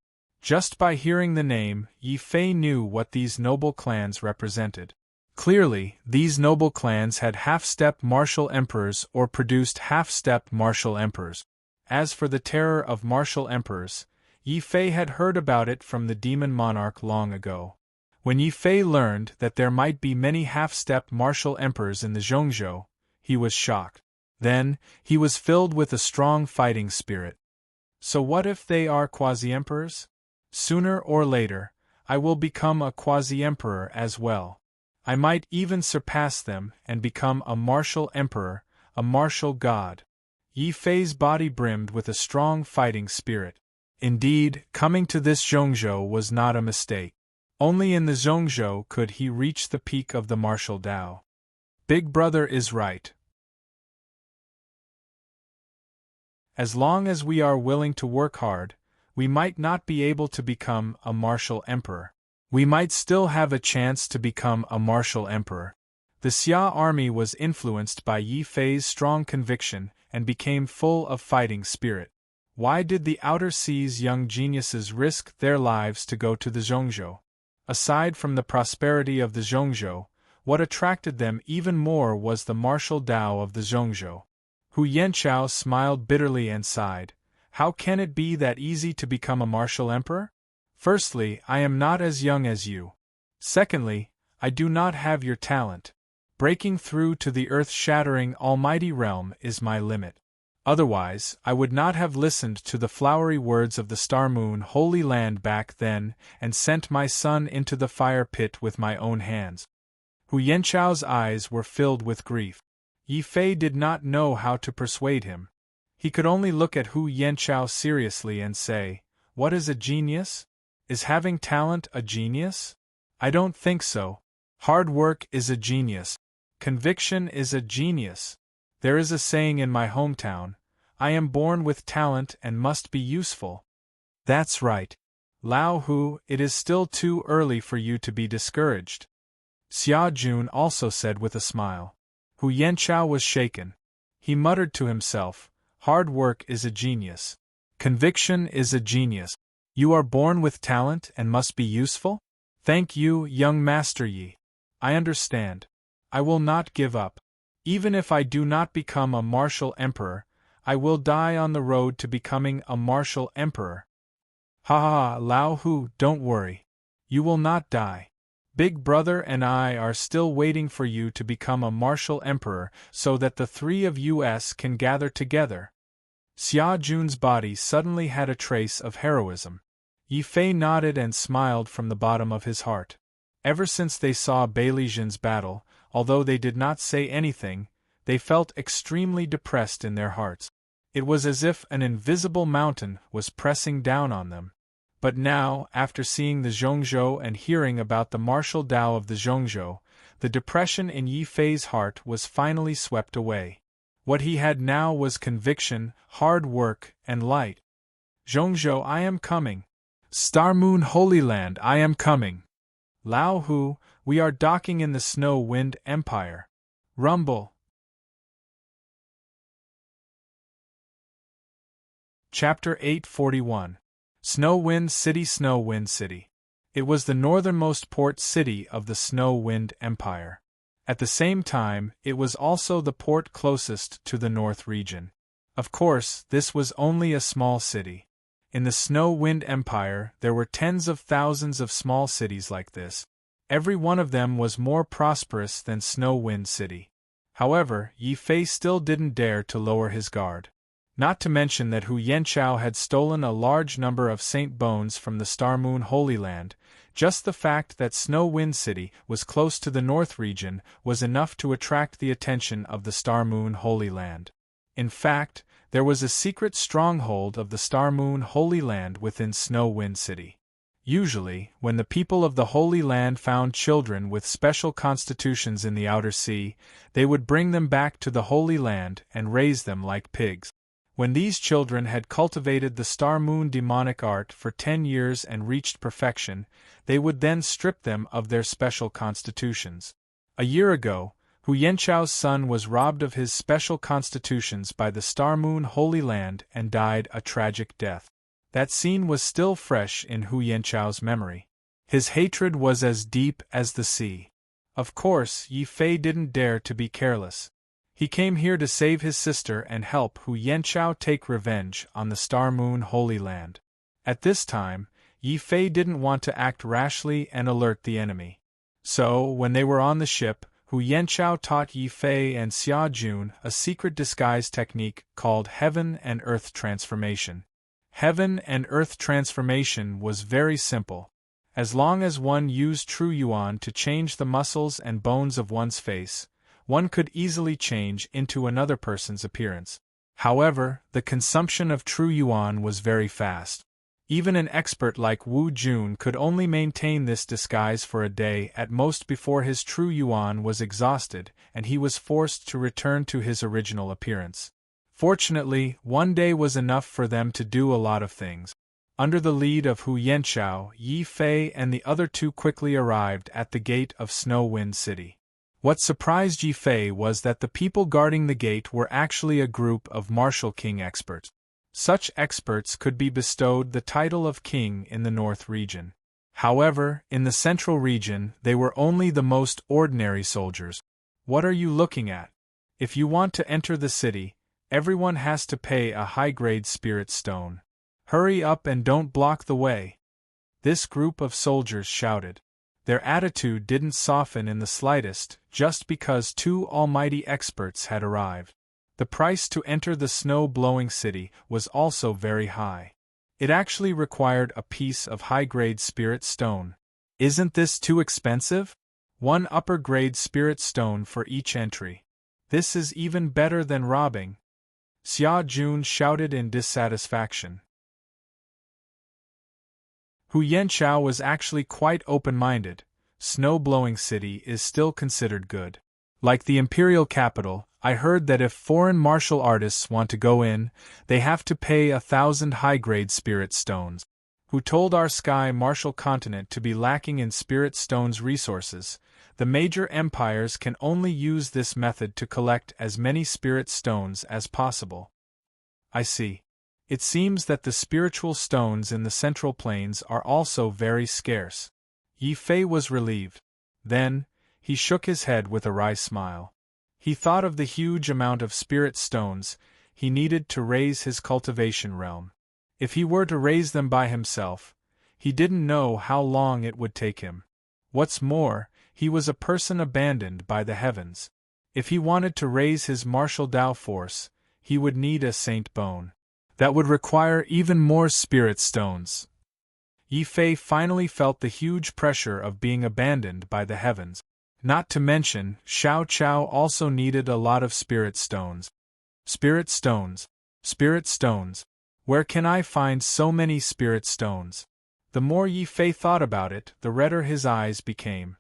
Just by hearing the name, Yi Fei knew what these noble clans represented. Clearly, these noble clans had half-step martial emperors or produced half-step martial emperors. As for the terror of martial emperors, Yi Fei had heard about it from the demon monarch long ago. When Yi Fei learned that there might be many half-step martial emperors in the Zhongzhou, he was shocked. Then, he was filled with a strong fighting spirit. So what if they are quasi-emperors? Sooner or later, I will become a quasi-emperor as well. I might even surpass them and become a martial emperor, a martial god. Yi Fei's body brimmed with a strong fighting spirit. Indeed, coming to this Zhongzhou was not a mistake. Only in the Zhongzhou could he reach the peak of the martial Tao. Big Brother is right. As long as we are willing to work hard, we might not be able to become a martial emperor. We might still have a chance to become a martial emperor. The Xia army was influenced by Yi Fei's strong conviction and became full of fighting spirit. Why did the Outer Sea's young geniuses risk their lives to go to the Zhongzhou? Aside from the prosperity of the Zhongzhou, what attracted them even more was the martial Tao of the Zhongzhou. Hu Yanchao smiled bitterly and sighed. How can it be that easy to become a martial emperor? Firstly, I am not as young as you. Secondly, I do not have your talent. Breaking through to the earth-shattering almighty realm is my limit. Otherwise, I would not have listened to the flowery words of the Star Moon Holy Land back then and sent my son into the fire pit with my own hands. Hu Yanchao's eyes were filled with grief. Yi Fei did not know how to persuade him. He could only look at Hu Yanchao seriously and say, "What is a genius? Is having talent a genius? I don't think so. Hard work is a genius. Conviction is a genius. There is a saying in my hometown, I am born with talent and must be useful." That's right. Lao Hu, it is still too early for you to be discouraged. Xia Jun also said with a smile. Hu Yanchao was shaken. He muttered to himself, hard work is a genius. Conviction is a genius. You are born with talent and must be useful? Thank you, young Master Yi. I understand. I will not give up. Even if I do not become a martial emperor, I will die on the road to becoming a martial emperor. Ha ha ha, Lao Hu, don't worry. You will not die. Big Brother and I are still waiting for you to become a martial emperor so that the three of us can gather together. Xia Jun's body suddenly had a trace of heroism. Yi Fei nodded and smiled from the bottom of his heart. Ever since they saw Beilijian's battle, although they did not say anything, they felt extremely depressed in their hearts. It was as if an invisible mountain was pressing down on them. But now, after seeing the Zhongzhou and hearing about the martial Tao of the Zhongzhou, the depression in Yi Fei's heart was finally swept away. What he had now was conviction, hard work, and light. Zhongzhou, I am coming. Star Moon Holy Land, I am coming. Lao Hu, we are docking in the Snow Wind Empire. Rumble. Chapter 841. Snow Wind City. Snow Wind City. It was the northernmost port city of the Snow Wind Empire. At the same time, it was also the port closest to the North region. Of course, this was only a small city. In the Snow Wind Empire, there were tens of thousands of small cities like this. Every one of them was more prosperous than Snow Wind City. However, Yi Fei still didn't dare to lower his guard. Not to mention that Hu Yanchao had stolen a large number of Saint Bones from the Star Moon Holy Land. Just the fact that Snow Wind City was close to the North region was enough to attract the attention of the Star Moon Holy Land. In fact, there was a secret stronghold of the Star Moon Holy Land within Snow Wind City. Usually, when the people of the Holy Land found children with special constitutions in the outer sea, they would bring them back to the Holy Land and raise them like pigs. When these children had cultivated the Star Moon demonic art for 10 years and reached perfection, they would then strip them of their special constitutions. A year ago, Hu Yanchao's son was robbed of his special constitutions by the Star Moon Holy Land and died a tragic death. That scene was still fresh in Hu Yanchao's memory. His hatred was as deep as the sea. Of course, Yi Fei didn't dare to be careless. He came here to save his sister and help Hu Yanchao take revenge on the Star Moon Holy Land. At this time, Yi Fei didn't want to act rashly and alert the enemy. So, when they were on the ship, Hu Yanchao taught Yi Fei and Xia Jun a secret disguise technique called Heaven and Earth Transformation. Heaven and Earth Transformation was very simple. As long as one used true yuan to change the muscles and bones of one's face, one could easily change into another person's appearance. However, the consumption of true yuan was very fast. Even an expert like Wu Jun could only maintain this disguise for a day at most before his true yuan was exhausted and he was forced to return to his original appearance. Fortunately, one day was enough for them to do a lot of things. Under the lead of Hu Yanchao, Yi Fei and the other two quickly arrived at the gate of Snow Wind City. What surprised Yi Fei was that the people guarding the gate were actually a group of martial king experts. Such experts could be bestowed the title of king in the North region. However, in the Central region, they were only the most ordinary soldiers. What are you looking at? If you want to enter the city, everyone has to pay a high-grade spirit stone. Hurry up and don't block the way. This group of soldiers shouted. Their attitude didn't soften in the slightest, just because two almighty experts had arrived. The price to enter the snow-blowing city was also very high. It actually required a piece of high-grade spirit stone. Isn't this too expensive? 1 upper-grade spirit stone for each entry. This is even better than robbing. Xia Jun shouted in dissatisfaction. Hu Yanchao was actually quite open-minded. Snow-blowing city is still considered good. Like the imperial capital, I heard that if foreign martial artists want to go in, they have to pay 1,000 high-grade spirit stones. Who told our sky martial continent to be lacking in spirit stones resources? The major empires can only use this method to collect as many spirit stones as possible. I see. It seems that the spiritual stones in the Central Plains are also very scarce. Yi Fei was relieved. Then, he shook his head with a wry smile. He thought of the huge amount of spirit stones he needed to raise his cultivation realm. If he were to raise them by himself, He didn't know how long it would take him. What's more, he was a person abandoned by the heavens. If he wanted to raise his martial Tao force, he would need a saint bone. That would require even more spirit stones. Yi Fei finally felt the huge pressure of being abandoned by the heavens. Not to mention, Xiao Chao also needed a lot of spirit stones. Spirit stones. Spirit stones. Where can I find so many spirit stones? The more Yi Fei thought about it, the redder his eyes became.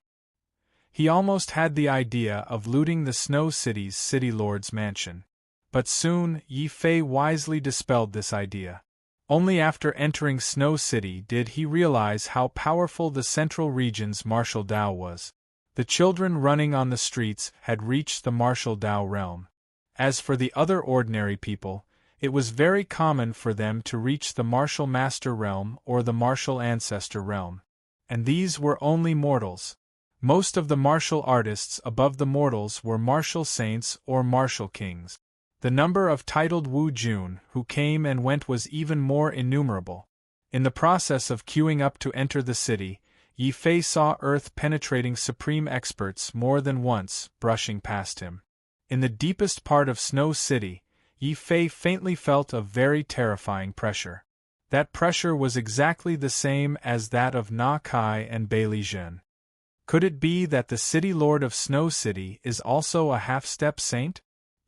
He almost had the idea of looting the Snow City's city lord's mansion. But soon, Yi Fei wisely dispelled this idea. Only after entering Snow City did he realize how powerful the central region's martial Tao was. The children running on the streets had reached the martial Tao realm. As for the other ordinary people, it was very common for them to reach the martial master realm or the martial ancestor realm. And these were only mortals. Most of the martial artists above the mortals were martial saints or martial kings. The number of titled Wu Jun who came and went was even more innumerable. In the process of queuing up to enter the city, Yi Fei saw earth-penetrating supreme experts more than once brushing past him. In the deepest part of Snow City, Yi Fei faintly felt a very terrifying pressure. That pressure was exactly the same as that of Na Kai and Bailey Zhen. Could it be that the city lord of Snow City is also a half-step saint?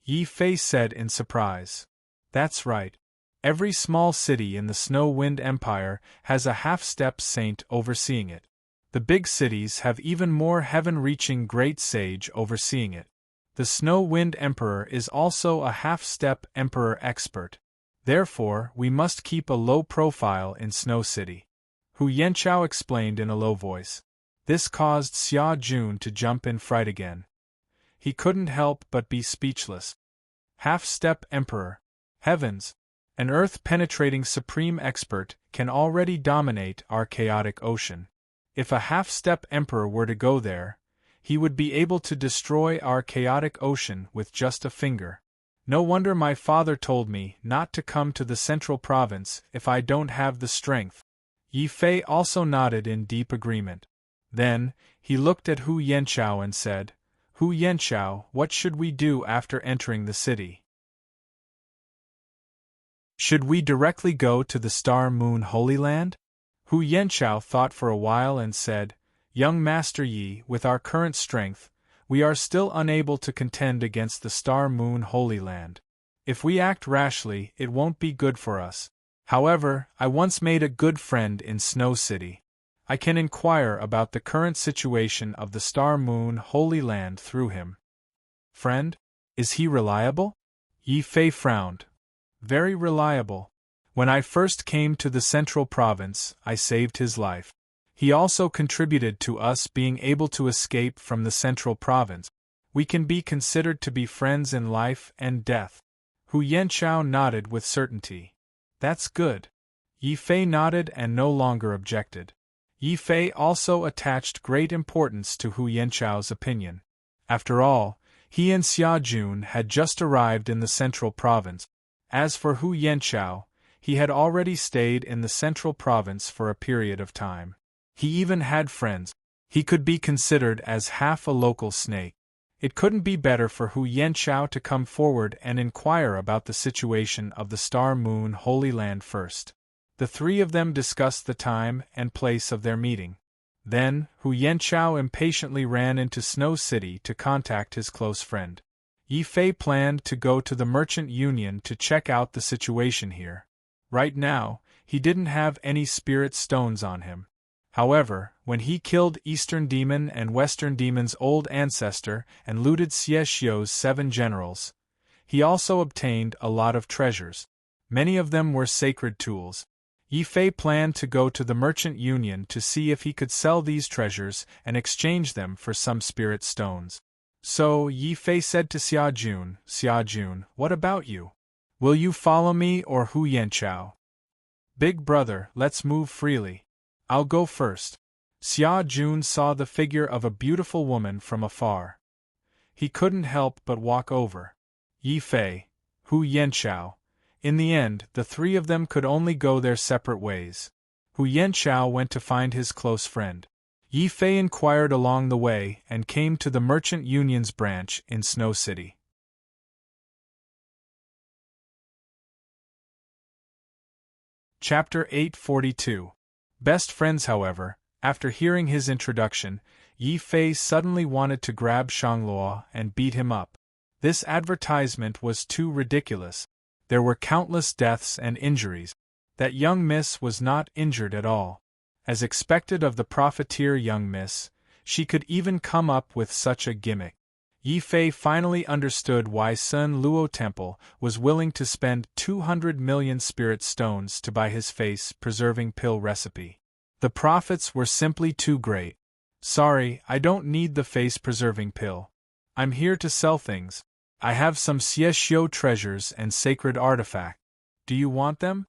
Yi Fei said in surprise. That's right. Every small city in the Snow Wind Empire has a half-step saint overseeing it. The big cities have even more heaven-reaching great sage overseeing it. The Snow Wind Emperor is also a half-step emperor expert. Therefore, we must keep a low profile in Snow City. Hu Yanchao explained in a low voice. This caused Xia Jun to jump in fright again. He couldn't help but be speechless. Half-step emperor. Heavens! An earth-penetrating supreme expert can already dominate our chaotic ocean. If a half-step emperor were to go there, he would be able to destroy our chaotic ocean with just a finger. No wonder my father told me not to come to the central province if I don't have the strength. Yi Fei also nodded in deep agreement. Then, he looked at Hu Yanchao and said, Hu Yanchao, what should we do after entering the city? Should we directly go to the Star Moon Holy Land? Hu Yanchao thought for a while and said, Young Master Yi, with our current strength, we are still unable to contend against the Star Moon Holy Land. If we act rashly, it won't be good for us. However, I once made a good friend in Snow City. I can inquire about the current situation of the Star Moon Holy Land through him. Friend? Is he reliable? Yi Fei frowned. Very reliable. When I first came to the Central Province, I saved his life. He also contributed to us being able to escape from the Central Province. We can be considered to be friends in life and death. Hu Yanchao nodded with certainty. That's good. Yi Fei nodded and no longer objected. Yi Fei also attached great importance to Hu Yanchao's opinion. After all, he and Xia Jun had just arrived in the Central Province. As for Hu Yanchao, he had already stayed in the Central Province for a period of time. He even had friends. He could be considered as half a local snake. It couldn't be better for Hu Yanchao to come forward and inquire about the situation of the Star Moon Holy Land first. The three of them discussed the time and place of their meeting. Then, Hu Yanchao impatiently ran into Snow City to contact his close friend. Yi Fei planned to go to the Merchant Union to check out the situation here. Right now, he didn't have any spirit stones on him. However, when he killed Eastern Demon and Western Demon's old ancestor and looted Xie Xiu's 7 generals, he also obtained a lot of treasures. Many of them were sacred tools. Yi Fei planned to go to the Merchant Union to see if he could sell these treasures and exchange them for some spirit stones. So, Yi Fei said to Xia Jun, what about you? Will you follow me or Hu Yanchao? Big brother, let's move freely. I'll go first. Xia Jun saw the figure of a beautiful woman from afar. He couldn't help but walk over. Yi Fei, Hu Yanchao. In the end, the three of them could only go their separate ways. Hu Yanchao went to find his close friend. Yi Fei inquired along the way and came to the Merchant Union's branch in Snow City. Chapter 842. Best friends. However, after hearing his introduction, Yi Fei suddenly wanted to grab Shangluo and beat him up. This advertisement was too ridiculous. There were countless deaths and injuries. That young miss was not injured at all. As expected of the profiteer young miss, she could even come up with such a gimmick. Yi Fei finally understood why Sun Luo Temple was willing to spend 200 million spirit stones to buy his face-preserving pill recipe. The profits were simply too great. Sorry, I don't need the face-preserving pill. I'm here to sell things. I have some Xieshio treasures and sacred artifact. Do you want them?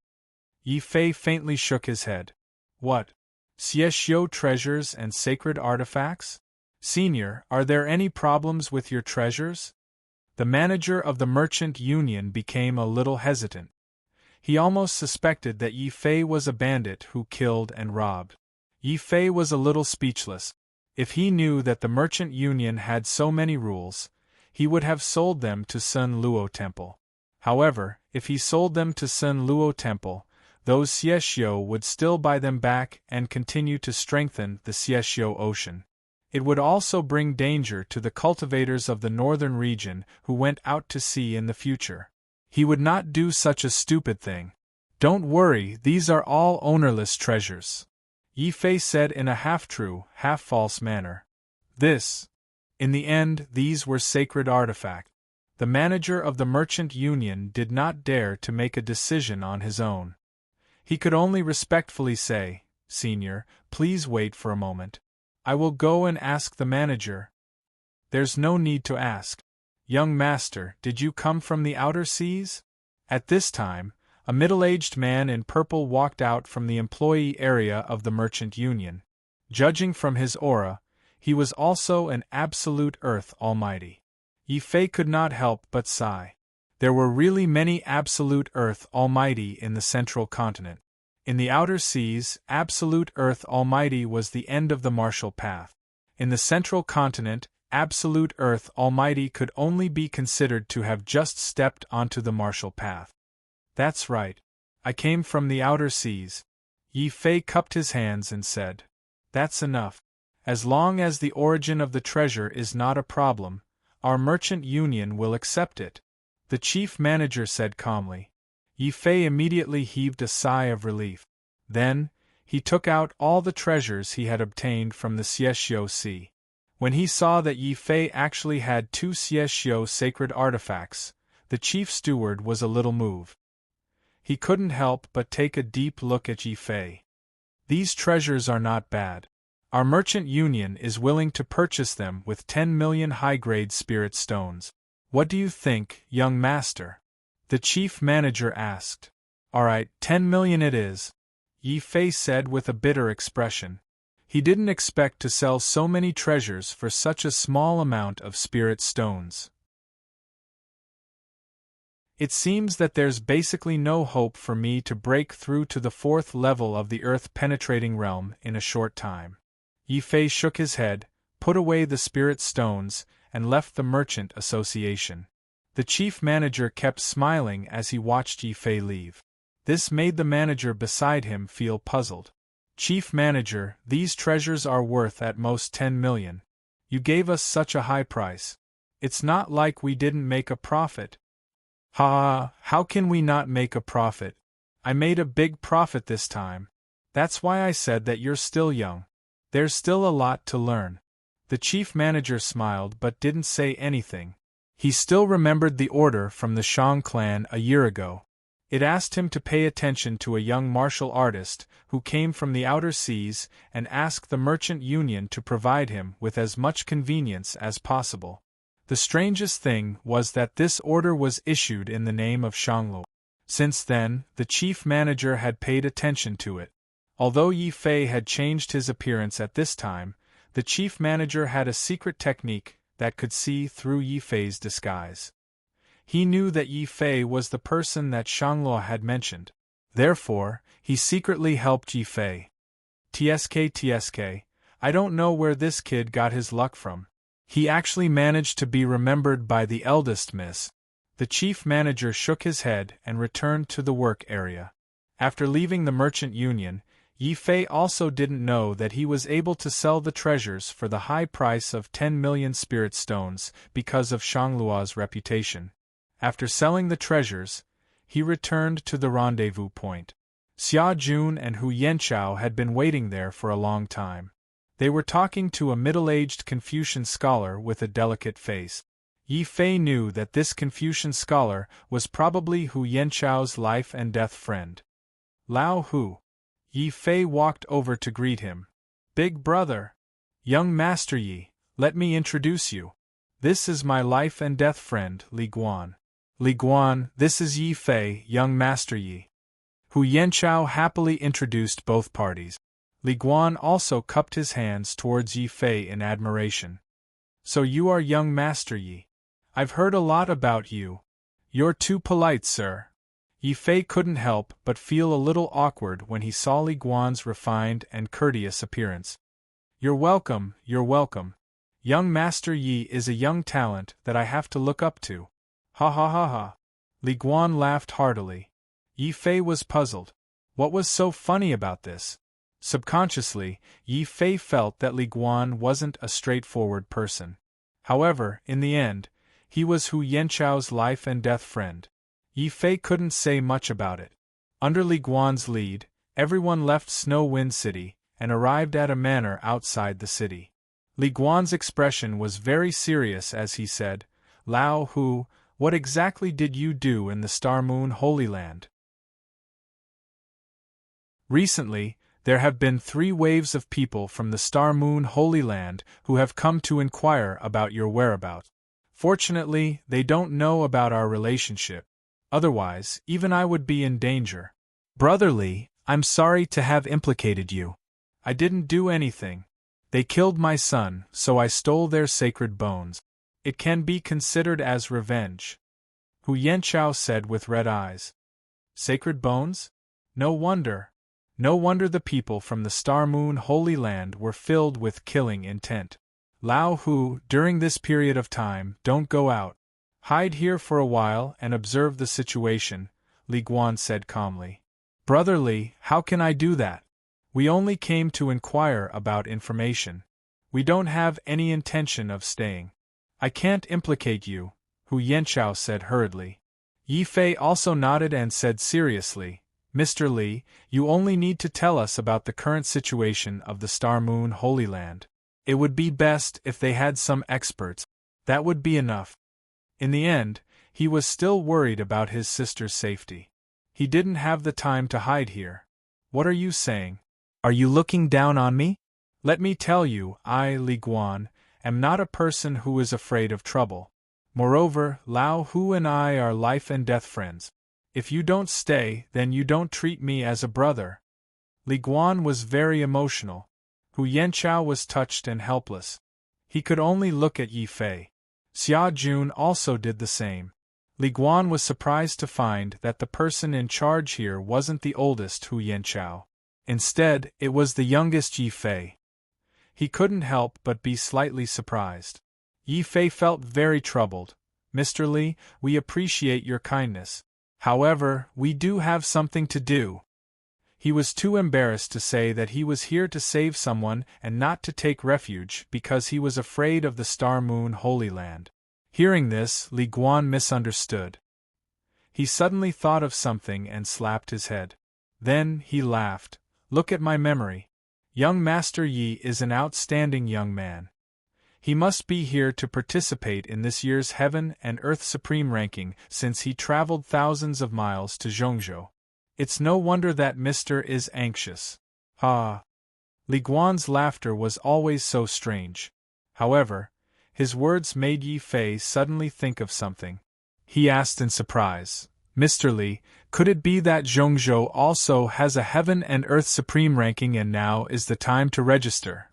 Yi Fei faintly shook his head. What? Xieshio treasures and sacred artifacts? Senior, are there any problems with your treasures? The manager of the Merchant Union became a little hesitant. He almost suspected that Yi Fei was a bandit who killed and robbed. Yi Fei was a little speechless. If he knew that the Merchant Union had so many rules, he would have sold them to Sun Luo Temple. However, if he sold them to Sun Luo Temple, those Xieshio would still buy them back and continue to strengthen the Xieshio Ocean. It would also bring danger to the cultivators of the northern region who went out to sea in the future. He would not do such a stupid thing. Don't worry, these are all ownerless treasures, Yi Fei said in a half-true, half-false manner. In the end, these were sacred artifacts. The manager of the Merchant Union did not dare to make a decision on his own. He could only respectfully say, Senior, please wait for a moment. I will go and ask the manager. There's no need to ask. Young master, did you come from the outer seas? At this time, a middle-aged man in purple walked out from the employee area of the Merchant Union. Judging from his aura, he was also an absolute Earth Almighty. Yi Fei could not help but sigh. There were really many absolute Earth Almighty in the central continent. In the outer seas, absolute Earth Almighty was the end of the martial path. In the central continent, absolute Earth Almighty could only be considered to have just stepped onto the martial path. That's right. I came from the outer seas. Yi Fei cupped his hands and said, That's enough. As long as the origin of the treasure is not a problem, our Merchant Union will accept it, the chief manager said calmly. Yi Fei immediately heaved a sigh of relief. Then, he took out all the treasures he had obtained from the Xieshio Sea. When he saw that Yi Fei actually had 2 Xieshio sacred artifacts, the chief steward was a little moved. He couldn't help but take a deep look at Yi Fei. These treasures are not bad. Our Merchant Union is willing to purchase them with 10 million high-grade spirit stones. What do you think, young master? The chief manager asked. All right, 10 million it is, Yi Fei said with a bitter expression. He didn't expect to sell so many treasures for such a small amount of spirit stones. It seems that there's basically no hope for me to break through to the 4th level of the earth-penetrating realm in a short time. Yi Fei shook his head, put away the spirit stones, and left the Merchant Association. The chief manager kept smiling as he watched Yi Fei leave. This made the manager beside him feel puzzled. Chief manager, these treasures are worth at most 10 million. You gave us such a high price. It's not like we didn't make a profit. How can we not make a profit? I made a big profit this time. That's why I said that you're still young. There's still a lot to learn. The chief manager smiled but didn't say anything. He still remembered the order from the Shang clan a year ago. It asked him to pay attention to a young martial artist who came from the outer seas and asked the Merchant Union to provide him with as much convenience as possible. The strangest thing was that this order was issued in the name of Shangluo. Since then, the chief manager had paid attention to it. Although Yi Fei had changed his appearance at this time, the chief manager had a secret technique that could see through Yi Fei's disguise. He knew that Yi Fei was the person that Shangluo had mentioned. Therefore, he secretly helped Yi Fei. TSK, I don't know where this kid got his luck from. He actually managed to be remembered by the eldest miss. The chief manager shook his head and returned to the work area. After leaving the merchant union, Yi Fei also didn't know that he was able to sell the treasures for the high price of 10 million spirit stones because of Shangluo's reputation. After selling the treasures, he returned to the rendezvous point. Xia Jun and Hu Yanchao had been waiting there for a long time. They were talking to a middle-aged Confucian scholar with a delicate face. Yi Fei knew that this Confucian scholar was probably Hu Yanchao's life and death friend. Lao Hu. Yi Fei walked over to greet him. Big brother. Young Master Yi, let me introduce you. This is my life and death friend, Li Guan. Li Guan, this is Yi Fei, young Master Yi. Hu Yanchao happily introduced both parties. Li Guan also cupped his hands towards Yi Fei in admiration. So you are young Master Yi. I've heard a lot about you. You're too polite, sir. Yi Fei couldn't help but feel a little awkward when he saw Li Guan's refined and courteous appearance. You're welcome, you're welcome. Young Master Yi is a young talent that I have to look up to. Ha ha ha ha. Li Guan laughed heartily. Yi Fei was puzzled. What was so funny about this? Subconsciously, Yi Fei felt that Li Guan wasn't a straightforward person. However, in the end, he was Hu Yanchao's life and death friend. Yi Fei couldn't say much about it. Under Li Guan's lead, everyone left Snow Wind City and arrived at a manor outside the city. Li Guan's expression was very serious as he said, Lao Hu, what exactly did you do in the Star Moon Holy Land? Recently, there have been 3 waves of people from the Star Moon Holy Land who have come to inquire about your whereabouts. Fortunately, they don't know about our relationship. Otherwise, even I would be in danger. Brotherly, I'm sorry to have implicated you. I didn't do anything. They killed my son, so I stole their sacred bones. It can be considered as revenge. Hu Yanchao said with red eyes. Sacred bones? No wonder. No wonder the people from the Star Moon Holy Land were filled with killing intent. Lao Hu, during this period of time, don't go out. Hide here for a while and observe the situation, Li Guan said calmly. Brotherly, how can I do that? We only came to inquire about information. We don't have any intention of staying. I can't implicate you, Hu Yanchao said hurriedly. Yi Fei also nodded and said seriously, Mr. Li, you only need to tell us about the current situation of the Star Moon Holy Land. It would be best if they had some experts. That would be enough. In the end, he was still worried about his sister's safety. He didn't have the time to hide here. What are you saying? Are you looking down on me? Let me tell you, I, Li Guan, am not a person who is afraid of trouble. Moreover, Lao Hu and I are life and death friends. If you don't stay, then you don't treat me as a brother. Li Guan was very emotional. Hu Yanchao was touched and helpless. He could only look at Yi Fei. Xia Jun also did the same. Li Guan was surprised to find that the person in charge here wasn't the oldest Hu Yanchao. Instead, it was the youngest Yi Fei. He couldn't help but be slightly surprised. Yi Fei felt very troubled. Mr. Li, we appreciate your kindness. However, we do have something to do. He was too embarrassed to say that he was here to save someone and not to take refuge because he was afraid of the Star Moon Holy Land. Hearing this, Li Guan misunderstood. He suddenly thought of something and slapped his head. Then he laughed. Look at my memory. Young Master Yi is an outstanding young man. He must be here to participate in this year's Heaven and Earth Supreme ranking since he traveled thousands of miles to Zhongzhou. It's no wonder that Mr. is anxious. Ha! Li Guan's laughter was always so strange. However, his words made Yi Fei suddenly think of something. He asked in surprise, Mr. Li, could it be that Zhongzhou also has a Heaven and Earth Supreme ranking and now is the time to register?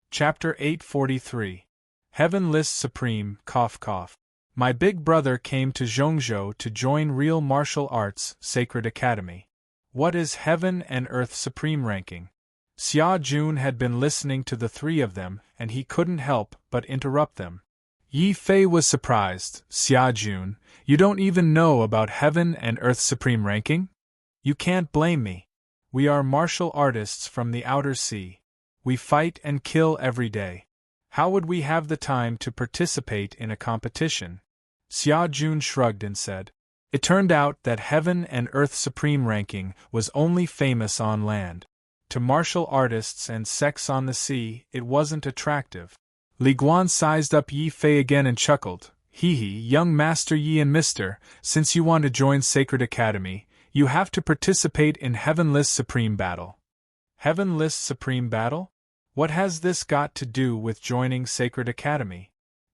Chapter 843. Heaven List Supreme, cough cough. My big brother came to Zhongzhou to join Real Martial Arts Sacred Academy. What is Heaven and Earth Supreme ranking? Xia Jun had been listening to the three of them, and he couldn't help but interrupt them. Yi Fei was surprised. Xia Jun, you don't even know about Heaven and Earth Supreme ranking? You can't blame me. We are martial artists from the outer sea. We fight and kill every day. How would we have the time to participate in a competition? Xia Jun shrugged and said. It turned out that Heaven and Earth Supreme ranking was only famous on land. To martial artists and sex on the sea, it wasn't attractive. Li Guan sized up Yi Fei again and chuckled. Hee hee, young Master Yi and Mister, since you want to join Sacred Academy, you have to participate in Heavenless Supreme Battle. Heavenless Supreme Battle? What has this got to do with joining Sacred Academy?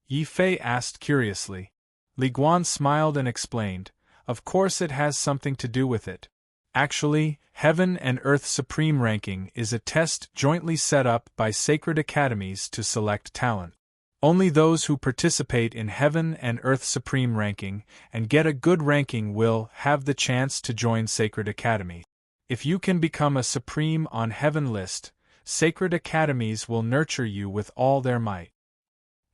Yi Fei asked curiously. Li Guan smiled and explained, of course it has something to do with it. Actually, Heaven and Earth Supreme ranking is a test jointly set up by sacred academies to select talent. Only those who participate in Heaven and Earth Supreme ranking and get a good ranking will have the chance to join Sacred Academy. If you can become a Supreme on Heaven list, sacred academies will nurture you with all their might.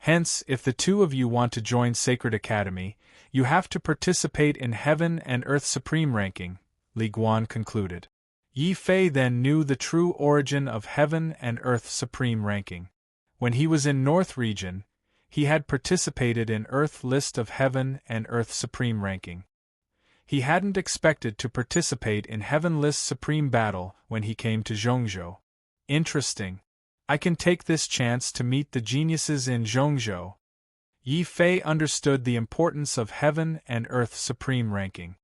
Hence, if the two of you want to join Sacred Academy, you have to participate in Heaven and Earth Supreme ranking, Li Guan concluded. Yi Fei then knew the true origin of Heaven and Earth Supreme ranking. When he was in North Region, he had participated in Earth list of Heaven and Earth Supreme ranking. He hadn't expected to participate in Heaven list Supreme Battle when he came to Zhongzhou. Interesting. I can take this chance to meet the geniuses in Zhongzhou. Yi Fei understood the importance of Heaven and Earth Supreme ranking.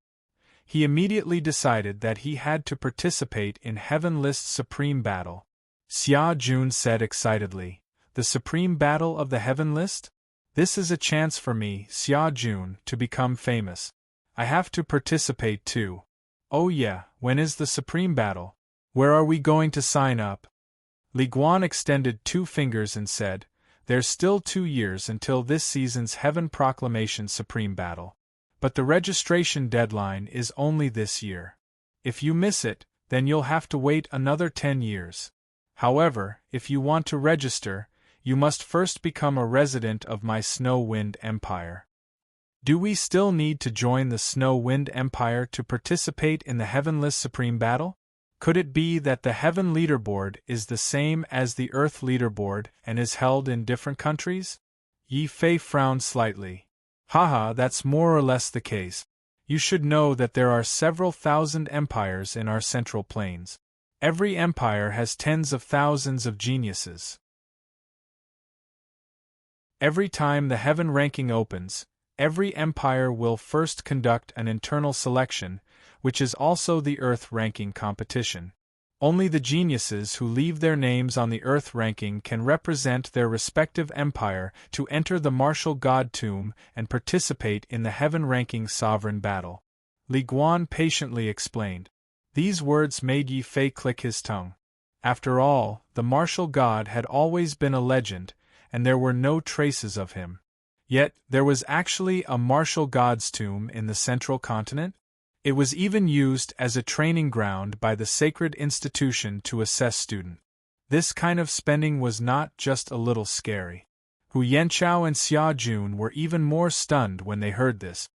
He immediately decided that he had to participate in Heaven List Supreme Battle. Xia Jun said excitedly, the Supreme Battle of the Heaven List? This is a chance for me, Xia Jun, to become famous. I have to participate too. Oh yeah, when is the Supreme Battle? Where are we going to sign up? Li Guan extended 2 fingers and said, there's still 2 years until this season's Heaven Proclamation Supreme Battle. But the registration deadline is only this year. If you miss it, then you'll have to wait another 10 years. However, if you want to register, you must first become a resident of my Snow Wind Empire. Do we still need to join the Snow Wind Empire to participate in the Heavenless Supreme Battle? Could it be that the Heaven Leaderboard is the same as the Earth Leaderboard and is held in different countries? Yi Fei frowned slightly. Haha, that's more or less the case. You should know that there are several thousand empires in our Central Plains. Every empire has tens of thousands of geniuses. Every time the Heaven ranking opens, every empire will first conduct an internal selection, which is also the Earth ranking competition. Only the geniuses who leave their names on the Earth ranking can represent their respective empire to enter the martial god tomb and participate in the Heaven ranking sovereign battle. Li Guan patiently explained. These words made Yi Fei click his tongue. After all, the martial god had always been a legend, and there were no traces of him. Yet, there was actually a martial god's tomb in the central continent? It was even used as a training ground by the sacred institution to assess students. This kind of spending was not just a little scary. Hu Yanchao and Xia Jun were even more stunned when they heard this.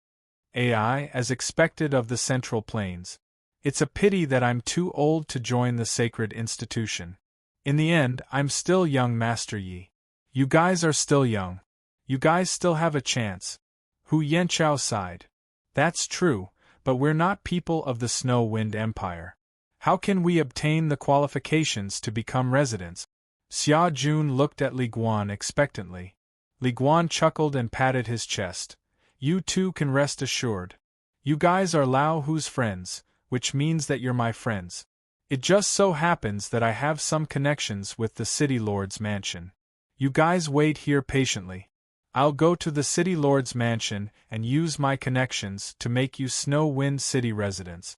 AI, as expected of the Central Plains. It's a pity that I'm too old to join the sacred institution. In the end, I'm still young Master Yi. You guys are still young. You guys still have a chance. Hu Yanchao sighed. That's true. But we're not people of the Snow Wind Empire. How can we obtain the qualifications to become residents? Xia Jun looked at Li Guan expectantly. Li Guan chuckled and patted his chest. You two can rest assured. You guys are Lao Hu's friends, which means that you're my friends. It just so happens that I have some connections with the City Lord's mansion. You guys wait here patiently. I'll go to the City Lord's mansion and use my connections to make you Snow Wind City residents.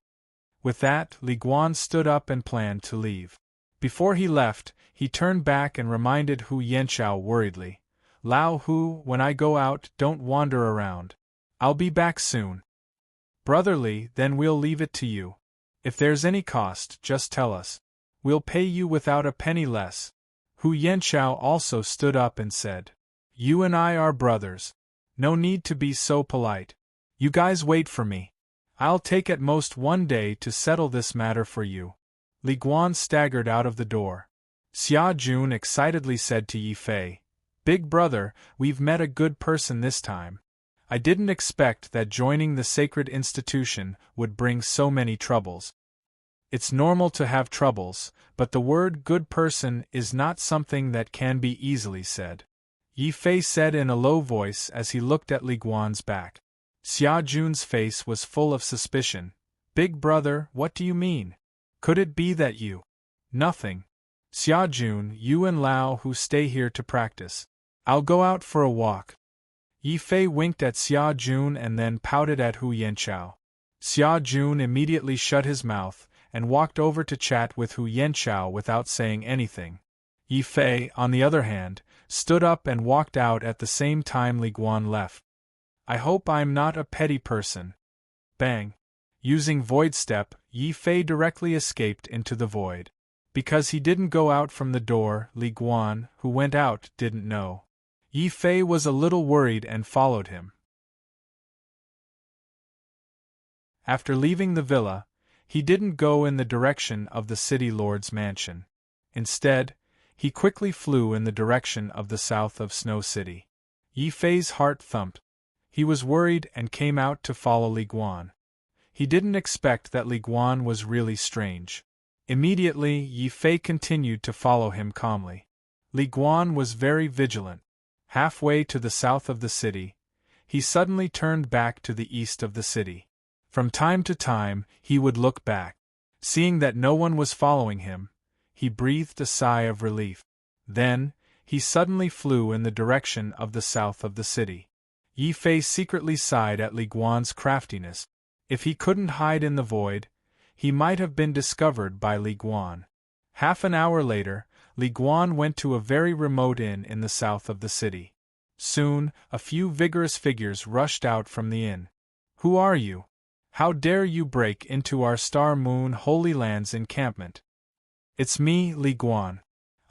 With that, Li Guan stood up and planned to leave. Before he left, he turned back and reminded Hu Yanchao worriedly, Lao Hu, when I go out, don't wander around. I'll be back soon. Brotherly, then we'll leave it to you. If there's any cost, just tell us. We'll pay you without a penny less. Hu Yanqiao also stood up and said, You and I are brothers. No need to be so polite. You guys wait for me. I'll take at most 1 day to settle this matter for you. Li Guan staggered out of the door. Xia Jun excitedly said to Yi Fei, Big brother, we've met a good person this time. I didn't expect that joining the sacred institution would bring so many troubles. It's normal to have troubles, but the word good person is not something that can be easily said. Yi Fei said in a low voice as he looked at Li Guan's back. Xia Jun's face was full of suspicion. Big brother, what do you mean? Could it be that you? Nothing. Xia Jun, you and Lao Hu stay here to practice. I'll go out for a walk. Yi Fei winked at Xia Jun and then pouted at Hu Yanqiao. Xia Jun immediately shut his mouth and walked over to chat with Hu Yanqiao without saying anything. Yi Fei, on the other hand, stood up and walked out at the same time Li Guan left. I hope I'm not a petty person. Bang. Using void step, Yi Fei directly escaped into the void. Because he didn't go out from the door, Li Guan, who went out, didn't know. Yi Fei was a little worried and followed him. After leaving the villa, he didn't go in the direction of the city lord's mansion. Instead, he quickly flew in the direction of the south of Snow City. Yi Fei's heart thumped. He was worried and came out to follow Li Guan. He didn't expect that Li Guan was really strange. Immediately, Yi Fei continued to follow him calmly. Li Guan was very vigilant. Halfway to the south of the city, he suddenly turned back to the east of the city. From time to time, he would look back. Seeing that no one was following him, he breathed a sigh of relief. Then, he suddenly flew in the direction of the south of the city. Yi Fei secretly sighed at Li Guan's craftiness. If he couldn't hide in the void, he might have been discovered by Li Guan. Half an hour later, Li Guan went to a very remote inn in the south of the city. Soon, a few vigorous figures rushed out from the inn. Who are you? How dare you break into our Star Moon Holy Land's encampment? It's me, Li Guan.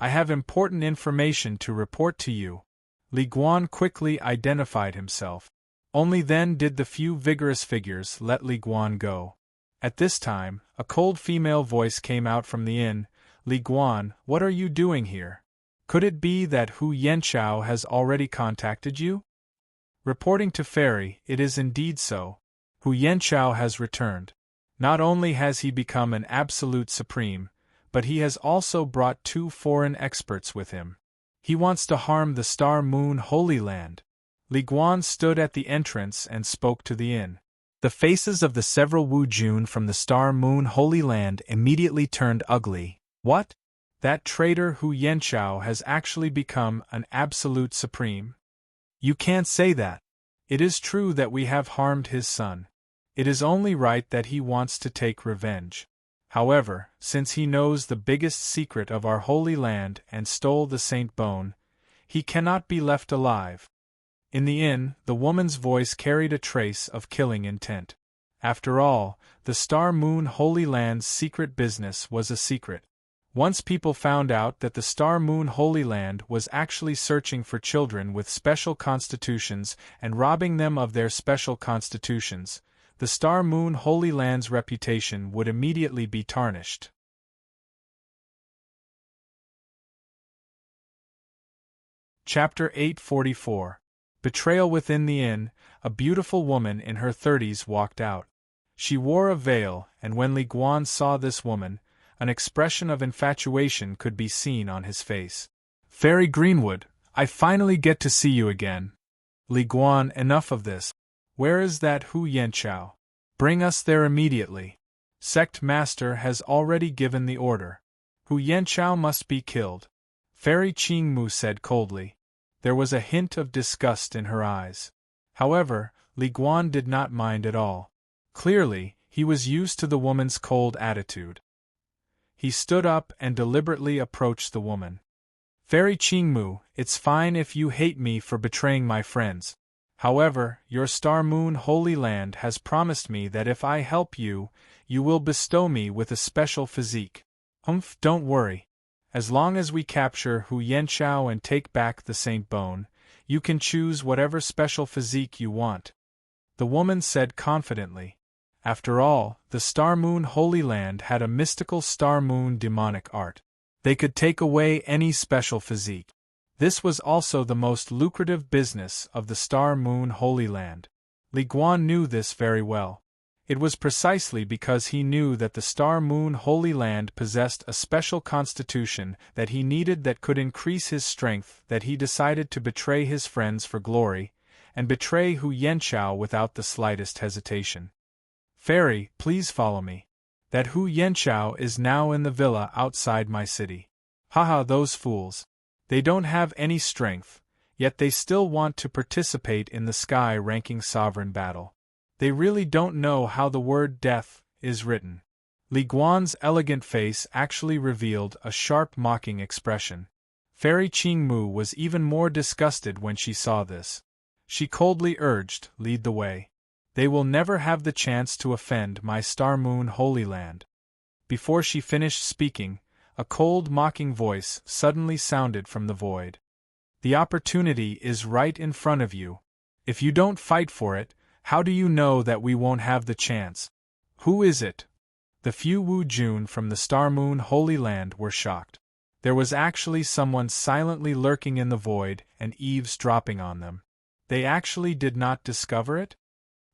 I have important information to report to you. Li Guan quickly identified himself. Only then did the few vigorous figures let Li Guan go. At this time, a cold female voice came out from the inn. Li Guan, what are you doing here? Could it be that Hu Yanqiao has already contacted you? Reporting to Fairy, it is indeed so. Hu Yanqiao has returned. Not only has he become an absolute supreme, but he has also brought 2 foreign experts with him. He wants to harm the Star Moon Holy Land. Li Guan stood at the entrance and spoke to the inn. The faces of the several Wu Jun from the Star Moon Holy Land immediately turned ugly. What? That traitor Hu Yanqiao has actually become an absolute supreme? You can't say that. It is true that we have harmed his son. It is only right that he wants to take revenge. However, since he knows the biggest secret of our holy land and stole the Saint Bone, he cannot be left alive. In the inn, the woman's voice carried a trace of killing intent. After all, the Star Moon Holy Land's secret business was a secret. Once people found out that the Star Moon Holy Land was actually searching for children with special constitutions and robbing them of their special constitutions, the Star Moon Holy Land's reputation would immediately be tarnished. Chapter 844. Betrayal. Within the inn, a beautiful woman in her 30s walked out. She wore a veil, and when Li Guan saw this woman, an expression of infatuation could be seen on his face. Fairy Greenwood, I finally get to see you again. Li Guan, enough of this. Where is that Hu Yanqiao? Bring us there immediately. Sect Master has already given the order. Hu Yanqiao must be killed. Fairy Qingmu said coldly. There was a hint of disgust in her eyes. However, Li Guan did not mind at all. Clearly, he was used to the woman's cold attitude. He stood up and deliberately approached the woman. Fairy Qingmu, it's fine if you hate me for betraying my friends. However, your Star Moon Holy Land has promised me that if I help you, you will bestow me with a special physique. Don't worry. As long as we capture Hu Yanchao and take back the Saint Bone, you can choose whatever special physique you want. The woman said confidently. After all, the Star Moon Holy Land had a mystical Star Moon demonic art. They could take away any special physique. This was also the most lucrative business of the Star Moon Holy Land. Li Guan knew this very well. It was precisely because he knew that the Star Moon Holy Land possessed a special constitution that he needed that could increase his strength that he decided to betray his friends for glory, and betray Hu Yanchao without the slightest hesitation. Fairy, please follow me. That Hu Yanchao is now in the villa outside my city. Haha, those fools. They don't have any strength, yet they still want to participate in the sky-ranking sovereign battle. They really don't know how the word death is written. Li Guan's elegant face actually revealed a sharp mocking expression. Fairy Qingmu was even more disgusted when she saw this. She coldly urged, lead the way. They will never have the chance to offend my Star Moon Holy Land. Before she finished speaking, a cold mocking voice suddenly sounded from the void. The opportunity is right in front of you. If you don't fight for it, how do you know that we won't have the chance? Who is it? The few Wu Jun from the Star Moon Holy Land were shocked. There was actually someone silently lurking in the void and eavesdropping on them. They actually did not discover it?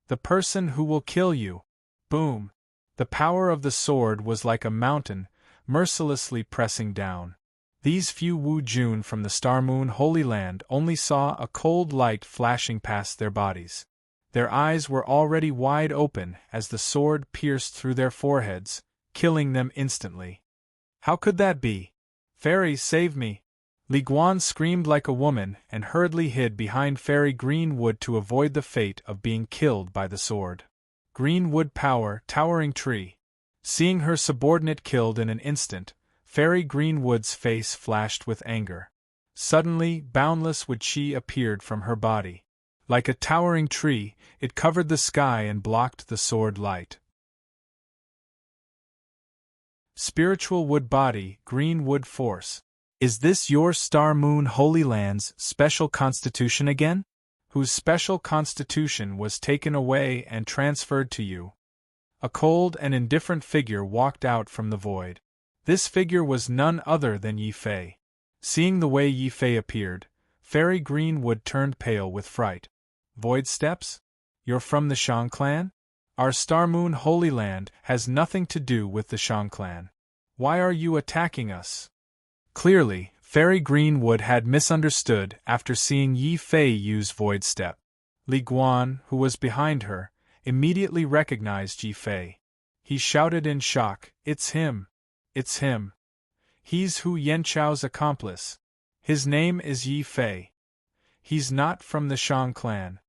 The person who will kill you. Boom! The power of the sword was like a mountain, mercilessly pressing down. These few Wu Jun from the Star Moon Holy Land only saw a cold light flashing past their bodies. Their eyes were already wide open as the sword pierced through their foreheads, killing them instantly. How could that be? Fairy, save me! Li Guan screamed like a woman and hurriedly hid behind Fairy Greenwood to avoid the fate of being killed by the sword. Greenwood power, towering tree. Seeing her subordinate killed in an instant, Fairy Greenwood's face flashed with anger. Suddenly, boundless Wu Qi appeared from her body. Like a towering tree, it covered the sky and blocked the sword light. Spiritual wood body, green wood force. Is this your Star Moon Holy Land's special constitution again? Whose special constitution was taken away and transferred to you? A cold and indifferent figure walked out from the void. This figure was none other than Yi Fei. Seeing the way Yi Fei appeared, Fairy Greenwood turned pale with fright. Void Steps? You're from the Shang clan? Our Star Moon Holy Land has nothing to do with the Shang clan. Why are you attacking us? Clearly, Fairy Greenwood had misunderstood after seeing Yi Fei use Void Step. Li Guan, who was behind her, immediately recognized Yi Fei. He shouted in shock, "It's him! It's him! He's Hu Yanchao's accomplice. His name is Yi Fei. He's not from the Shang clan."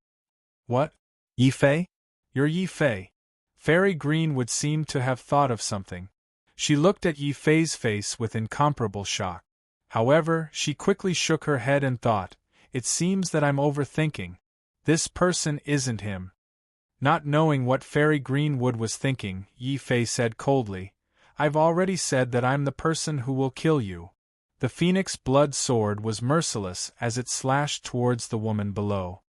What? Yi Fei? You're Yi Fei. Fairy Greenwood seemed to have thought of something. She looked at Yi Fei's face with incomparable shock. However, she quickly shook her head and thought, it seems that I'm overthinking. This person isn't him. Not knowing what Fairy Greenwood was thinking, Yi Fei said coldly, I've already said that I'm the person who will kill you. The phoenix blood sword was merciless as it slashed towards the woman below.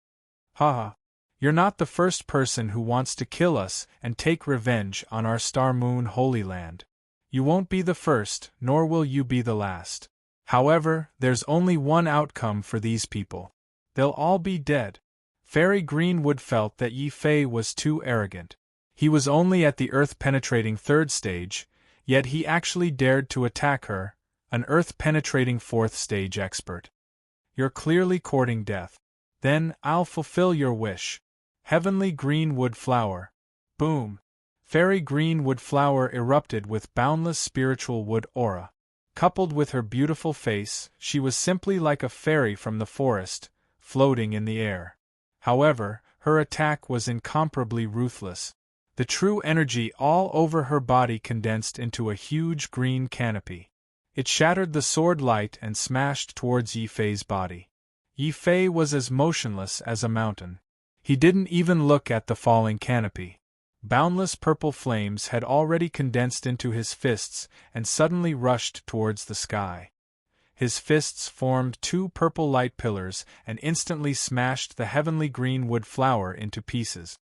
Haha. You're not the first person who wants to kill us and take revenge on our Star Moon Holy Land. You won't be the first, nor will you be the last. However, there's only one outcome for these people. They'll all be dead. Fairy Greenwood felt that Yi Fei was too arrogant. He was only at the earth-penetrating third stage, yet he actually dared to attack her, an earth-penetrating fourth stage expert. You're clearly courting death. Then, I'll fulfill your wish. Heavenly Greenwood Flower. Boom! Fairy Greenwood Flower erupted with boundless spiritual wood aura. Coupled with her beautiful face, she was simply like a fairy from the forest, floating in the air. However, her attack was incomparably ruthless. The true energy all over her body condensed into a huge green canopy. It shattered the sword light and smashed towards Yi Fei's body. Yi Fei was as motionless as a mountain. He didn't even look at the falling canopy. Boundless purple flames had already condensed into his fists and suddenly rushed towards the sky. His fists formed two purple light pillars and instantly smashed the heavenly green wood flower into pieces.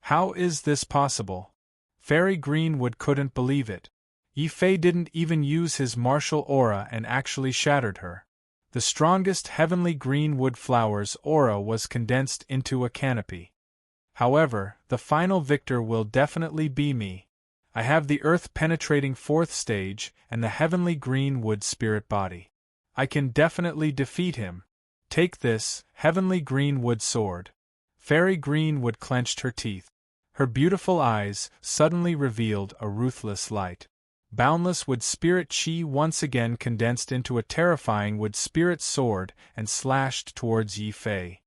How is this possible? Fairy Greenwood couldn't believe it. Yi Fei didn't even use his martial aura and actually shattered her. The strongest heavenly green wood flower's aura was condensed into a canopy. However, the final victor will definitely be me. I have the earth-penetrating fourth stage and the heavenly green wood spirit body. I can definitely defeat him. Take this, heavenly green wood sword. Fairy Greenwood clenched her teeth. Her beautiful eyes suddenly revealed a ruthless light. Boundless wood spirit chi once again condensed into a terrifying wood spirit sword and slashed towards Yi Fei.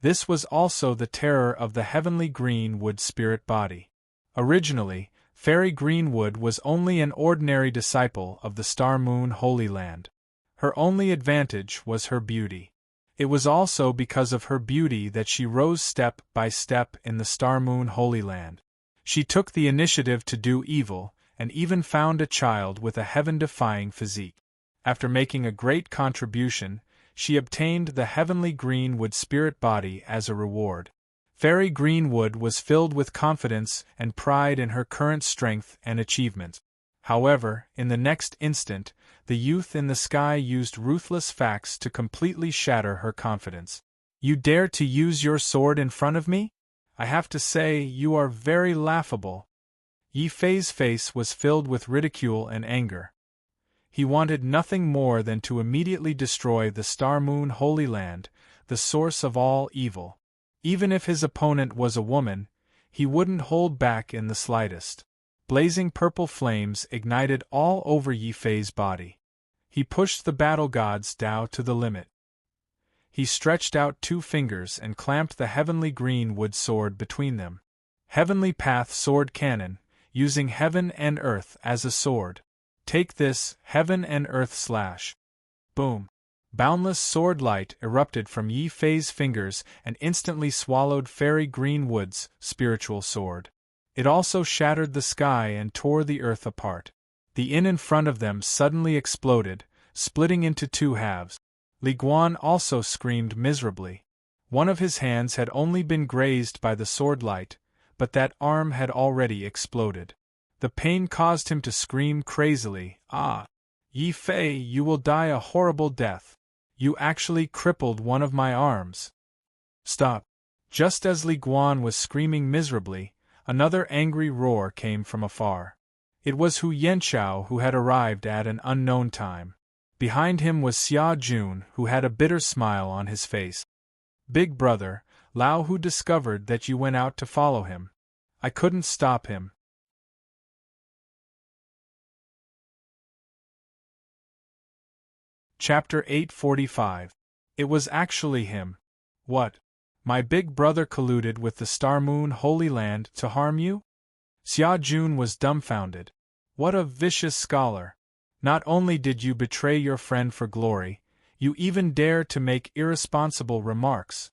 This was also the terror of the heavenly green wood spirit body. Originally, Fairy Greenwood was only an ordinary disciple of the Star Moon Holy Land. Her only advantage was her beauty. It was also because of her beauty that she rose step by step in the Star Moon Holy Land. She took the initiative to do evil, and even found a child with a heaven-defying physique. After making a great contribution, she obtained the heavenly greenwood spirit body as a reward. Fairy Greenwood was filled with confidence and pride in her current strength and achievements. However, in the next instant, the youth in the sky used ruthless facts to completely shatter her confidence. You dare to use your sword in front of me? I have to say, you are very laughable. Yi Fei's face was filled with ridicule and anger. He wanted nothing more than to immediately destroy the Star Moon Holy Land, the source of all evil. Even if his opponent was a woman, he wouldn't hold back in the slightest. Blazing purple flames ignited all over Yi Fei's body. He pushed the battle god's Tao to the limit. He stretched out two fingers and clamped the heavenly green wood sword between them. Heavenly Path Sword Cannon, using heaven and earth as a sword. Take this, heaven and earth slash. Boom. Boundless sword light erupted from Yi Fei's fingers and instantly swallowed Fairy Greenwood's spiritual sword. It also shattered the sky and tore the earth apart. The inn in front of them suddenly exploded, splitting into two halves. Li Guan also screamed miserably. One of his hands had only been grazed by the sword light, but that arm had already exploded. The pain caused him to scream crazily, "Ah! Yi Fei, you will die a horrible death. You actually crippled one of my arms." Stop! Just as Li Guan was screaming miserably, another angry roar came from afar. It was Hu Yanchao who had arrived at an unknown time. Behind him was Xia Jun, who had a bitter smile on his face. "Big brother, Lao Hu discovered that you went out to follow him. I couldn't stop him." Chapter 845. It was actually him. What? My big brother colluded with the Star Moon Holy Land to harm you? Xia Jun was dumbfounded. What a vicious scholar! Not only did you betray your friend for glory, you even dare to make irresponsible remarks.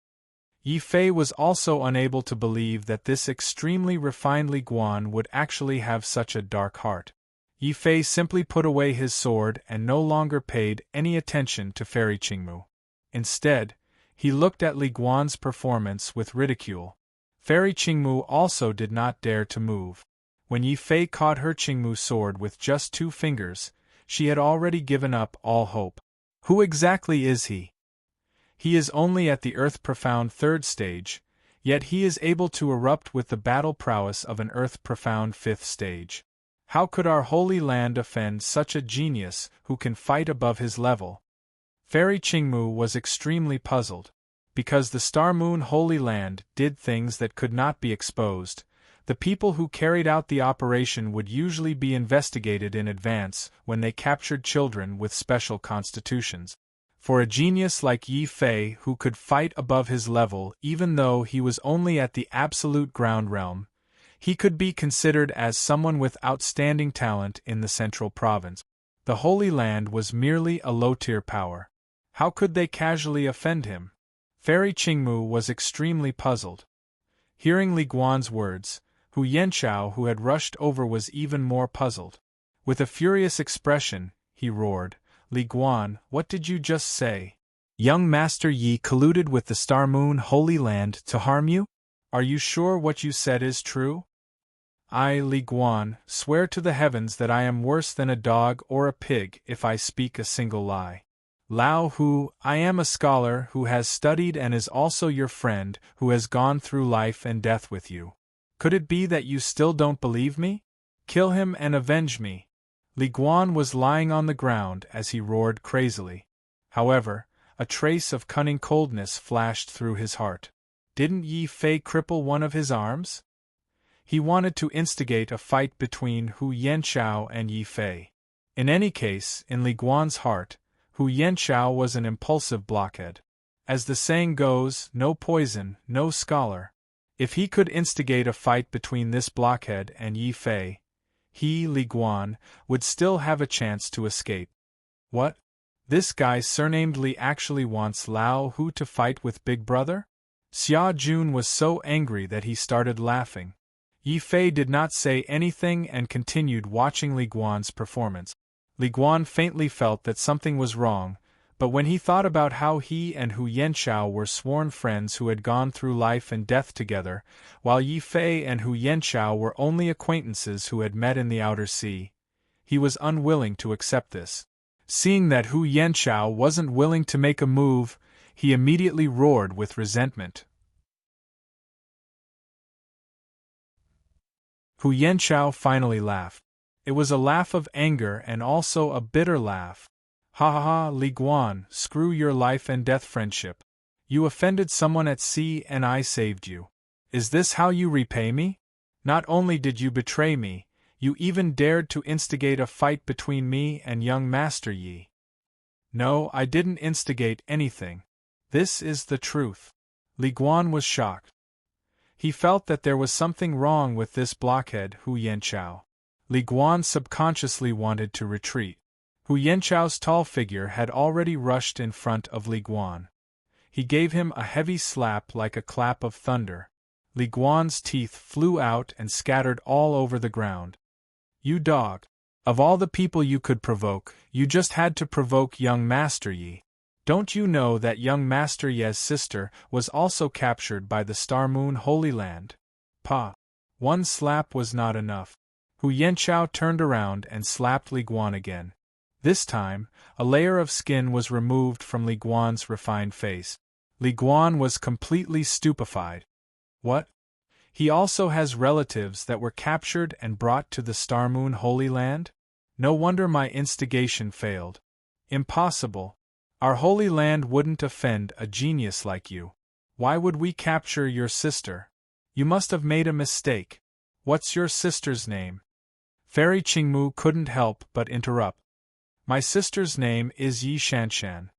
Yi Fei was also unable to believe that this extremely refined Li Guan would actually have such a dark heart. Yi Fei simply put away his sword and no longer paid any attention to Fairy Qingmu. Instead, he looked at Li Guan's performance with ridicule. Fairy Qingmu also did not dare to move. When Yi Fei caught her Qingmu sword with just 2 fingers, she had already given up all hope. Who exactly is he? He is only at the Earth-profound 3rd stage, yet he is able to erupt with the battle prowess of an Earth-profound 5th stage. How could our Holy Land offend such a genius who can fight above his level? Fairy Qingmu was extremely puzzled. Because the Star Moon Holy Land did things that could not be exposed, the people who carried out the operation would usually be investigated in advance when they captured children with special constitutions. For a genius like Yi Fei who could fight above his level even though he was only at the absolute ground realm, He could be considered as someone with outstanding talent in the central province. The Holy Land was merely a low-tier power. How could they casually offend him? Fairy Qingmu was extremely puzzled. Hearing Li Guan's words, Hu Yanchao, who had rushed over, was even more puzzled. With a furious expression, he roared, Li Guan, what did you just say? Young Master Yi colluded with the Star Moon Holy Land to harm you? Are you sure what you said is true? I, Li Guan, swear to the heavens that I am worse than a dog or a pig if I speak a single lie. Lao Hu, I am a scholar who has studied and is also your friend who has gone through life and death with you. Could it be that you still don't believe me? Kill him and avenge me. Li Guan was lying on the ground as he roared crazily. However, a trace of cunning coldness flashed through his heart. Didn't Yi Fei cripple one of his arms? He wanted to instigate a fight between Hu Yanchao and Yi Fei. In any case, in Li Guan's heart, Hu Yanchao was an impulsive blockhead. As the saying goes, no poison, no scholar. If he could instigate a fight between this blockhead and Yi Fei, he, Li Guan, would still have a chance to escape. What? This guy surnamed Li actually wants Lao Hu to fight with Big Brother? Xia Jun was so angry that he started laughing. Yi Fei did not say anything and continued watching Li Guan's performance. Li Guan faintly felt that something was wrong, but when he thought about how he and Hu Yanchao were sworn friends who had gone through life and death together, while Yi Fei and Hu Yanchao were only acquaintances who had met in the outer sea, he was unwilling to accept this. Seeing that Hu Yanchao wasn't willing to make a move, he immediately roared with resentment. Hu Yanchao finally laughed. It was a laugh of anger and also a bitter laugh. Ha ha ha, Li Guan, screw your life and death friendship. You offended someone at sea and I saved you. Is this how you repay me? Not only did you betray me, you even dared to instigate a fight between me and young Master Yi. No, I didn't instigate anything. This is the truth. Li Guan was shocked. He felt that there was something wrong with this blockhead Hu Yanchao. Li Guan subconsciously wanted to retreat. Hu Yanchao's tall figure had already rushed in front of Li Guan. He gave him a heavy slap like a clap of thunder. Li Guan's teeth flew out and scattered all over the ground. You dog! Of all the people you could provoke, you just had to provoke young Master Yi. Don't you know that young Master Yi's sister was also captured by the Star Moon Holy Land? Pa! One slap was not enough. Hu Yanchao turned around and slapped Li Guan again. This time, a layer of skin was removed from Li Guan's refined face. Li Guan was completely stupefied. What? He also has relatives that were captured and brought to the Star Moon Holy Land? No wonder my instigation failed. Impossible. Our Holy Land wouldn't offend a genius like you. Why would we capture your sister? You must have made a mistake. What's your sister's name? Fairy Qingmu couldn't help but interrupt. My sister's name is Yi Shanshan.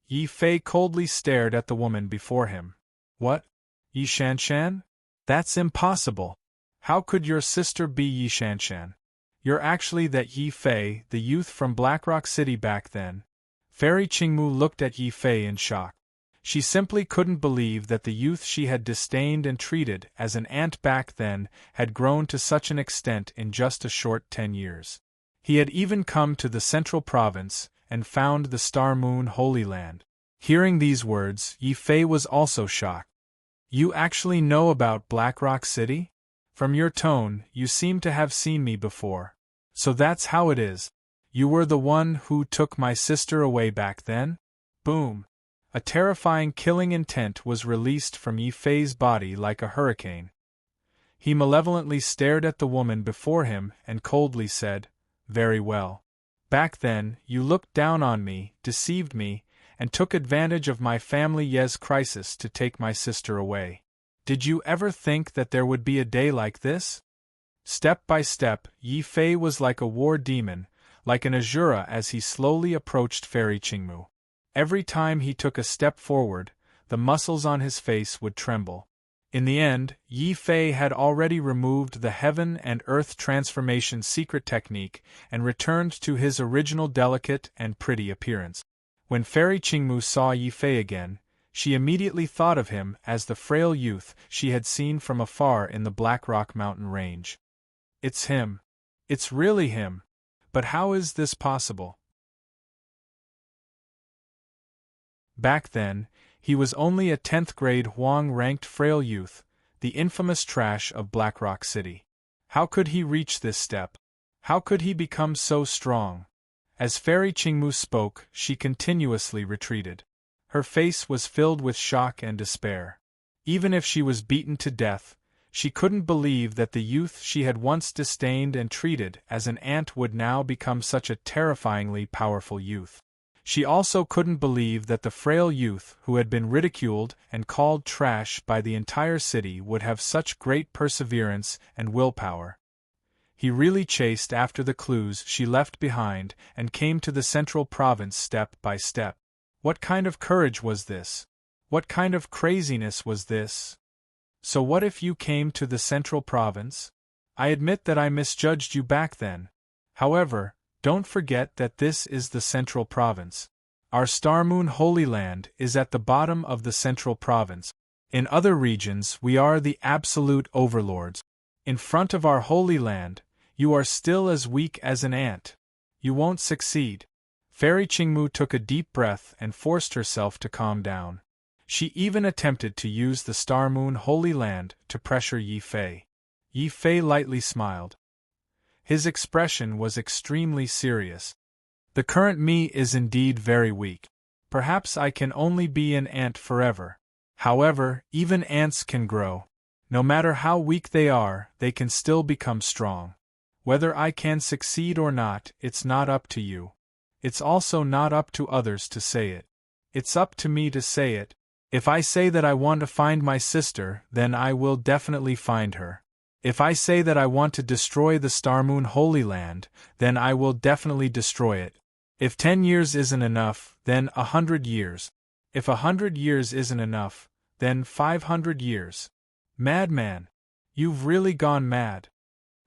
Yi Fei coldly stared at the woman before him. What? Yi Shanshan? That's impossible. How could your sister be Yi Shanshan? You're actually that Yi Fei, the youth from Blackrock City back then. Fairy Qingmu looked at Yi Fei in shock. She simply couldn't believe that the youth she had disdained and treated as an ant back then had grown to such an extent in just a short 10 years. He had even come to the central province and found the Star Moon Holy Land. Hearing these words, Yi Fei was also shocked. You actually know about Blackrock City? From your tone, you seem to have seen me before. So that's how it is. You were the one who took my sister away back then? Boom! A terrifying killing intent was released from Yi Fei's body like a hurricane. He malevolently stared at the woman before him and coldly said, Very well. Back then, you looked down on me, deceived me, and took advantage of my family Ye's crisis to take my sister away. Did you ever think that there would be a day like this? Step by step, Yi Fei was like a war demon, like an Azura as he slowly approached Fairy Qingmu. Every time he took a step forward, the muscles on his face would tremble. In the end, Yi Fei had already removed the heaven and earth transformation secret technique and returned to his original delicate and pretty appearance. When Fairy Qingmu saw Yi Fei again, she immediately thought of him as the frail youth she had seen from afar in the Black Rock mountain range. It's him. It's really him. But how is this possible? Back then, he was only a 10th grade Huang-ranked frail youth, the infamous trash of Black Rock City. How could he reach this step? How could he become so strong? As Fairy Qingmu spoke, she continuously retreated. Her face was filled with shock and despair. Even if she was beaten to death, she couldn't believe that the youth she had once disdained and treated as an ant would now become such a terrifyingly powerful youth. She also couldn't believe that the frail youth who had been ridiculed and called trash by the entire city would have such great perseverance and willpower. He really chased after the clues she left behind and came to the central province step by step. What kind of courage was this? What kind of craziness was this? So what if you came to the central province? I admit that I misjudged you back then. However, don't forget that this is the central province. Our Star Moon Holy Land is at the bottom of the central province. In other regions we are the absolute overlords. In front of our Holy Land, you are still as weak as an ant. You won't succeed. Fairy Qingmu took a deep breath and forced herself to calm down. She even attempted to use the Star Moon Holy Land to pressure Yi Fei. Yi Fei lightly smiled. His expression was extremely serious. The current me is indeed very weak. Perhaps I can only be an ant forever. However, even ants can grow. No matter how weak they are, they can still become strong. Whether I can succeed or not, it's not up to you. It's also not up to others to say it. It's up to me to say it. If I say that I want to find my sister, then I will definitely find her. If I say that I want to destroy the Star Moon Holy Land, then I will definitely destroy it. If 10 years isn't enough, then 100 years. If 100 years isn't enough, then 500 years. Madman! You've really gone mad.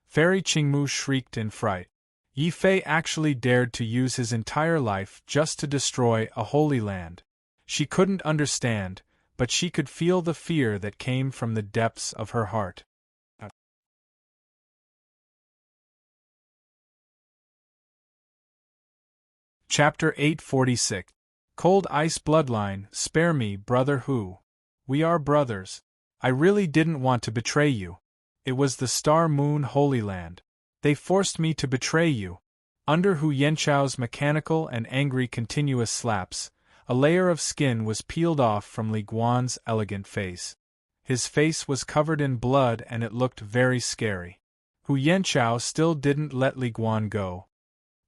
Fairy Qingmu shrieked in fright. Yi Fei actually dared to use his entire life just to destroy a holy land. She couldn't understand, but she could feel the fear that came from the depths of her heart. Chapter 846. Cold Ice Bloodline. Spare me, brother Hu. We are brothers. I really didn't want to betray you. It was the Star Moon Holy Land. They forced me to betray you. Under Hu Yanchao's mechanical and angry continuous slaps, a layer of skin was peeled off from Li Guan's elegant face. His face was covered in blood and it looked very scary. Hu Yanchao still didn't let Li Guan go.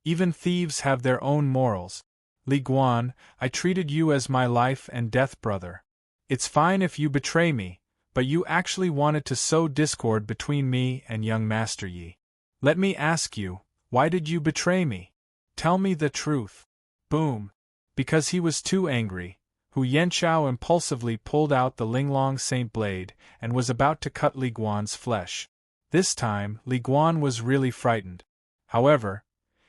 Even thieves have their own morals. Li Guan, I treated you as my life and death brother. It's fine if you betray me, but you actually wanted to sow discord between me and young Master Yi. Let me ask you, why did you betray me? Tell me the truth. Boom. Because he was too angry, Hu Yanchao impulsively pulled out the Linglong Saint blade and was about to cut Li Guan's flesh. This time, Li Guan was really frightened. However,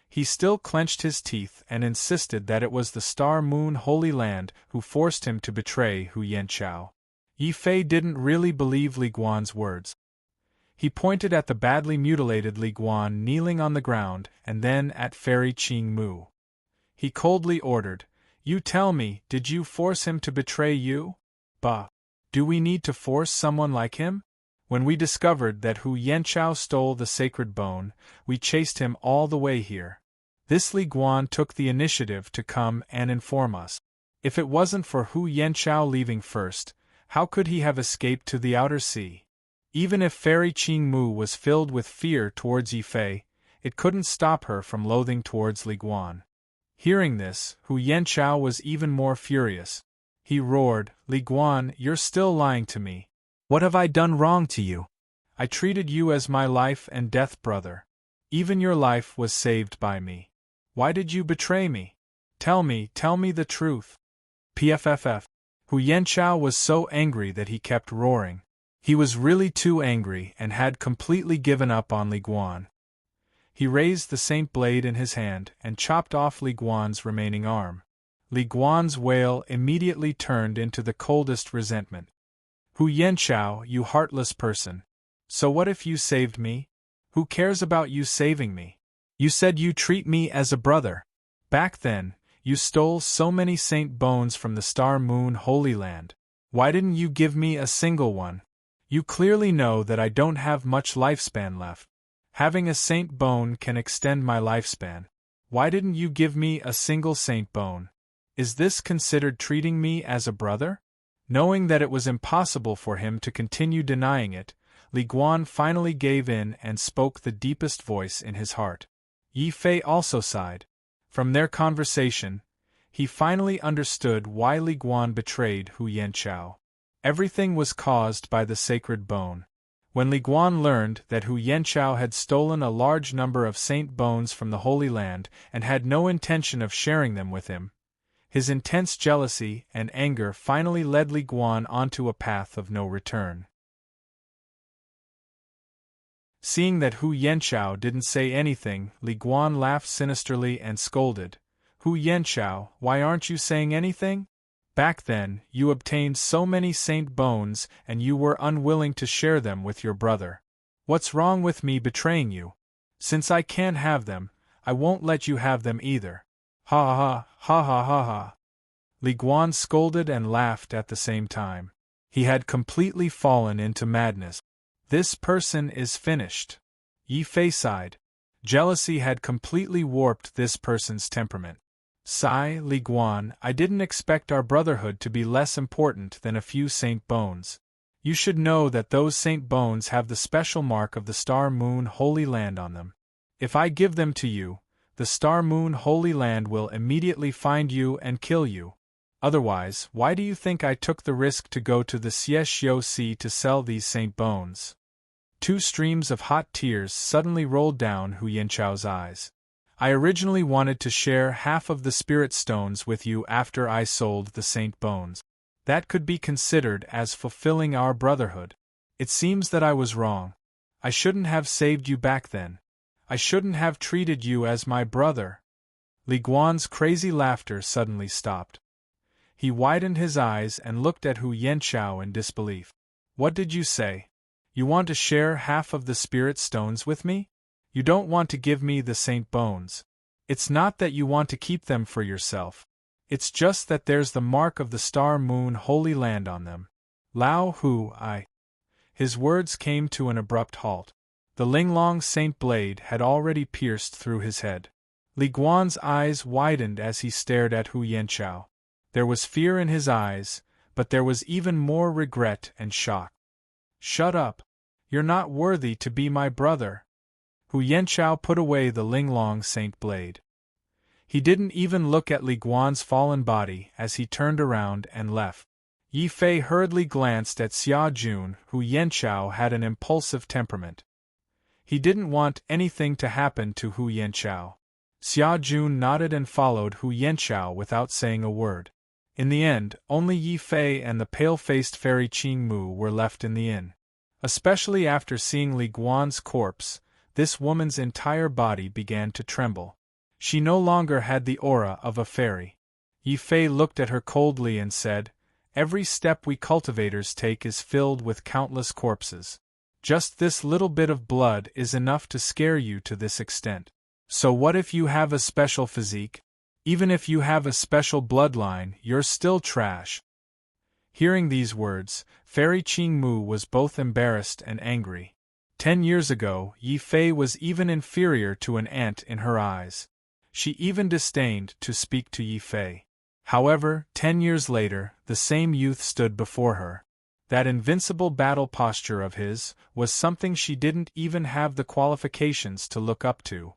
he still clenched his teeth and insisted that it was the Star Moon Holy Land who forced him to betray Hu Yanchao. Yi Fei didn't really believe Li Guan's words. He pointed at the badly mutilated Li Guan kneeling on the ground and then at Fairy Qingmu. He coldly ordered, "You tell me, did you force him to betray you?" "Bah! Do we need to force someone like him? When we discovered that Hu Yanchao stole the sacred bone, we chased him all the way here. This Li Guan took the initiative to come and inform us. If it wasn't for Hu Yanchao leaving first, how could he have escaped to the outer sea?" Even if Fairy Qingmu was filled with fear towards Yi Fei, it couldn't stop her from loathing towards Li Guan. Hearing this, Hu Yanchao was even more furious. He roared, "Li Guan, you're still lying to me. What have I done wrong to you? I treated you as my life and death brother. Even your life was saved by me. Why did you betray me? Tell me the truth." PFFF. Hu Yanchao was so angry that he kept roaring. He was really too angry and had completely given up on Li Guan. He raised the saint blade in his hand and chopped off Li Guan's remaining arm. Li Guan's wail immediately turned into the coldest resentment. Hu Yanchao, you heartless person. So what if you saved me? Who cares about you saving me? You said you treat me as a brother. Back then, you stole so many saint bones from the Star Moon Holy Land. Why didn't you give me a single one? You clearly know that I don't have much lifespan left. Having a saint bone can extend my lifespan. Why didn't you give me a single saint bone? Is this considered treating me as a brother? Knowing that it was impossible for him to continue denying it, Li Guan finally gave in and spoke the deepest voice in his heart. Yi Fei also sighed. From their conversation, he finally understood why Li Guan betrayed Hu Yanchao. Everything was caused by the sacred bone. When Li Guan learned that Hu Yanchao had stolen a large number of saint bones from the Holy Land and had no intention of sharing them with him, his intense jealousy and anger finally led Li Guan onto a path of no return. Seeing that Hu Yanchao didn't say anything, Li Guan laughed sinisterly and scolded, Hu Yanchao, why aren't you saying anything? Back then, you obtained so many saint bones and you were unwilling to share them with your brother. What's wrong with me betraying you? Since I can't have them, I won't let you have them either. Ha ha ha ha ha ha. Li Guan scolded and laughed at the same time. He had completely fallen into madness. This person is finished. Yi Fei sighed. Jealousy had completely warped this person's temperament. Sigh, Li Guan, I didn't expect our brotherhood to be less important than a few saint bones. You should know that those saint bones have the special mark of the Star Moon Holy Land on them. If I give them to you, the Star Moon Holy Land will immediately find you and kill you. Otherwise, why do you think I took the risk to go to the Xieshio Sea to sell these saint bones? 2 streams of hot tears suddenly rolled down Hu Yanchao's eyes. I originally wanted to share half of the spirit stones with you after I sold the saint bones. That could be considered as fulfilling our brotherhood. It seems that I was wrong. I shouldn't have saved you back then. I shouldn't have treated you as my brother. Li Guan's crazy laughter suddenly stopped. He widened his eyes and looked at Hu Yanchao in disbelief. What did you say? You want to share half of the spirit stones with me? You don't want to give me the saint bones. It's not that you want to keep them for yourself. It's just that there's the mark of the Star Moon Holy Land on them. Lao Hu, I. His words came to an abrupt halt. The Linglong Saint Blade had already pierced through his head. Li Guan's eyes widened as he stared at Hu Yanchao. There was fear in his eyes, but there was even more regret and shock. Shut up. You're not worthy to be my brother. Hu Yanchao put away the Linglong Saint Blade. He didn't even look at Li Guan's fallen body as he turned around and left. Yi Fei hurriedly glanced at Xia Jun. Hu Yanchao had an impulsive temperament. He didn't want anything to happen to Hu Yanchao. Xia Jun nodded and followed Hu Yanchao without saying a word. In the end, only Yi Fei and the pale-faced fairy Qing Mu were left in the inn. Especially after seeing Li Guan's corpse, this woman's entire body began to tremble. She no longer had the aura of a fairy. Yi Fei looked at her coldly and said, "Every step we cultivators take is filled with countless corpses. Just this little bit of blood is enough to scare you to this extent. So what if you have a special physique? Even if you have a special bloodline, you're still trash." Hearing these words, Fairy Qing Mu was both embarrassed and angry. 10 years ago, Yi Fei was even inferior to an ant in her eyes. She even disdained to speak to Yi Fei. However, 10 years later, the same youth stood before her. That invincible battle posture of his was something she didn't even have the qualifications to look up to.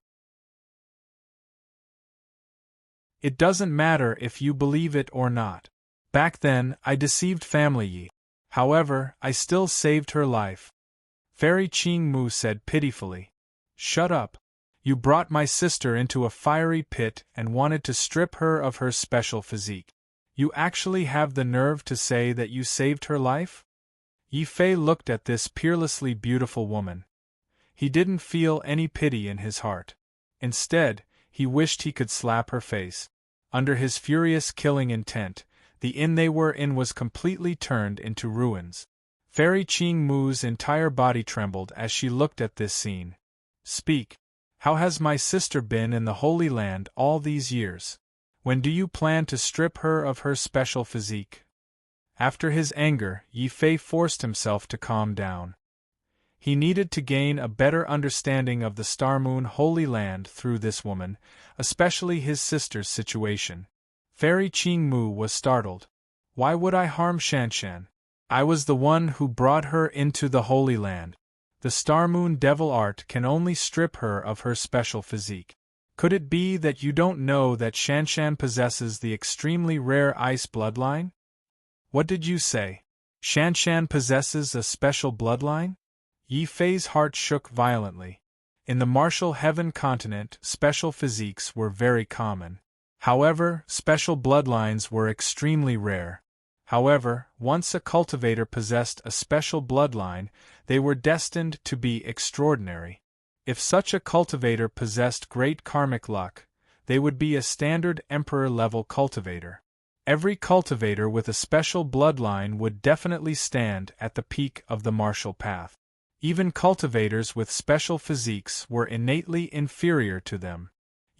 It doesn't matter if you believe it or not. Back then, I deceived Family Yi. However, I still saved her life. Fairy Qing Mu said pitifully. Shut up. You brought my sister into a fiery pit and wanted to strip her of her special physique. You actually have the nerve to say that you saved her life? Yi Fei looked at this peerlessly beautiful woman. He didn't feel any pity in his heart. Instead, he wished he could slap her face. Under his furious killing intent, the inn they were in was completely turned into ruins. Fairy Qing Mu's entire body trembled as she looked at this scene. Speak. How has my sister been in the Holy Land all these years? When do you plan to strip her of her special physique? After his anger, Yi Fei forced himself to calm down. He needed to gain a better understanding of the Star Moon Holy Land through this woman, especially his sister's situation. Fairy Qing Mu was startled. Why would I harm Shanshan? I was the one who brought her into the Holy Land. The Star Moon Devil Art can only strip her of her special physique. Could it be that you don't know that Shanshan possesses the extremely rare ice bloodline? What did you say? Shanshan possesses a special bloodline? Yi Fei's heart shook violently. In the martial heaven continent, special physiques were very common. However, special bloodlines were extremely rare. However, once a cultivator possessed a special bloodline, they were destined to be extraordinary. If such a cultivator possessed great karmic luck, they would be a standard emperor-level cultivator. Every cultivator with a special bloodline would definitely stand at the peak of the martial path. Even cultivators with special physiques were innately inferior to them.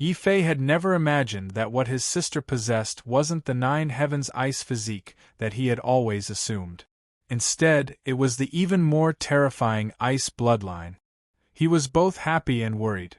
Yi Fei had never imagined that what his sister possessed wasn't the Nine Heavens ice physique that he had always assumed. Instead, it was the even more terrifying ice bloodline. He was both happy and worried.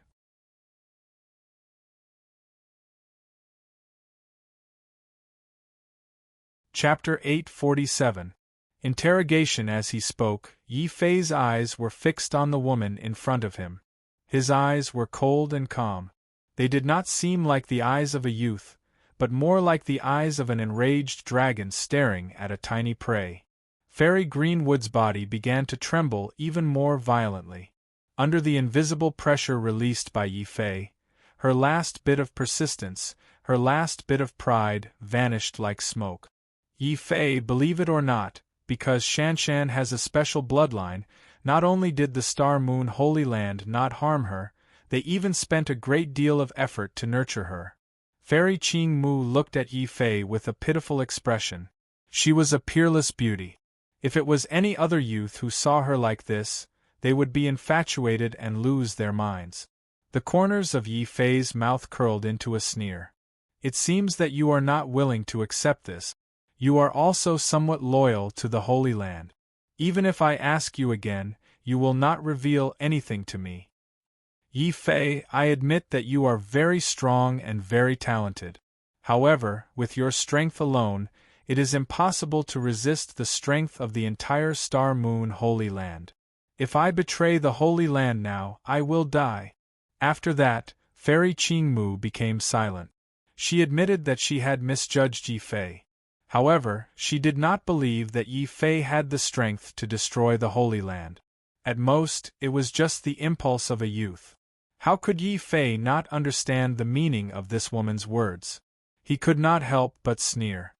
Chapter 847. Interrogation. As he spoke, Yi Fei's eyes were fixed on the woman in front of him. His eyes were cold and calm. They did not seem like the eyes of a youth, but more like the eyes of an enraged dragon staring at a tiny prey. Fairy Greenwood's body began to tremble even more violently. Under the invisible pressure released by Yi Fei, her last bit of persistence, her last bit of pride, vanished like smoke. Yi Fei, believe it or not, because Shanshan has a special bloodline, not only did the Star Moon Holy Land not harm her, they even spent a great deal of effort to nurture her. Fairy Qing Mu looked at Yi Fei with a pitiful expression. She was a peerless beauty. If it was any other youth who saw her like this, they would be infatuated and lose their minds. The corners of Yi Fei's mouth curled into a sneer. It seems that you are not willing to accept this. You are also somewhat loyal to the Holy Land. Even if I ask you again, you will not reveal anything to me. Yi Fei, I admit that you are very strong and very talented. However, with your strength alone, it is impossible to resist the strength of the entire Star Moon Holy Land. If I betray the Holy Land now, I will die. After that, Fairy Qing Mu became silent. She admitted that she had misjudged Yi Fei. However, she did not believe that Yi Fei had the strength to destroy the Holy Land. At most, it was just the impulse of a youth. How could Yi Fei not understand the meaning of this woman's words? He could not help but sneer.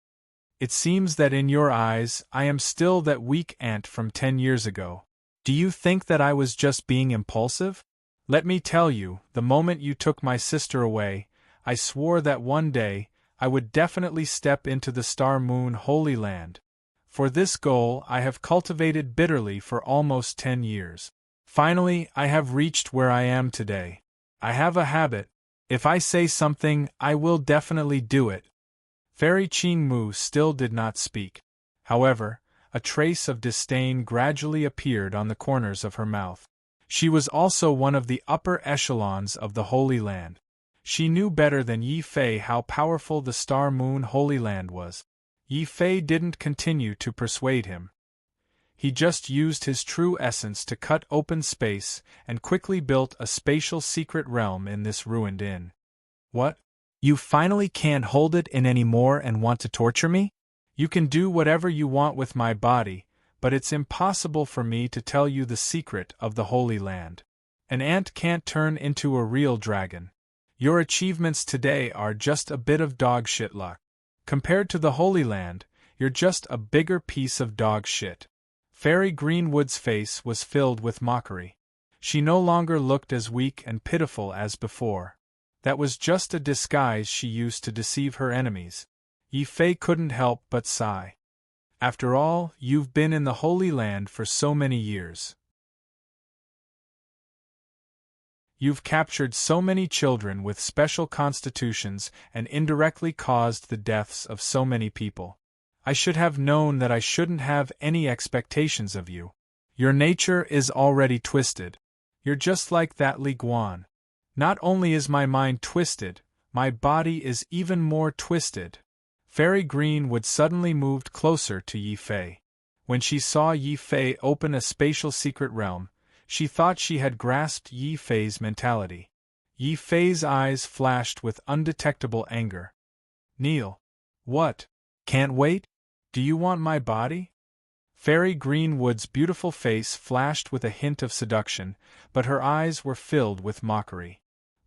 It seems that in your eyes, I am still that weak ant from 10 years ago. Do you think that I was just being impulsive? Let me tell you, the moment you took my sister away, I swore that one day, I would definitely step into the Star Moon Holy Land. For this goal I have cultivated bitterly for almost 10 years. Finally, I have reached where I am today. I have a habit. If I say something, I will definitely do it. Fairy Qing Mu still did not speak. However, a trace of disdain gradually appeared on the corners of her mouth. She was also one of the upper echelons of the Holy Land. She knew better than Yi Fei how powerful the Star Moon Holy Land was. Yi Fei didn't continue to persuade him. He just used his true essence to cut open space and quickly built a spatial secret realm in this ruined inn. What? You finally can't hold it in anymore and want to torture me? You can do whatever you want with my body, but it's impossible for me to tell you the secret of the Holy Land. An ant can't turn into a real dragon. Your achievements today are just a bit of dog shit luck. Compared to the Holy Land, you're just a bigger piece of dog shit. Fairy Greenwood's face was filled with mockery. She no longer looked as weak and pitiful as before. That was just a disguise she used to deceive her enemies. Yi Fei couldn't help but sigh. After all, you've been in the Holy Land for so many years. You've captured so many children with special constitutions and indirectly caused the deaths of so many people. I should have known that I shouldn't have any expectations of you. Your nature is already twisted. You're just like that Li Guan. Not only is my mind twisted, my body is even more twisted. Fairy Greenwood suddenly moved closer to Yi Fei. When she saw Yi Fei open a spatial secret realm, she thought she had grasped Yi Fei's mentality. Yi Fei's eyes flashed with undetectable anger. Kneel. What? Can't wait? Do you want my body? Fairy Greenwood's beautiful face flashed with a hint of seduction, but her eyes were filled with mockery.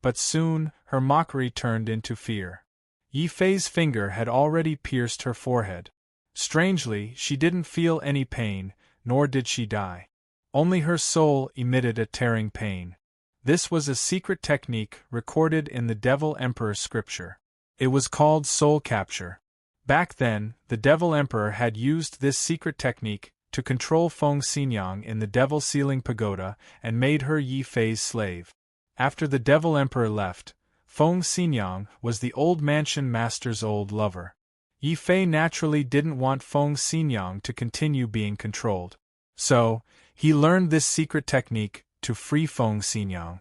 But soon, her mockery turned into fear. Yi Fei's finger had already pierced her forehead. Strangely, she didn't feel any pain, nor did she die. Only her soul emitted a tearing pain. This was a secret technique recorded in the Devil Emperor's scripture. It was called soul capture. Back then, the Devil Emperor had used this secret technique to control Feng Xinyang in the Devil Ceiling Pagoda and made her Yi Fei's slave. After the Devil Emperor left, Feng Xinyang was the old mansion master's old lover. Yi Fei naturally didn't want Feng Xinyang to continue being controlled. So, he learned this secret technique to free Feng Xinyang.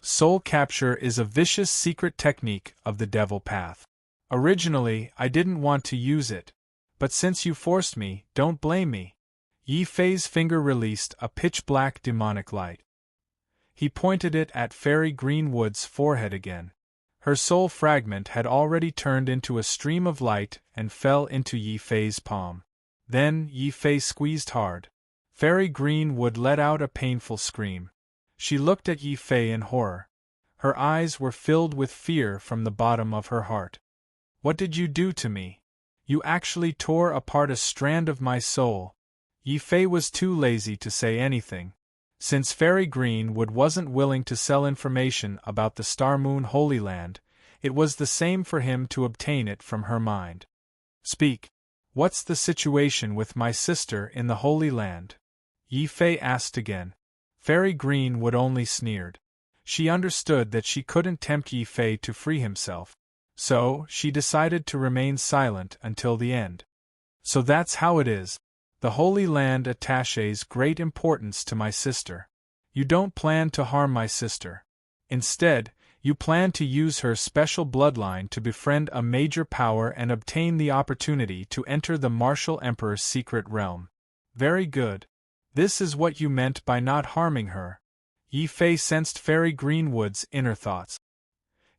Soul capture is a vicious secret technique of the devil path. Originally, I didn't want to use it. But since you forced me, don't blame me. Yi Fei's finger released a pitch-black demonic light. He pointed it at Fairy Greenwood's forehead again. Her soul fragment had already turned into a stream of light and fell into Yi Fei's palm. Then Yi Fei squeezed hard. Fairy Greenwood let out a painful scream. She looked at Yi Fei in horror. Her eyes were filled with fear from the bottom of her heart. What did you do to me? You actually tore apart a strand of my soul. Yi Fei was too lazy to say anything. Since Fairy Greenwood wasn't willing to sell information about the Star Moon Holy Land, it was the same for him to obtain it from her mind. Speak. What's the situation with my sister in the Holy Land? Yi Fei asked again. Fairy Greenwood only sneered. She understood that she couldn't tempt Yi Fei to free himself. So, she decided to remain silent until the end. So that's how it is. The Holy Land attaches great importance to my sister. You don't plan to harm my sister. Instead, you plan to use her special bloodline to befriend a major power and obtain the opportunity to enter the Martial Emperor's secret realm. Very good. This is what you meant by not harming her. Yi Fei sensed Fairy Greenwood's inner thoughts.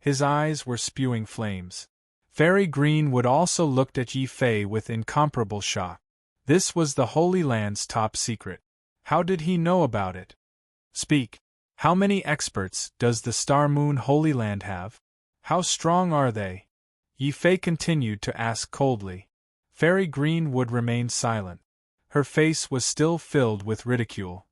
His eyes were spewing flames. Fairy Greenwood also looked at Yi Fei with incomparable shock. This was the Holy Land's top secret. How did he know about it? Speak. How many experts does the Star Moon Holy Land have? How strong are they? Yi Fei continued to ask coldly. Fairy Greenwood remained silent. Her face was still filled with ridicule.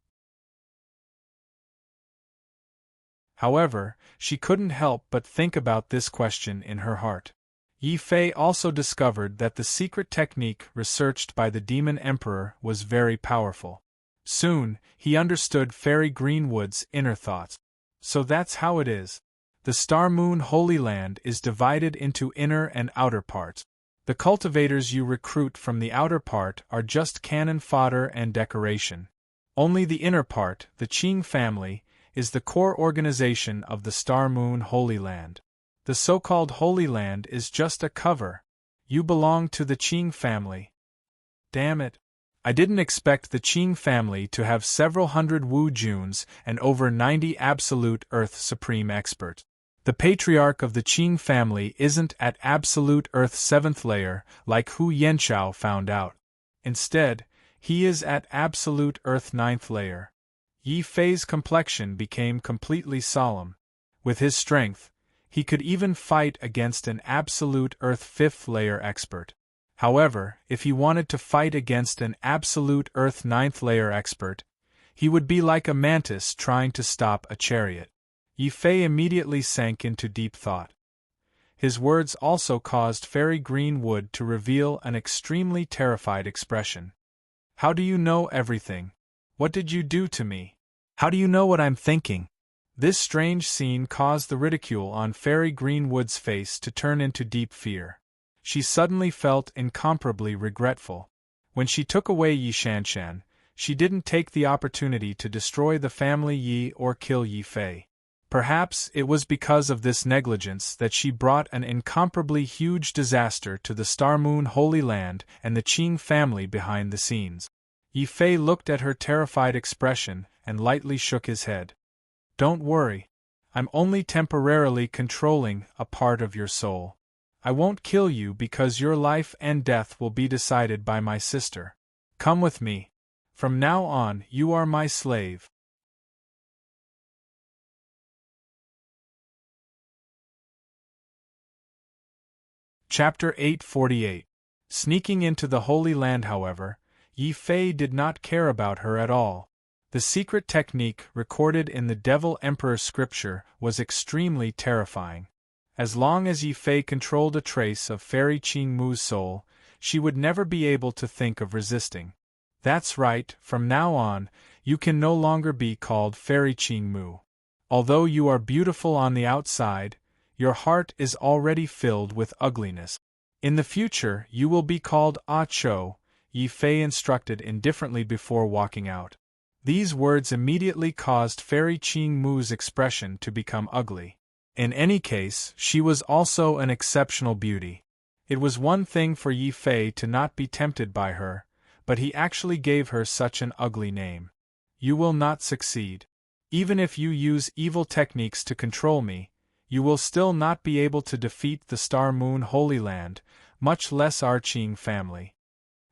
However, she couldn't help but think about this question in her heart. Yi Fei also discovered that the secret technique researched by the Demon Emperor was very powerful. Soon, he understood Fairy Greenwood's inner thoughts. So that's how it is. The Star Moon Holy Land is divided into inner and outer parts. The cultivators you recruit from the outer part are just cannon fodder and decoration. Only the inner part, the Qing family, is the core organization of the Star Moon Holy Land. The so-called Holy Land is just a cover. You belong to the Qing family. Damn it. I didn't expect the Qing family to have several hundred Wu Juns and over 90 Absolute Earth Supreme experts. The patriarch of the Qing family isn't at Absolute Earth 7th layer like Hu Yanchao found out. Instead, he is at Absolute Earth 9th layer. Yi Fei's complexion became completely solemn. With his strength, he could even fight against an Absolute Earth 5th layer expert. However, if he wanted to fight against an absolute Earth ninth layer expert, he would be like a mantis trying to stop a chariot. Yi Fei immediately sank into deep thought. His words also caused Fairy Greenwood to reveal an extremely terrified expression. How do you know everything? What did you do to me? How do you know what I'm thinking? This strange scene caused the ridicule on Fairy Greenwood's face to turn into deep fear. She suddenly felt incomparably regretful. When she took away Yi Shanshan, she didn't take the opportunity to destroy the family Yi or kill Yi Fei. Perhaps it was because of this negligence that she brought an incomparably huge disaster to the Star Moon Holy Land and the Qing family behind the scenes. Yi Fei looked at her terrified expression and lightly shook his head. Don't worry. I'm only temporarily controlling a part of your soul. I won't kill you because your life and death will be decided by my sister. Come with me. From now on, you are my slave. Chapter 848. Sneaking into the Holy Land, however, Yi Fei did not care about her at all. The secret technique recorded in the Devil Emperor scripture was extremely terrifying. As long as Yi Fei controlled a trace of Fairy Qing Mu's soul, she would never be able to think of resisting. That's right, from now on, you can no longer be called Fairy Qing Mu. Although you are beautiful on the outside, your heart is already filled with ugliness. In the future, you will be called Ah Cho, Yi Fei instructed indifferently before walking out. These words immediately caused Fairy Qing Mu's expression to become ugly. In any case, she was also an exceptional beauty. It was one thing for Yi Fei to not be tempted by her, but he actually gave her such an ugly name. You will not succeed. Even if you use evil techniques to control me, you will still not be able to defeat the Star Moon Holy Land, much less our Qing family.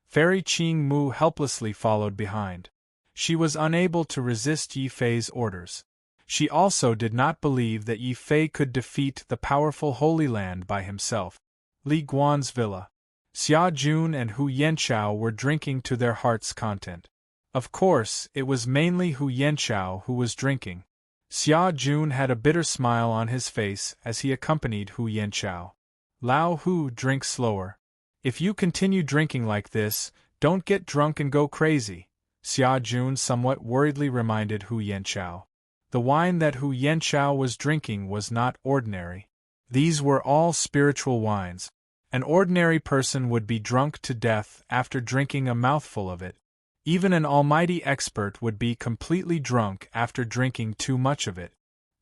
Fairy Qing Mu helplessly followed behind. She was unable to resist Yi Fei's orders. She also did not believe that Yi Fei could defeat the powerful Holy Land by himself. Li Guan's villa. Xia Jun and Hu Yanchao were drinking to their heart's content. Of course, it was mainly Hu Yanchao who was drinking. Xia Jun had a bitter smile on his face as he accompanied Hu Yanchao. Lao Hu, drink slower. If you continue drinking like this, don't get drunk and go crazy, Xia Jun somewhat worriedly reminded Hu Yanchao. The wine that Hu Yanchao was drinking was not ordinary. These were all spiritual wines. An ordinary person would be drunk to death after drinking a mouthful of it. Even an almighty expert would be completely drunk after drinking too much of it.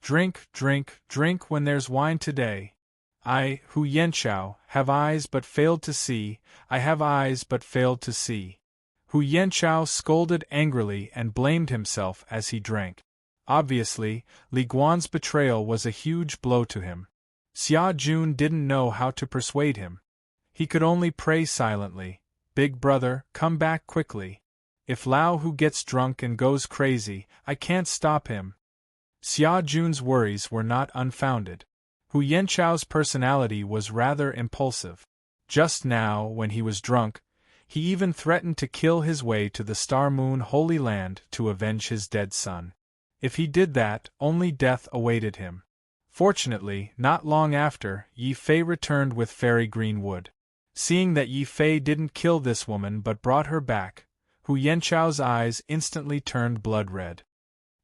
Drink, drink, drink when there's wine today. I, Hu Yanchao, have eyes but failed to see, I have eyes but failed to see. Hu Yanchao scolded angrily and blamed himself as he drank. Obviously, Li Guan's betrayal was a huge blow to him. Xia Jun didn't know how to persuade him. He could only pray silently, "Big brother, come back quickly. If Lao Hu gets drunk and goes crazy, I can't stop him." Xia Jun's worries were not unfounded. Hu Yanchao's personality was rather impulsive. Just now, when he was drunk, he even threatened to kill his way to the Star Moon Holy Land to avenge his dead son. If he did that, only death awaited him. Fortunately, not long after, Yi Fei returned with Fairy Greenwood. Seeing that Yi Fei didn't kill this woman but brought her back, Hu Yanchao's eyes instantly turned blood red.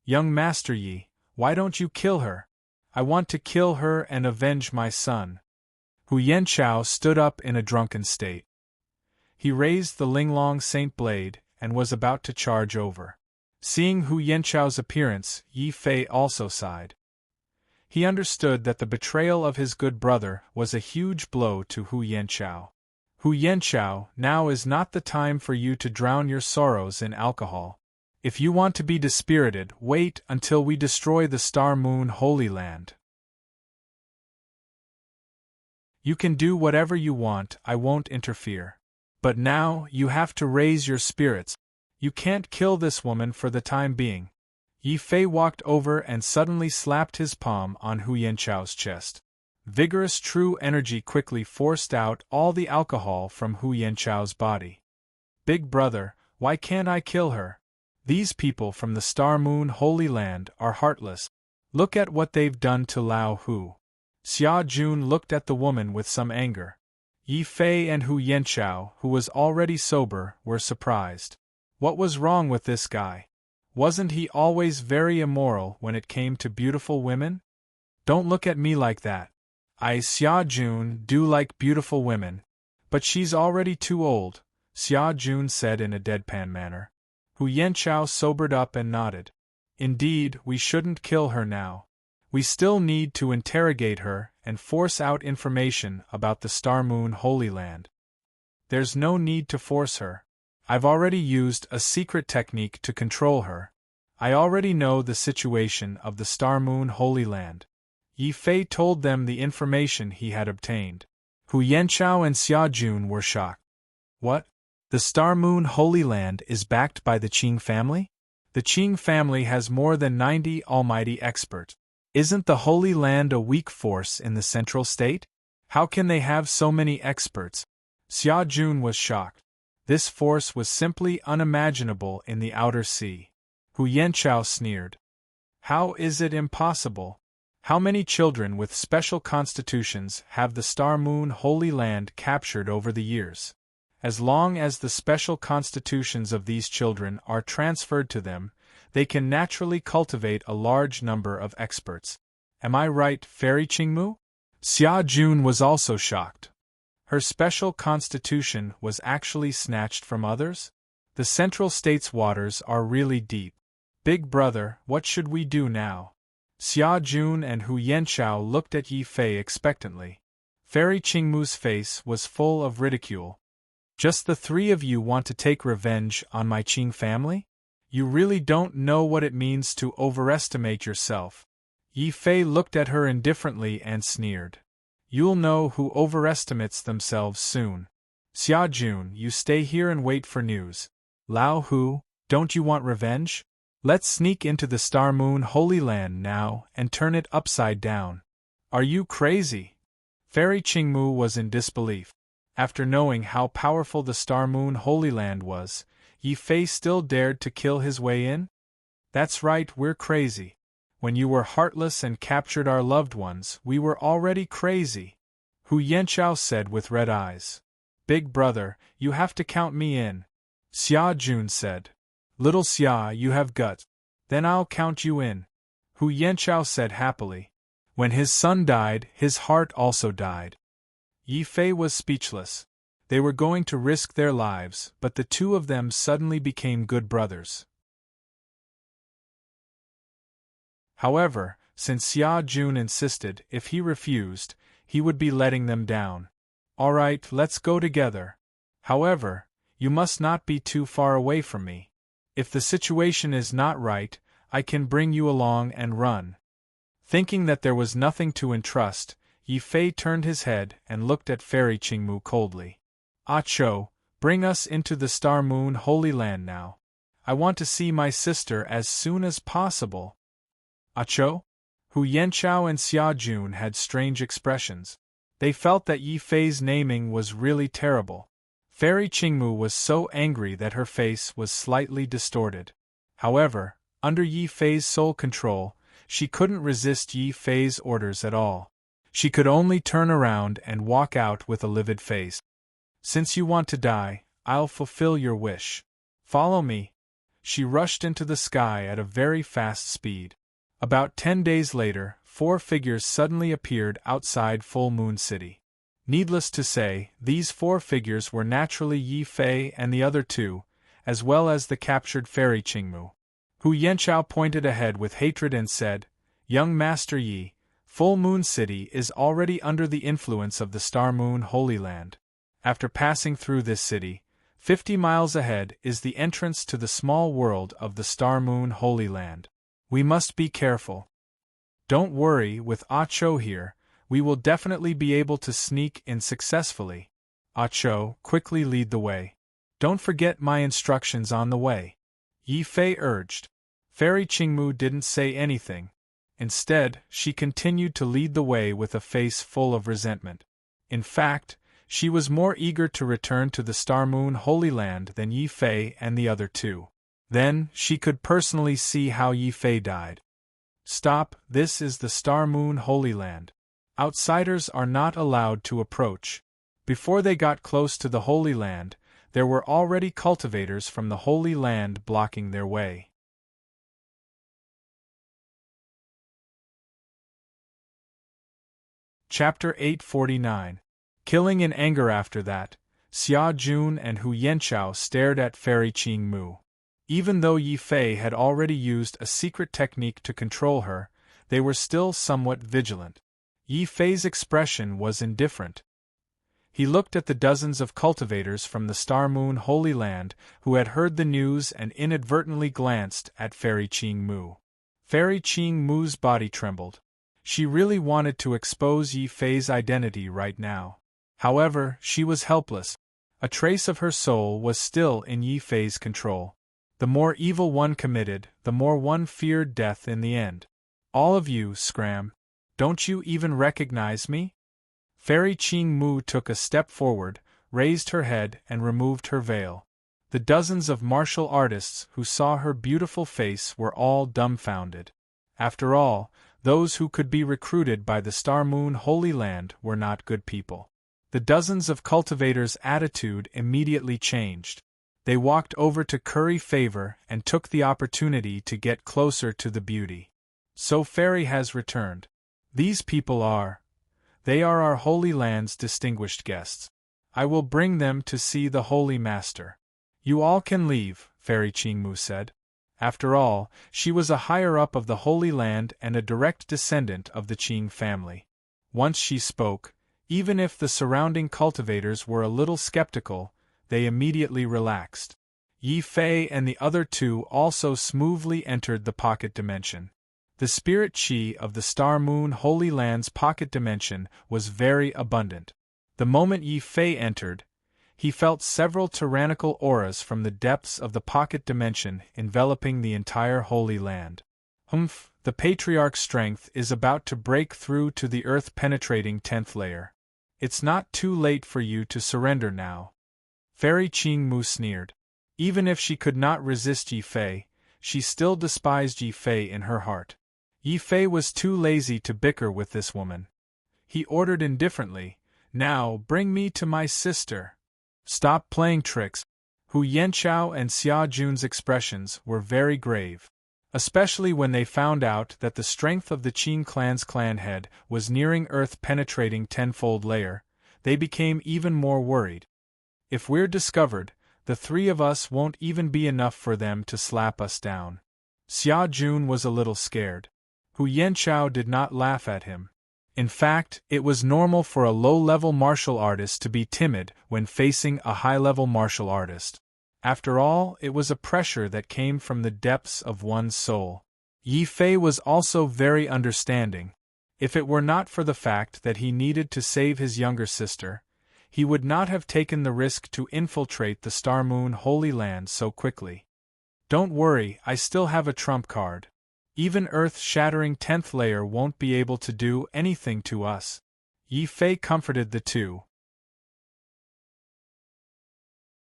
"Young Master Yi, why don't you kill her? I want to kill her and avenge my son." Hu Yanchao stood up in a drunken state. He raised the Linglong Saint blade and was about to charge over. Seeing Hu Yanchao's appearance, Yi Fei also sighed. He understood that the betrayal of his good brother was a huge blow to Hu Yanchao. "Hu Yanchao, now is not the time for you to drown your sorrows in alcohol. If you want to be dispirited, wait until we destroy the Star Moon Holy Land. You can do whatever you want, I won't interfere. But now, you have to raise your spirits. You can't kill this woman for the time being." Yi Fei walked over and suddenly slapped his palm on Hu Yanchao's chest. Vigorous true energy quickly forced out all the alcohol from Hu Yanchao's body. Big brother, why can't I kill her? These people from the Star Moon Holy Land are heartless. Look at what they've done to Lao Hu. Xia Jun looked at the woman with some anger. Yi Fei and Hu Yanchao, who was already sober, were surprised. What was wrong with this guy? Wasn't he always very immoral when it came to beautiful women? Don't look at me like that. Xia Jun do like beautiful women. But she's already too old, Xia Jun said in a deadpan manner. Hu Yanchao sobered up and nodded. Indeed, we shouldn't kill her now. We still need to interrogate her and force out information about the Star Moon Holy Land. There's no need to force her. I've already used a secret technique to control her. I already know the situation of the Star Moon Holy Land. Yi Fei told them the information he had obtained. Hu Yanchao and Xia Jun were shocked. What? The Star Moon Holy Land is backed by the Qing family? The Qing family has more than 90 almighty experts. Isn't the Holy Land a weak force in the central state? How can they have so many experts? Xia Jun was shocked. This force was simply unimaginable in the outer sea. Hu Yanchao sneered. How is it impossible? How many children with special constitutions have the Star Moon Holy Land captured over the years? As long as the special constitutions of these children are transferred to them, they can naturally cultivate a large number of experts. Am I right, Fairy Qingmu? Xia Jun was also shocked. Her special constitution was actually snatched from others? The central state's waters are really deep. Big brother, what should we do now? Xia Jun and Hu Yanchao looked at Yi Fei expectantly. Fairy Qingmu's face was full of ridicule. Just the three of you want to take revenge on my Qing family? You really don't know what it means to overestimate yourself. Yi Fei looked at her indifferently and sneered. You'll know who overestimates themselves soon. Xia Jun, you stay here and wait for news. Lao Hu, don't you want revenge? Let's sneak into the Star Moon Holy Land now and turn it upside down. Are you crazy? Fairy Qingmu was in disbelief. After knowing how powerful the Star Moon Holy Land was, Yi Fei still dared to kill his way in? That's right, we're crazy. When you were heartless and captured our loved ones, we were already crazy. Hu Yanchao said with red eyes. Big brother, you have to count me in. Xia Jun said. Little Xia, you have guts. Then I'll count you in. Hu Yanchao said happily. When his son died, his heart also died. Yi Fei was speechless. They were going to risk their lives, but the two of them suddenly became good brothers. However, since Xia Jun insisted, if he refused, he would be letting them down. All right, let's go together. However, you must not be too far away from me. If the situation is not right, I can bring you along and run. Thinking that there was nothing to entrust, Yi Fei turned his head and looked at Fairy Qingmu coldly. Ah Cho, bring us into the Star Moon Holy Land now. I want to see my sister as soon as possible. Ah Cho? Hu Yanchao and Xia Jun had strange expressions. They felt that Yi Fei's naming was really terrible. Fairy Qingmu was so angry that her face was slightly distorted. However, under Yi Fei's sole control, she couldn't resist Yi Fei's orders at all. She could only turn around and walk out with a livid face. Since you want to die, I'll fulfill your wish. Follow me. She rushed into the sky at a very fast speed. About 10 days later, 4 figures suddenly appeared outside Full Moon City. Needless to say, these 4 figures were naturally Yi Fei and the other 2, as well as the captured Fairy Qingmu. Hu Yanchao pointed ahead with hatred and said, Young Master Yi, Full Moon City is already under the influence of the Star Moon Holy Land. After passing through this city, 50 miles ahead is the entrance to the small world of the Star Moon Holy Land. We must be careful. Don't worry, with Ah Cho here, we will definitely be able to sneak in successfully. Ah Cho, quickly lead the way. Don't forget my instructions on the way. Yi Fei urged. Fairy Qingmu didn't say anything. Instead, she continued to lead the way with a face full of resentment. In fact, she was more eager to return to the Star Moon Holy Land than Yi Fei and the other two. Then, she could personally see how Yi Fei died. Stop, this is the Star Moon Holy Land. Outsiders are not allowed to approach. Before they got close to the Holy Land, there were already cultivators from the Holy Land blocking their way. Chapter 849. Killing in anger. After that, Xia Jun and Hu Yanchao stared at Fairy Qing Mu. Even though Yi Fei had already used a secret technique to control her, they were still somewhat vigilant. Yi Fei's expression was indifferent. He looked at the dozens of cultivators from the Star Moon Holy Land who had heard the news and inadvertently glanced at Fairy Qing Mu. Fairy Qing Mu's body trembled. She really wanted to expose Yi Fei's identity right now. However, she was helpless. A trace of her soul was still in Yi Fei's control. The more evil one committed, the more one feared death in the end. All of you, scram. Don't you even recognize me? Fairy Qing Mu took a step forward, raised her head and removed her veil. The dozens of martial artists who saw her beautiful face were all dumbfounded. After all, those who could be recruited by the Star Moon Holy Land were not good people. The dozens of cultivators' attitude immediately changed. They walked over to curry favor and took the opportunity to get closer to the beauty. So Fairy has returned. These people they are our Holy Land's distinguished guests. I will bring them to see the Holy Master. You all can leave, Fairy Qing Mu said. After all, she was a higher-up of the Holy Land and a direct descendant of the Qing family. Once she spoke, even if the surrounding cultivators were a little skeptical, they immediately relaxed. Yi Fei and the other two also smoothly entered the pocket dimension. The spirit qi of the Star Moon Holy Land's pocket dimension was very abundant. The moment Yi Fei entered, he felt several tyrannical auras from the depths of the pocket dimension enveloping the entire Holy Land. The Patriarch's strength is about to break through to the earth-penetrating 10th layer. It's not too late for you to surrender now. Fairy Qing Mu sneered. Even if she could not resist Yi Fei, she still despised Yi Fei in her heart. Yi Fei was too lazy to bicker with this woman. He ordered indifferently, "Now bring me to my sister." "Stop playing tricks." Hu Yanchao and Xia Jun's expressions were very grave. Especially when they found out that the strength of the Qing clan's clan head was nearing earth-penetrating 10-fold layer, they became even more worried. If we're discovered, the three of us won't even be enough for them to slap us down. Xia Jun was a little scared. Hu Yanchao did not laugh at him. In fact, it was normal for a low-level martial artist to be timid when facing a high-level martial artist. After all, it was a pressure that came from the depths of one's soul. Yi Fei was also very understanding. If it were not for the fact that he needed to save his younger sister, he would not have taken the risk to infiltrate the Star Moon Holy Land so quickly. "Don't worry, I still have a trump card. Even earth-shattering 10th layer won't be able to do anything to us." Yi Fei comforted the two.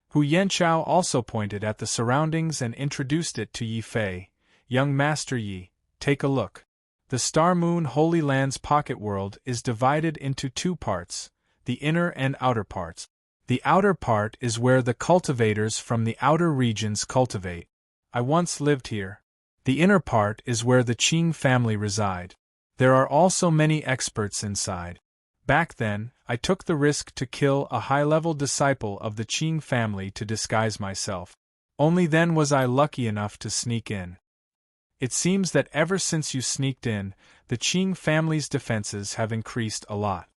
Hu Yanchao also pointed at the surroundings and introduced it to Yi Fei. "Young Master Yi, take a look. The Star Moon Holy Land's pocket world is divided into two parts, the inner and outer parts. The outer part is where the cultivators from the outer regions cultivate. I once lived here. The inner part is where the Qing family reside. There are also many experts inside. Back then, I took the risk to kill a high-level disciple of the Qing family to disguise myself. Only then was I lucky enough to sneak in. It seems that ever since you sneaked in, the Qing family's defenses have increased a lot."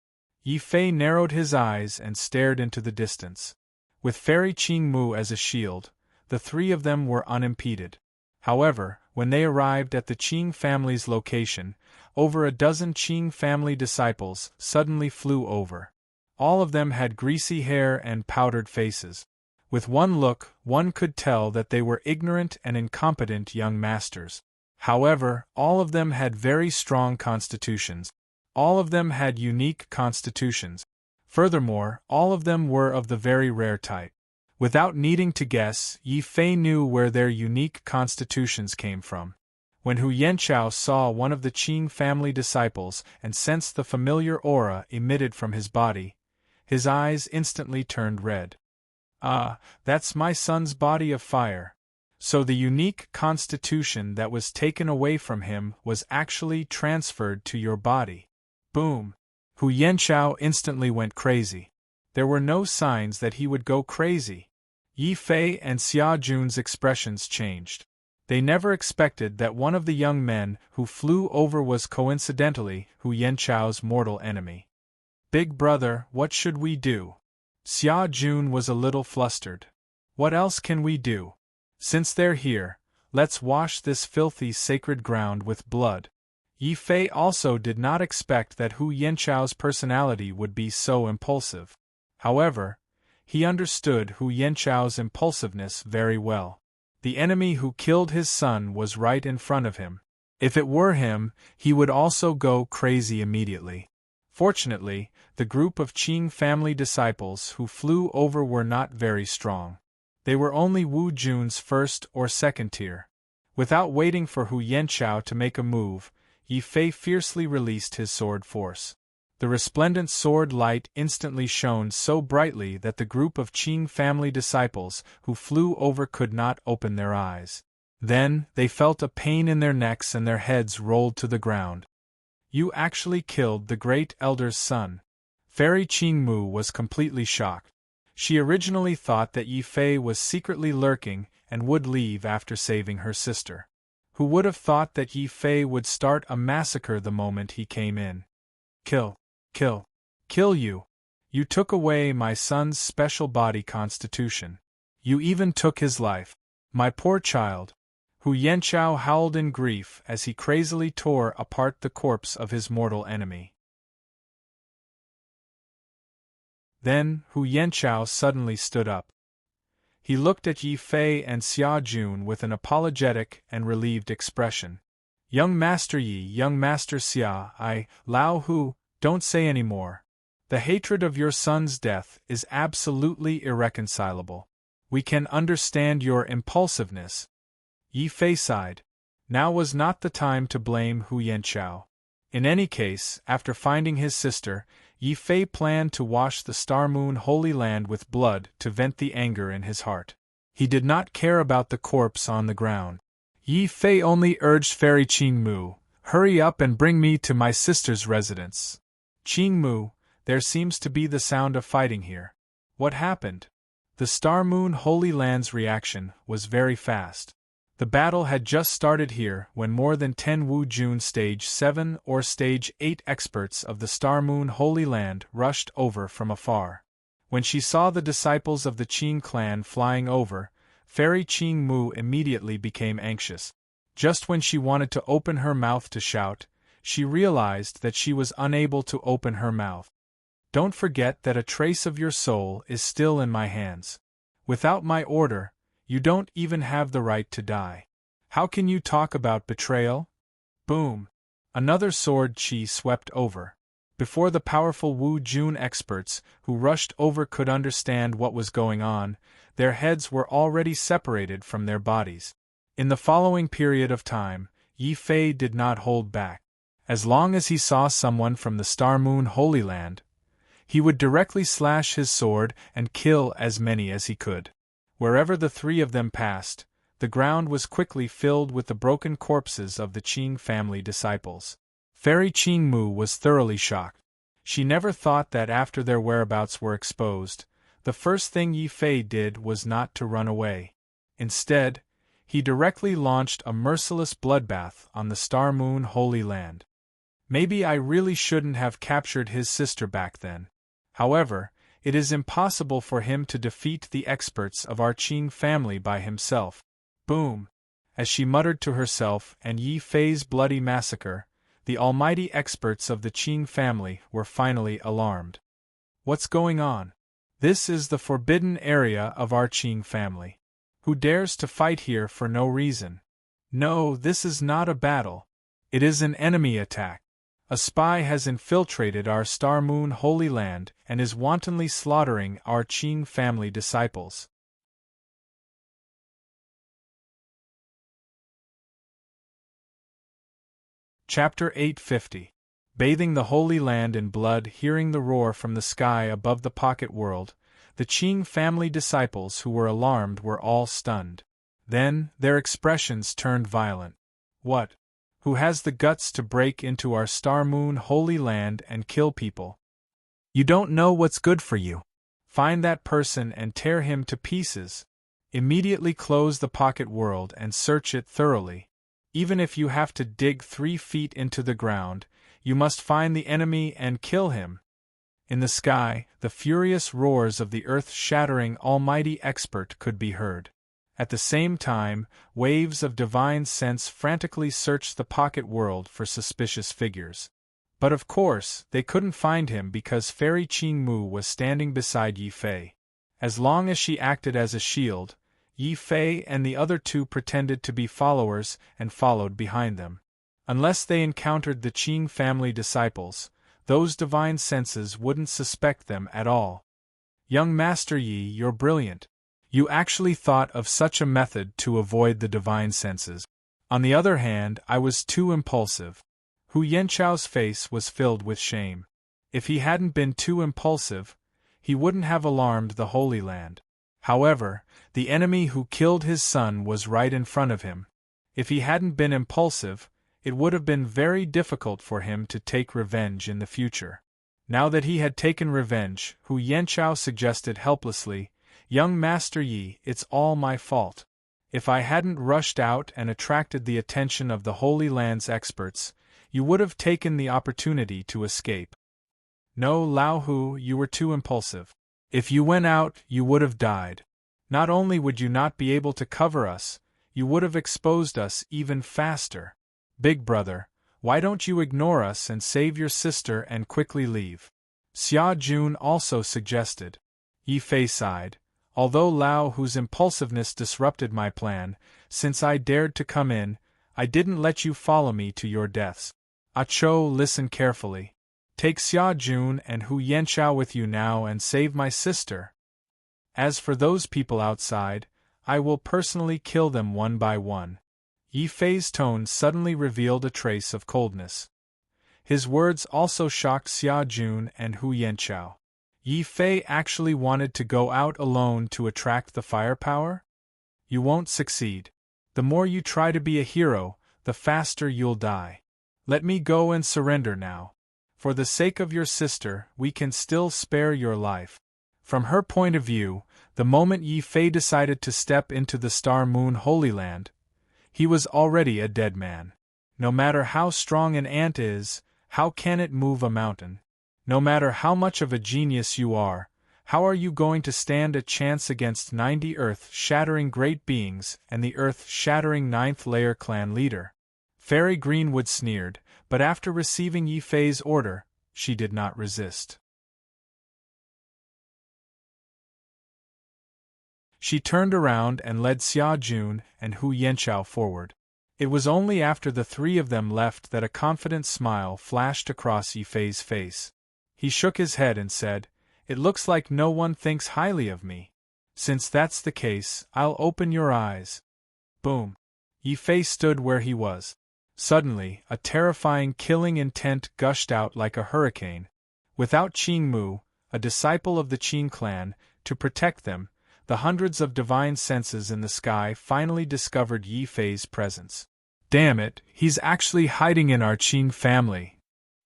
Yi Fei narrowed his eyes and stared into the distance. With Fairy Qing Mu as a shield, the three of them were unimpeded. However, when they arrived at the Qing family's location, over a dozen Qing family disciples suddenly flew over. All of them had greasy hair and powdered faces. With one look, one could tell that they were ignorant and incompetent young masters. However, all of them had very strong constitutions. All of them had unique constitutions. Furthermore, all of them were of the very rare type. Without needing to guess, Yi Fei knew where their unique constitutions came from. When Hu Yanchao saw one of the Qing family disciples and sensed the familiar aura emitted from his body, his eyes instantly turned red. Ah, that's my son's body of fire. So the unique constitution that was taken away from him was actually transferred to your body. Boom! Hu Yanchao instantly went crazy. There were no signs that he would go crazy. Yi Fei and Xia Jun's expressions changed. They never expected that one of the young men who flew over was coincidentally Hu Yanchao's mortal enemy. Big brother, what should we do? Xia Jun was a little flustered. What else can we do? Since they're here, let's wash this filthy sacred ground with blood. Yi Fei also did not expect that Hu Yanchao's personality would be so impulsive. However, he understood Hu Yanchao's impulsiveness very well. The enemy who killed his son was right in front of him. If it were him, he would also go crazy immediately. Fortunately, the group of Qing family disciples who flew over were not very strong. They were only Wu Jun's first or second tier. Without waiting for Hu Yanchao to make a move, Yi Fei fiercely released his sword force. The resplendent sword light instantly shone so brightly that the group of Qing family disciples who flew over could not open their eyes. Then, they felt a pain in their necks and their heads rolled to the ground. You actually killed the great elder's son. Fairy Qingmu was completely shocked. She originally thought that Yi Fei was secretly lurking and would leave after saving her sister. Who would have thought that Yi Fei would start a massacre the moment he came in? Kill you! You took away my son's special body constitution. You even took his life. My poor child! Hu Yanchao howled in grief as he crazily tore apart the corpse of his mortal enemy. Then, Hu Yanchao suddenly stood up. He looked at Yi Fei and Xia Jun with an apologetic and relieved expression. Young Master Yi, young Master Xia, Lao Hu, don't say any more. The hatred of your son's death is absolutely irreconcilable. We can understand your impulsiveness. Yi Fei sighed. Now was not the time to blame Hu Yanchao. In any case, after finding his sister, Yi Fei planned to wash the Star Moon Holy Land with blood to vent the anger in his heart. He did not care about the corpse on the ground. Yi Fei only urged Fairy Qingmu, hurry up and bring me to my sister's residence. Qingmu, there seems to be the sound of fighting here. What happened? The Star Moon Holy Land's reaction was very fast. The battle had just started here when more than 10 Wu Jun Stage 7 or Stage 8 experts of the Star Moon Holy Land rushed over from afar. When she saw the disciples of the Qing clan flying over, Fairy Qingmu immediately became anxious. Just when she wanted to open her mouth to shout, she realized that she was unable to open her mouth. Don't forget that a trace of your soul is still in my hands. Without my order, you don't even have the right to die. How can you talk about betrayal? Boom! Another sword chi swept over. Before the powerful Wu Jun experts who rushed over could understand what was going on, their heads were already separated from their bodies. In the following period of time, Yi Fei did not hold back. As long as he saw someone from the Star Moon Holy Land, he would directly slash his sword and kill as many as he could. Wherever the three of them passed, the ground was quickly filled with the broken corpses of the Qing family disciples. Fairy Qingmu was thoroughly shocked. She never thought that after their whereabouts were exposed, the first thing Yi Fei did was not to run away. Instead, he directly launched a merciless bloodbath on the Star Moon Holy Land. Maybe I really shouldn't have captured his sister back then. However, it is impossible for him to defeat the experts of our Qing family by himself. Boom! As she muttered to herself and Yi Fei's bloody massacre, the almighty experts of the Qing family were finally alarmed. What's going on? This is the forbidden area of our Qing family. Who dares to fight here for no reason? No, this is not a battle. It is an enemy attack. A spy has infiltrated our Star Moon Holy Land and is wantonly slaughtering our Qing family disciples. Chapter 850. Bathing the Holy Land in blood. Hearing the roar from the sky above the pocket world, the Qing family disciples who were alarmed were all stunned. Then, their expressions turned violent. What? Who has the guts to break into our Star Moon Holy Land and kill people? You don't know what's good for you. Find that person and tear him to pieces. Immediately close the pocket world and search it thoroughly. Even if you have to dig 3 feet into the ground, you must find the enemy and kill him. In the sky, the furious roars of the earth-shattering almighty expert could be heard. At the same time, waves of divine sense frantically searched the pocket world for suspicious figures. But of course, they couldn't find him because Fairy Qing Mu was standing beside Yi Fei. As long as she acted as a shield, Yi Fei and the other 2 pretended to be followers and followed behind them. Unless they encountered the Qing family disciples, those divine senses wouldn't suspect them at all. Young Master Yi, you're brilliant. You actually thought of such a method to avoid the divine senses. On the other hand, I was too impulsive. Hu Yanchao's face was filled with shame. If he hadn't been too impulsive, he wouldn't have alarmed the Holy Land. However, the enemy who killed his son was right in front of him. If he hadn't been impulsive, it would have been very difficult for him to take revenge in the future. Now that he had taken revenge, Hu Yanchao suggested helplessly, Young Master Yi, it's all my fault. If I hadn't rushed out and attracted the attention of the Holy Land's experts, you would have taken the opportunity to escape. No, Lao Hu, you were too impulsive. If you went out, you would have died. Not only would you not be able to cover us, you would have exposed us even faster. Big brother, why don't you ignore us and save your sister and quickly leave? Xia Jun also suggested. Yi Fei sighed. Although Lao Hu's impulsiveness disrupted my plan, since I dared to come in, I didn't let you follow me to your deaths. Ah Cho, listen carefully. Take Xia Jun and Hu Yanchao with you now and save my sister. As for those people outside, I will personally kill them one by one. Yi Fei's tone suddenly revealed a trace of coldness. His words also shocked Xia Jun and Hu Yanchao. Yi Fei actually wanted to go out alone to attract the firepower? You won't succeed. The more you try to be a hero, the faster you'll die. Let me go and surrender now. For the sake of your sister, we can still spare your life. From her point of view, the moment Yi Fei decided to step into the Star Moon Holy Land, he was already a dead man. No matter how strong an ant is, how can it move a mountain? No matter how much of a genius you are, how are you going to stand a chance against 90 Earth-shattering great beings and the Earth-shattering 9th-layer clan leader? Fairy Greenwood sneered, but after receiving Yi Fei's order, she did not resist. She turned around and led Xia Jun and Hu Yanchao forward. It was only after the 3 of them left that a confident smile flashed across Yi Fei's face. He shook his head and said, "It looks like no one thinks highly of me. Since that's the case, I'll open your eyes." Boom. Yi Fei stood where he was. Suddenly, a terrifying killing intent gushed out like a hurricane. Without Qing Mu, a disciple of the Qing clan, to protect them, the hundreds of divine senses in the sky finally discovered Yi Fei's presence. Damn it, he's actually hiding in our Qing family.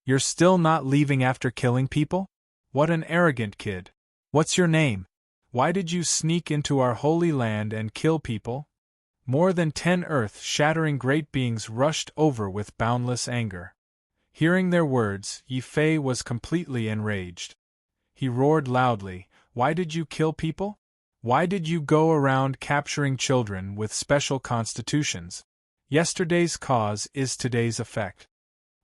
You're still not leaving after killing people? What an arrogant kid. What's your name? Why did you sneak into our holy land and kill people? More than 10 earth-shattering great beings rushed over with boundless anger. Hearing their words, Yi Fei was completely enraged. He roared loudly, "Why did you kill people? Why did you go around capturing children with special constitutions? Yesterday's cause is today's effect.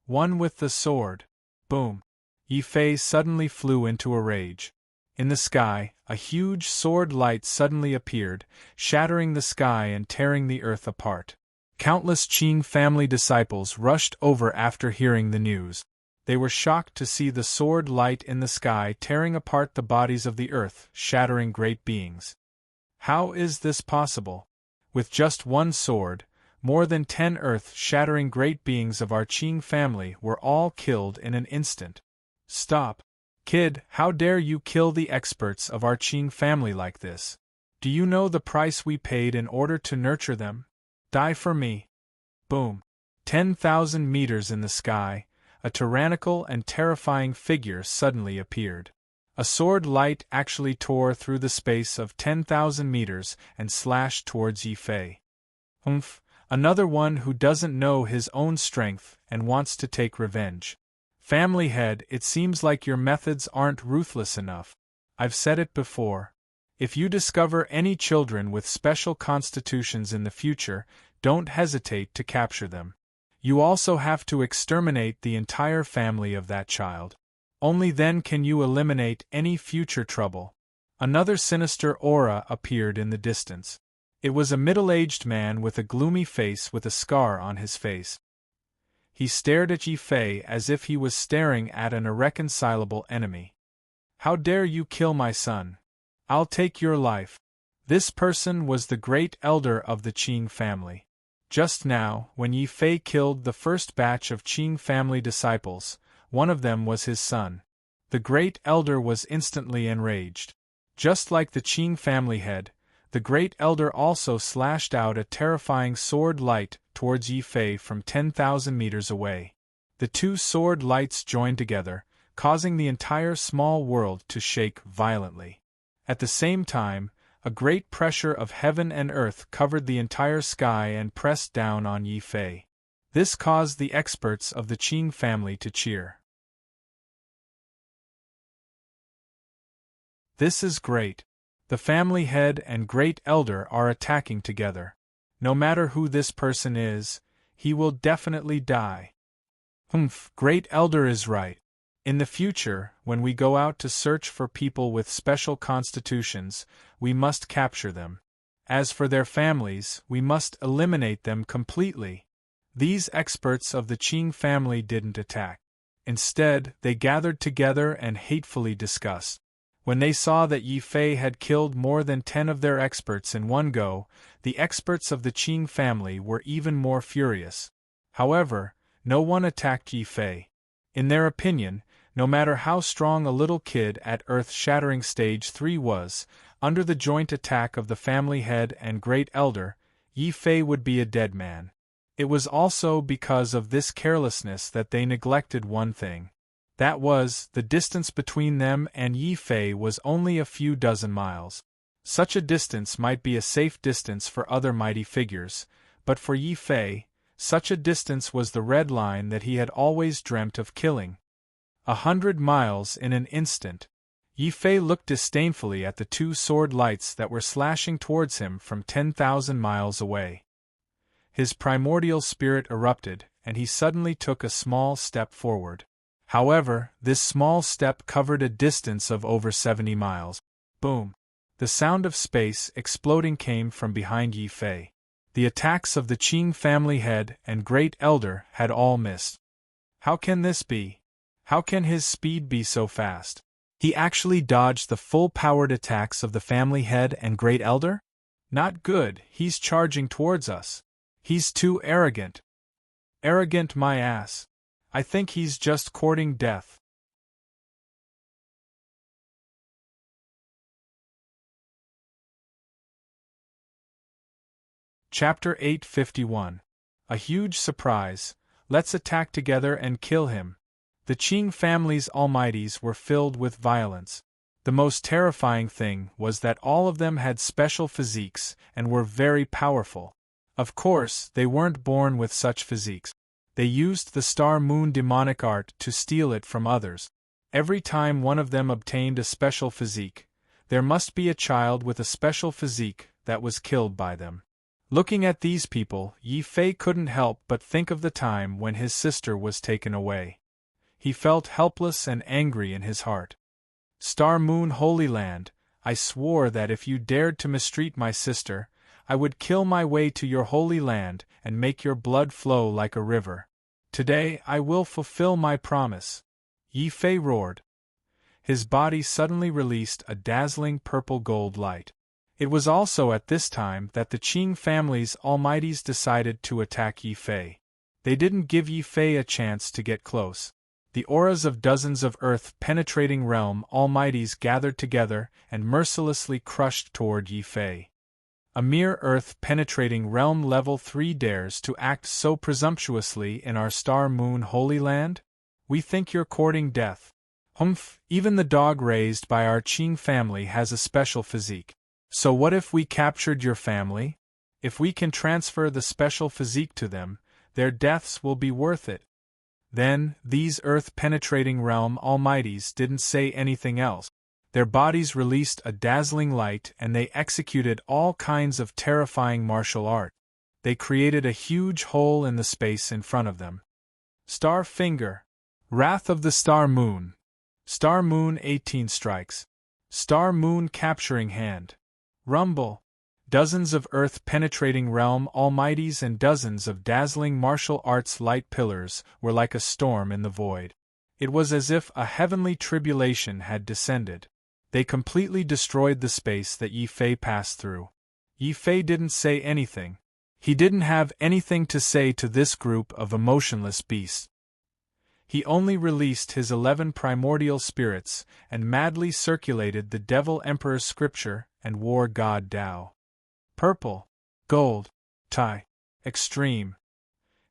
One with the sword." Boom. Yi Fei suddenly flew into a rage. In the sky, a huge sword light suddenly appeared, shattering the sky and tearing the earth apart. Countless Qing family disciples rushed over after hearing the news. They were shocked to see the sword light in the sky tearing apart the bodies of the earth, shattering great beings. How is this possible? With just one sword, more than 10 earth-shattering great beings of our Qing family were all killed in an instant. Stop! Kid, how dare you kill the experts of our Qing family like this? Do you know the price we paid in order to nurture them? Die for me. Boom. 10,000 meters in the sky, a tyrannical and terrifying figure suddenly appeared. A sword light actually tore through the space of 10,000 meters and slashed towards Yi Fei. Another one who doesn't know his own strength and wants to take revenge. Family head, it seems like your methods aren't ruthless enough. I've said it before. If you discover any children with special constitutions in the future, don't hesitate to capture them. You also have to exterminate the entire family of that child. Only then can you eliminate any future trouble. Another sinister aura appeared in the distance. It was a middle-aged man with a gloomy face with a scar on his face. He stared at Yi Fei as if he was staring at an irreconcilable enemy. How dare you kill my son? I'll take your life. This person was the great elder of the Qing family. Just now, when Yi Fei killed the first batch of Qing family disciples, one of them was his son. The great elder was instantly enraged. Just like the Qing family head, the great elder also slashed out a terrifying sword light towards Yi Fei from 10,000 meters away. The two sword lights joined together, causing the entire small world to shake violently. At the same time, a great pressure of heaven and earth covered the entire sky and pressed down on Yi Fei. This caused the experts of the Qing family to cheer. This is great. The family head and great elder are attacking together. No matter who this person is, he will definitely die. Great elder is right. In the future, when we go out to search for people with special constitutions, we must capture them. As for their families, we must eliminate them completely. These experts of the Qing family didn't attack. Instead, they gathered together and hatefully discussed. When they saw that Yi Fei had killed more than 10 of their experts in one go, the experts of the Qing family were even more furious. However, no one attacked Yi Fei. In their opinion, no matter how strong a little kid at earth-shattering stage 3 was, under the joint attack of the family head and great elder, Yi Fei would be a dead man. It was also because of this carelessness that they neglected one thing. That was, the distance between them and Yi Fei was only a few dozen miles. Such a distance might be a safe distance for other mighty figures, but for Yi Fei, such a distance was the red line that he had always dreamt of killing. 100 miles in an instant. Yi Fei looked disdainfully at the two sword lights that were slashing towards him from 10,000 miles away. His primordial spirit erupted, and he suddenly took a small step forward. However, this small step covered a distance of over 70 miles. Boom! The sound of space exploding came from behind Yi Fei. The attacks of the Qing family head and great elder had all missed. How can this be? How can his speed be so fast? He actually dodged the full-powered attacks of the family head and great elder? Not good, he's charging towards us. He's too arrogant. Arrogant my ass. I think he's just courting death. Chapter 851. A huge surprise. Let's attack together and kill him. The Qing family's almighties were filled with violence. The most terrifying thing was that all of them had special physiques and were very powerful. Of course, they weren't born with such physiques. They used the star-moon demonic art to steal it from others. Every time one of them obtained a special physique, there must be a child with a special physique that was killed by them. Looking at these people, Yi Fei couldn't help but think of the time when his sister was taken away. He felt helpless and angry in his heart. Star Moon Holy Land, I swore that if you dared to mistreat my sister, I would kill my way to your holy land and make your blood flow like a river. Today I will fulfill my promise. Yi Fei roared. His body suddenly released a dazzling purple-gold light. It was also at this time that the Qing family's almighties decided to attack Yi Fei. They didn't give Yi Fei a chance to get close. The auras of dozens of earth-penetrating realm almighties gathered together and mercilessly crushed toward Yi Fei. A mere earth-penetrating realm level 3 dares to act so presumptuously in our star-moon holy land? We think you're courting death. Humph, even the dog raised by our Qing family has a special physique. So what if we captured your family? If we can transfer the special physique to them, their deaths will be worth it. Then, these earth-penetrating realm almighties didn't say anything else. Their bodies released a dazzling light and they executed all kinds of terrifying martial art. They created a huge hole in the space in front of them. Star Finger. Wrath of the Star Moon. Star Moon 18 strikes. Star Moon capturing hand. Rumble. Dozens of earth-penetrating realm almighties and dozens of dazzling martial arts light pillars were like a storm in the void. It was as if a heavenly tribulation had descended. They completely destroyed the space that Yi Fei passed through. Yi Fei didn't say anything. He didn't have anything to say to this group of emotionless beasts. He only released his 11 primordial spirits and madly circulated the Devil Emperor's scripture and War God Tao. Purple, gold, Tai, extreme.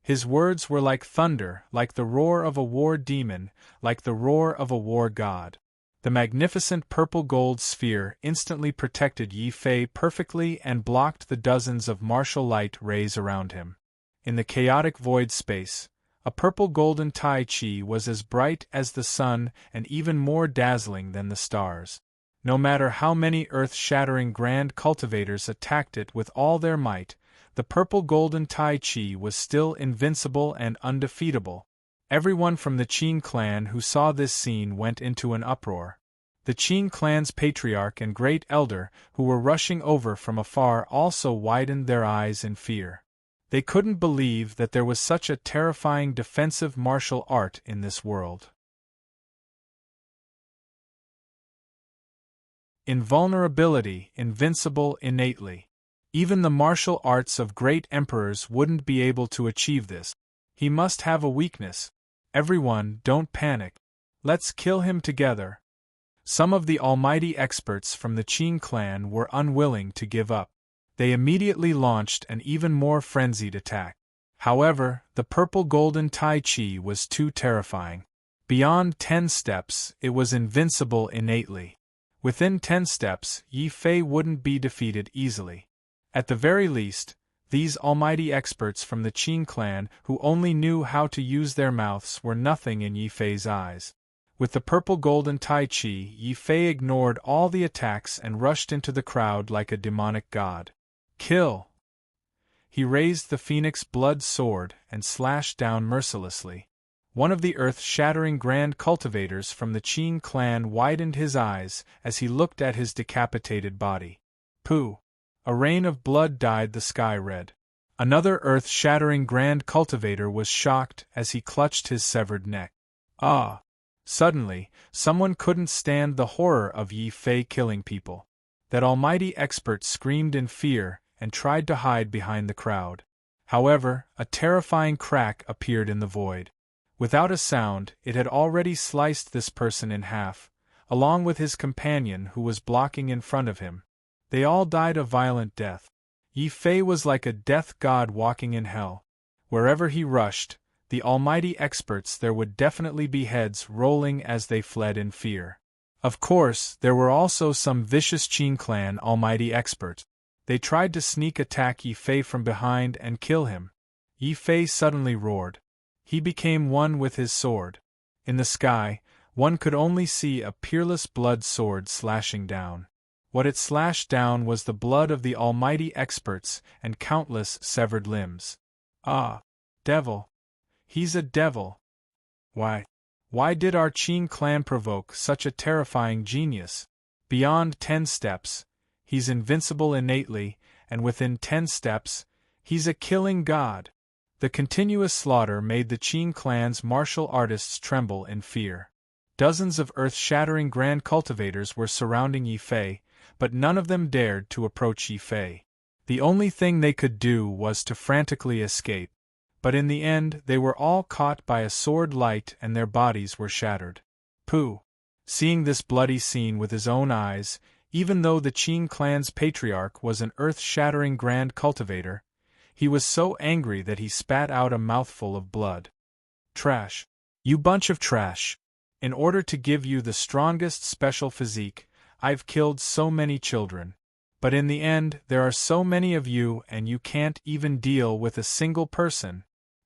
His words were like thunder, like the roar of a war demon, like the roar of a war god. The magnificent purple-gold sphere instantly protected Yi Fei perfectly and blocked the dozens of martial light rays around him. In the chaotic void space, a purple-golden Tai Chi was as bright as the sun and even more dazzling than the stars. No matter how many earth-shattering grand cultivators attacked it with all their might, the purple-golden Tai Chi was still invincible and undefeatable. Everyone from the Qing clan who saw this scene went into an uproar. The Qing clan's patriarch and great elder, who were rushing over from afar, also widened their eyes in fear. They couldn't believe that there was such a terrifying defensive martial art in this world. Invulnerability, invincible innately. Even the martial arts of great emperors wouldn't be able to achieve this. He must have a weakness. Everyone, don't panic. Let's kill him together. Some of the almighty experts from the Qing clan were unwilling to give up. They immediately launched an even more frenzied attack. However, the purple-golden Tai Chi was too terrifying. Beyond 10 steps, it was invincible innately. Within 10 steps, Yi Fei wouldn't be defeated easily. At the very least, these almighty experts from the Qing clan who only knew how to use their mouths were nothing in Yi Fei's eyes. With the purple-golden Tai Chi, Yi Fei ignored all the attacks and rushed into the crowd like a demonic god. Kill! He raised the phoenix blood sword and slashed down mercilessly. One of the earth-shattering grand cultivators from the Qing clan widened his eyes as he looked at his decapitated body. Pooh! A rain of blood dyed the sky red. Another earth-shattering grand cultivator was shocked as he clutched his severed neck. Ah! Suddenly, someone couldn't stand the horror of Yi Fei killing people. That almighty expert screamed in fear and tried to hide behind the crowd. However, a terrifying crack appeared in the void. Without a sound, it had already sliced this person in half, along with his companion who was blocking in front of him. They all died a violent death. Yi Fei was like a death god walking in hell. Wherever he rushed, the almighty experts there would definitely be heads rolling as they fled in fear. Of course, there were also some vicious Qing clan almighty experts. They tried to sneak attack Yi Fei from behind and kill him. Yi Fei suddenly roared. He became one with his sword. In the sky, one could only see a peerless blood sword slashing down. What it slashed down was the blood of the almighty experts and countless severed limbs. Ah! Devil! He's a devil! Why did our Qing clan provoke such a terrifying genius? Beyond 10 steps, he's invincible innately, and within 10 steps, he's a killing god. The continuous slaughter made the Qing clan's martial artists tremble in fear. Dozens of earth-shattering grand cultivators were surrounding Yi Fei, but none of them dared to approach Yi Fei. The only thing they could do was to frantically escape, but in the end they were all caught by a sword light and their bodies were shattered. Pu, seeing this bloody scene with his own eyes, even though the Qing clan's patriarch was an earth-shattering grand cultivator, he was so angry that he spat out a mouthful of blood. Trash. You bunch of trash. In order to give you the strongest special physique, I've killed so many children. But in the end, there are so many of you and you can't even deal with a single person.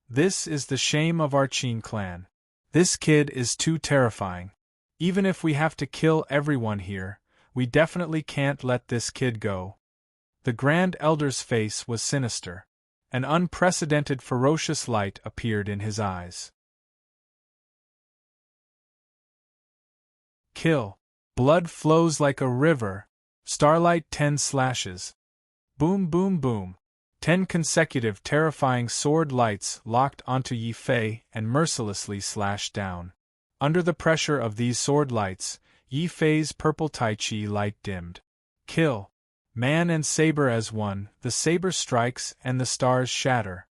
This is the shame of our Qing clan. This kid is too terrifying. Even if we have to kill everyone here, we definitely can't let this kid go. The Grand Elder's face was sinister. An unprecedented ferocious light appeared in his eyes. Kill. Blood flows like a river. Starlight 10 slashes. Boom boom boom. 10 consecutive terrifying sword lights locked onto Yi Fei and mercilessly slashed down. Under the pressure of these sword lights, Yi Fei's purple Tai Chi light dimmed. Kill. Man and saber as one, the saber strikes and the stars shatter.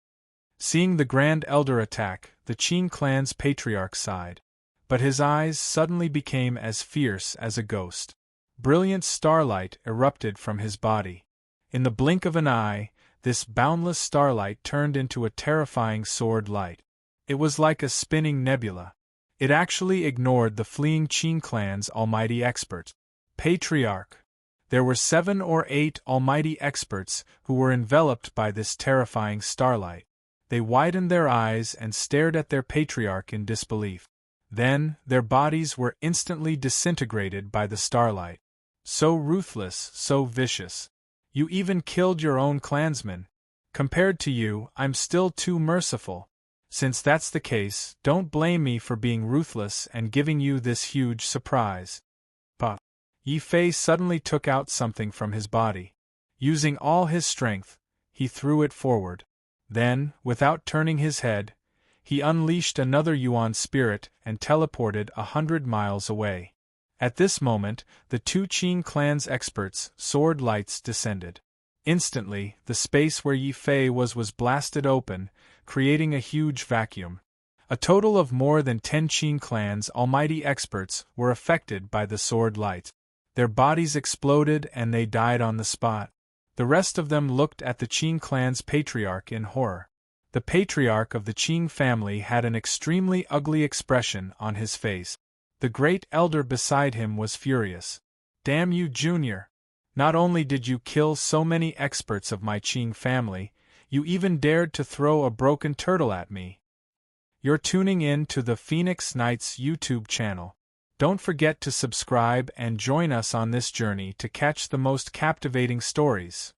Seeing the Grand Elder attack, the Qing clan's patriarch sighed. But his eyes suddenly became as fierce as a ghost. Brilliant starlight erupted from his body. In the blink of an eye, this boundless starlight turned into a terrifying sword light. It was like a spinning nebula. It actually ignored the fleeing Qing clan's almighty expert. Patriarch. There were 7 or 8 almighty experts who were enveloped by this terrifying starlight. They widened their eyes and stared at their patriarch in disbelief. Then, their bodies were instantly disintegrated by the starlight. So ruthless, so vicious. You even killed your own clansmen. Compared to you, I'm still too merciful. Since that's the case, don't blame me for being ruthless and giving you this huge surprise. But Yi Fei suddenly took out something from his body. Using all his strength, he threw it forward. Then, without turning his head, he unleashed another Yuan spirit and teleported 100 miles away. At this moment, the 2 Qing clan's experts' sword lights descended. Instantly, the space where Yi Fei was blasted open, creating a huge vacuum. A total of more than 10 Qing clan's almighty experts were affected by the sword light. Their bodies exploded and they died on the spot. The rest of them looked at the Qing clan's patriarch in horror. The patriarch of the Qing family had an extremely ugly expression on his face. The great elder beside him was furious. Damn you, Junior! Not only did you kill so many experts of my Qing family, you even dared to throw a broken turtle at me. You're tuning in to the Phoenix Knights YouTube channel. Don't forget to subscribe and join us on this journey to catch the most captivating stories.